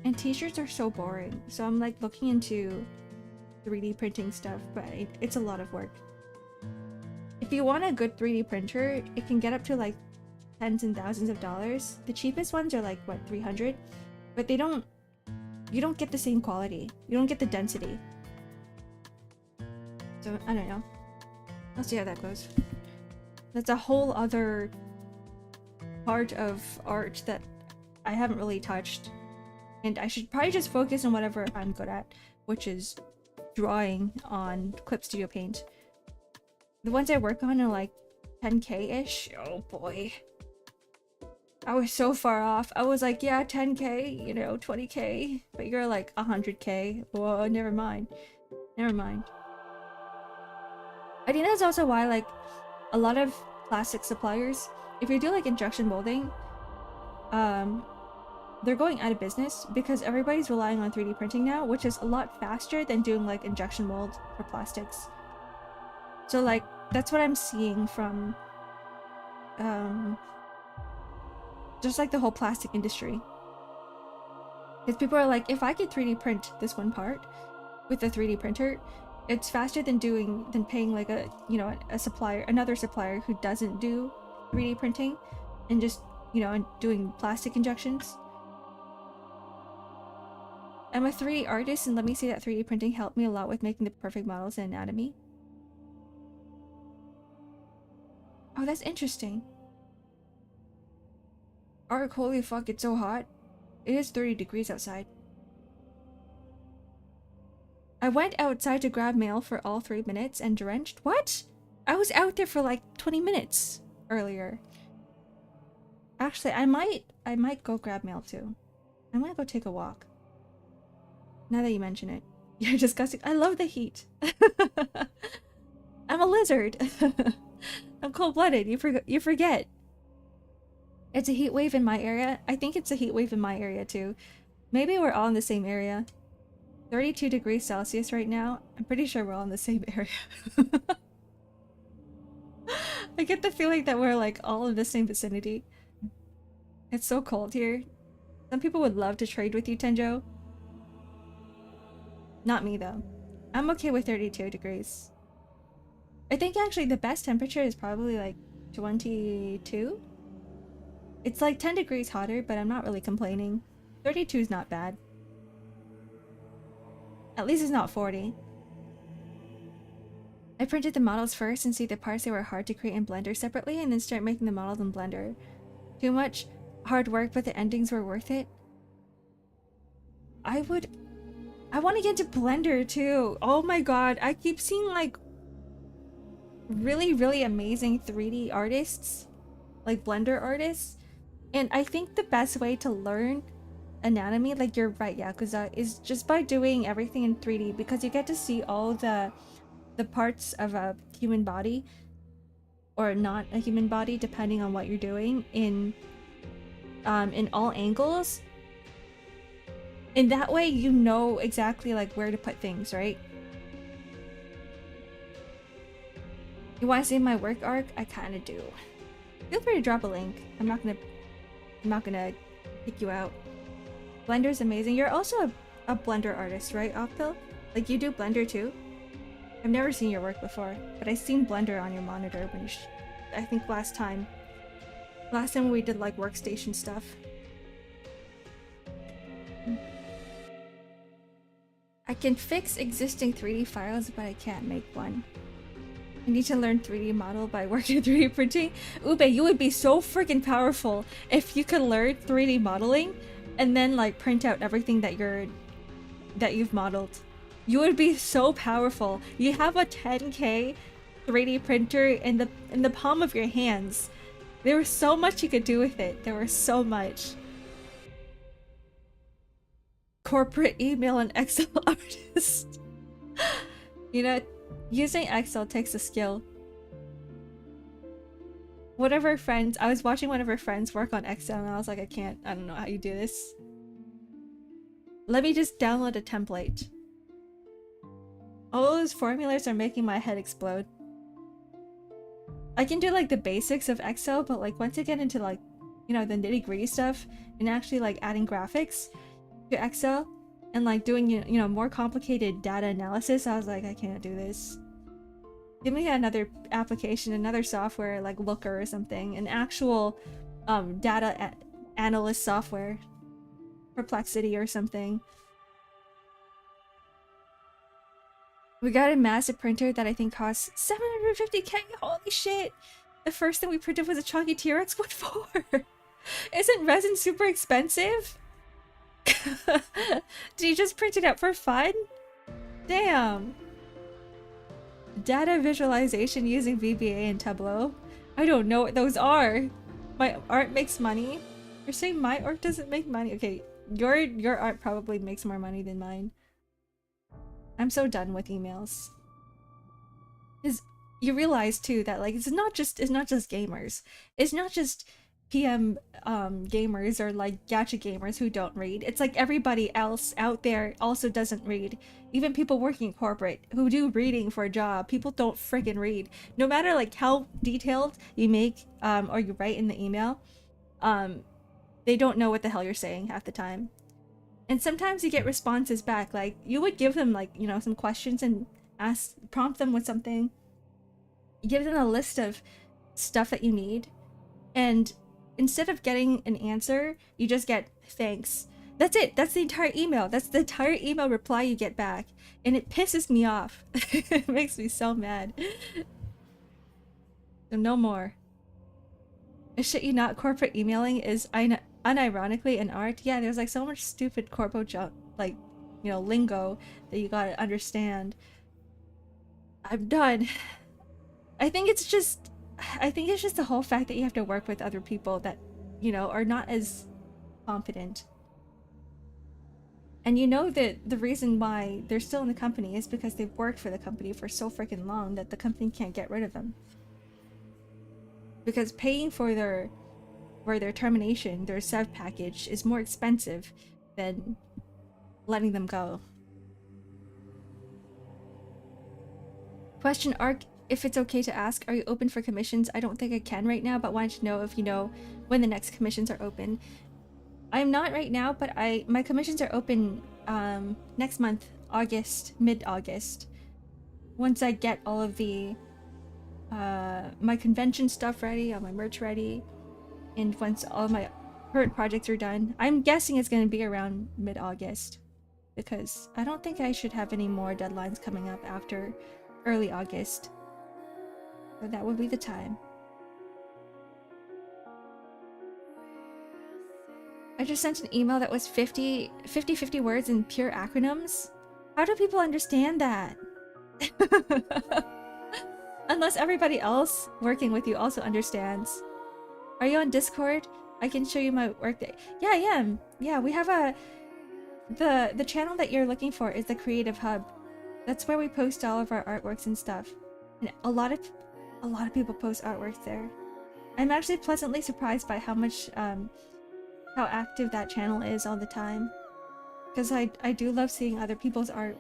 And t-shirts are so boring. So I'm like looking into 3D printing stuff, but it's a lot of work. If you want a good 3D printer, it can get up to like tens and thousands of dollars. The cheapest ones are like what, 300? But you don't get the same quality. You don't get the density. So I don't know. I'll see how that goes. That's a whole other part of art that I haven't really touched. And I should probably just focus on whatever I'm good at, which is drawing on Clip Studio Paint. The ones I work on are like 10K-ish. Oh boy. I was so far off. I was like, yeah, 10K, you know, 20K. But you're like 100K. Whoa, never mind. Never mind. I think that's also why like a lot of plastic suppliers, if you do like injection molding, they're going out of business because everybody's relying on 3D printing now, which is a lot faster than doing like injection mold for plastics. So like that's what I'm seeing from just like the whole plastic industry. Because people are like, if I could 3D print this one part with a 3D printer, it's faster than paying like a, you know, a supplier, another supplier who doesn't do 3D printing and just, you know, doing plastic injections. I'm a 3D artist and let me say that 3D printing helped me a lot with making the perfect models and anatomy. Oh, that's interesting. Ark, holy fuck, it's so hot. It is 30 degrees outside. I went outside to grab mail for all 3 minutes and drenched. What? I was out there for like 20 minutes earlier. Actually, I might go grab mail too. I might go take a walk. Now that you mention it. You're disgusting. I love the heat. I'm a lizard. I'm cold-blooded. You forget. It's a heat wave in my area. I think it's a heat wave in my area too. Maybe we're all in the same area. 32 degrees Celsius right now. I'm pretty sure we're all in the same area. I get the feeling that we're like all in the same vicinity. It's so cold here. Some people would love to trade with you, Tenjo. Not me though. I'm okay with 32 degrees. I think actually the best temperature is probably like 22. It's like 10 degrees hotter, but I'm not really complaining. 32 is not bad. At least it's not 40. I printed the models first and see the parts that were hard to create in Blender separately, and then start making the models in Blender. Too much hard work, but the endings were worth it. I want to get into Blender too. Oh my god, I keep seeing like really amazing 3D artists, like Blender artists, and I think the best way to learn anatomy, like you're right, Yakuza, is just by doing everything in 3D, because you get to see all the parts of a human body or not a human body, depending on what you're doing, in all angles. And that way you know exactly like where to put things, right? You want to see my work arc? I kind of do. Feel free to drop a link. I'm not gonna kick you out. Blender's amazing. You're also a Blender artist, right, Offpill? Like you do Blender too? I've never seen your work before, but I've seen Blender on your monitor when you I think last time we did like workstation stuff. I can fix existing 3D files, but I can't make one. I need to learn 3D model by working 3D printing. Ube, you would be so freaking powerful if you could learn 3D modeling and then like print out everything that you've modeled. You would be so powerful. You have a 10K 3D printer in the palm of your hands. There was so much you could do with it. There was so much. Corporate email and Excel artist. You know, using Excel takes a skill. One of our friends, I was watching one of our friends work on Excel and I was like, I don't know how you do this. Let me just download a template. All those formulas are making my head explode. I can do like the basics of Excel, but like once I get into like, you know, the nitty-gritty stuff and actually like adding graphics to Excel and like doing, you know, more complicated data analysis, I was like, I can't do this. Give me another application, another software like Looker or something, an actual data analyst software, Perplexity or something. We got a massive printer that I think costs 750K. Holy shit! The first thing we printed was a chunky T-Rex. What for? Isn't resin super expensive? Did you just print it out for fun? Damn. Data visualization using VBA and Tableau. I don't know what those are. My art makes money. You're saying my art doesn't make money? Okay, your art probably makes more money than mine. I'm so done with emails. Because you realize too that like it's not just gamers. It's not just PM gamers or like gacha gamers who don't read. It's like everybody else out there also doesn't read. Even people working in corporate who do reading for a job, people don't freaking read. No matter like how detailed you make or you write in the email, they don't know what the hell you're saying half the time. And sometimes you get responses back, like you would give them like, you know, some questions and prompt them with something. You give them a list of stuff that you need, and instead of getting an answer, you just get thanks. That's it. That's the entire email. That's the entire email reply you get back. And it pisses me off. It makes me so mad. So no more. I shit you not, corporate emailing is unironically an art. Yeah, there's like so much stupid corpo junk, like, you know, lingo that you gotta understand. I'm done. I think it's just the whole fact that you have to work with other people that, you know, are not as competent. And you know that the reason why they're still in the company is because they've worked for the company for so freaking long that the company can't get rid of them. Because paying for their termination, their sev package, is more expensive than letting them go. Question, Ark, if it's okay to ask, are you open for commissions? I don't think I can right now, but wanted to know if you know when the next commissions are open. I'm not right now, but my commissions are open next month, mid-August. Once I get all of the my convention stuff ready, all my merch ready, and once all my current projects are done. I'm guessing it's going to be around mid-August, because I don't think I should have any more deadlines coming up after early August. So that would be the time. I just sent an email that was 50 words in pure acronyms. How do people understand that? Unless everybody else working with you also understands. Are you on Discord? I can show you my workday. Yeah, I am. Yeah, we have a... The channel that you're looking for is the Creative Hub. That's where we post all of our artworks and stuff. And a lot of people post artworks there. I'm actually pleasantly surprised by how much how active that channel is all the time. Because I do love seeing other people's art.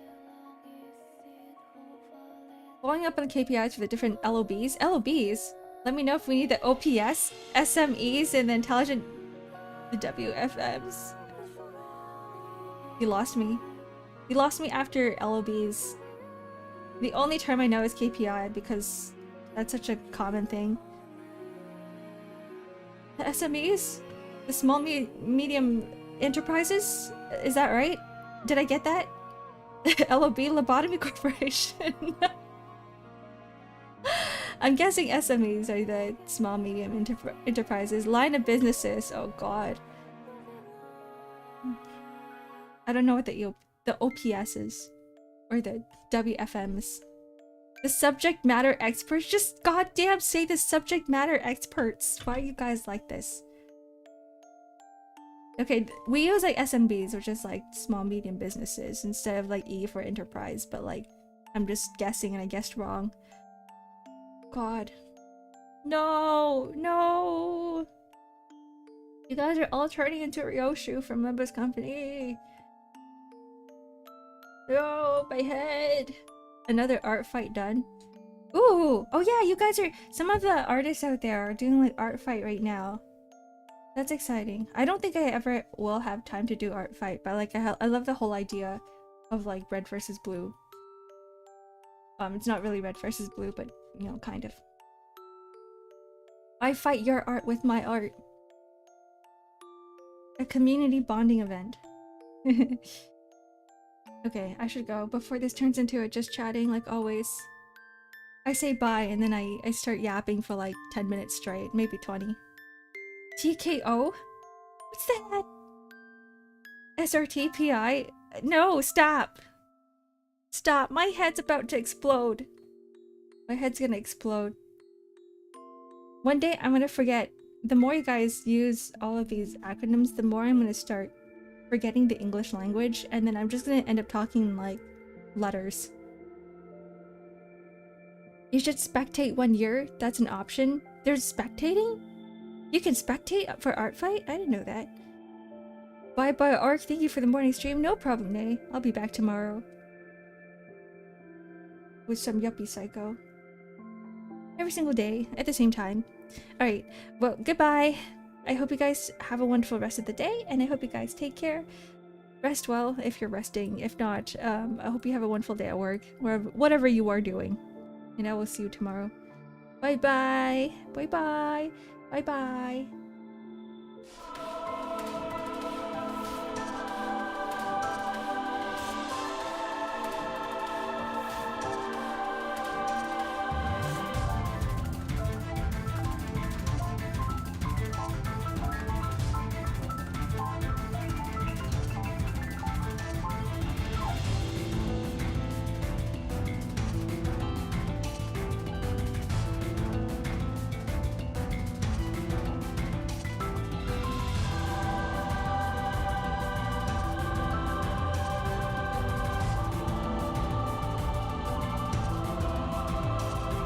Following up on the KPIs for the different LOBs. LOBs? Let me know if we need the OPS, SMEs, and the intelligent... the WFMs. You lost me. You lost me after LOBs. The only term I know is KPI because that's such a common thing. The SMEs? The small medium enterprises? Is that right? Did I get that? LOB, Lobotomy Corporation. I'm guessing SMEs are the small medium enterprises. Line of businesses. Oh god. I don't know what the OPS is. Or the WFMs. The subject matter experts? Just goddamn say the subject matter experts. Why are you guys like this? Okay, we use like SMBs, which is like small medium businesses, instead of like E for enterprise, but like I'm just guessing and I guessed wrong. God. No! No! You guys are all turning into Ryoshu from Limbo's company. No, my head. Another art fight done. Ooh! Oh yeah, you guys are... Some of the artists out there are doing like art fight right now. That's exciting. I don't think I ever will have time to do art fight, but like I love the whole idea of like red versus blue. It's not really red versus blue, but you know, kind of. I fight your art with my art. A community bonding event. Okay, I should go before this turns into it just chatting like always. I say bye and then I start yapping for like 10 minutes straight, maybe 20. TKO? What's that? SRTPI? No, stop! Stop, my head's about to explode. My head's gonna explode. One day I'm gonna forget. The more you guys use all of these acronyms, the more I'm gonna start forgetting the English language, and then I'm just gonna end up talking like letters. You should spectate 1 year. That's an option. There's spectating? You can spectate for art fight? I didn't know that. Bye bye Ark, thank you for the morning stream. No problem, Nay. I'll be back tomorrow. With some yuppie psycho. Every single day, at the same time. Alright, well, goodbye. I hope you guys have a wonderful rest of the day, and I hope you guys take care. Rest well if you're resting. If not, I hope you have a wonderful day at work, whatever you are doing. And I will see you tomorrow. Bye bye. Bye bye. Bye bye.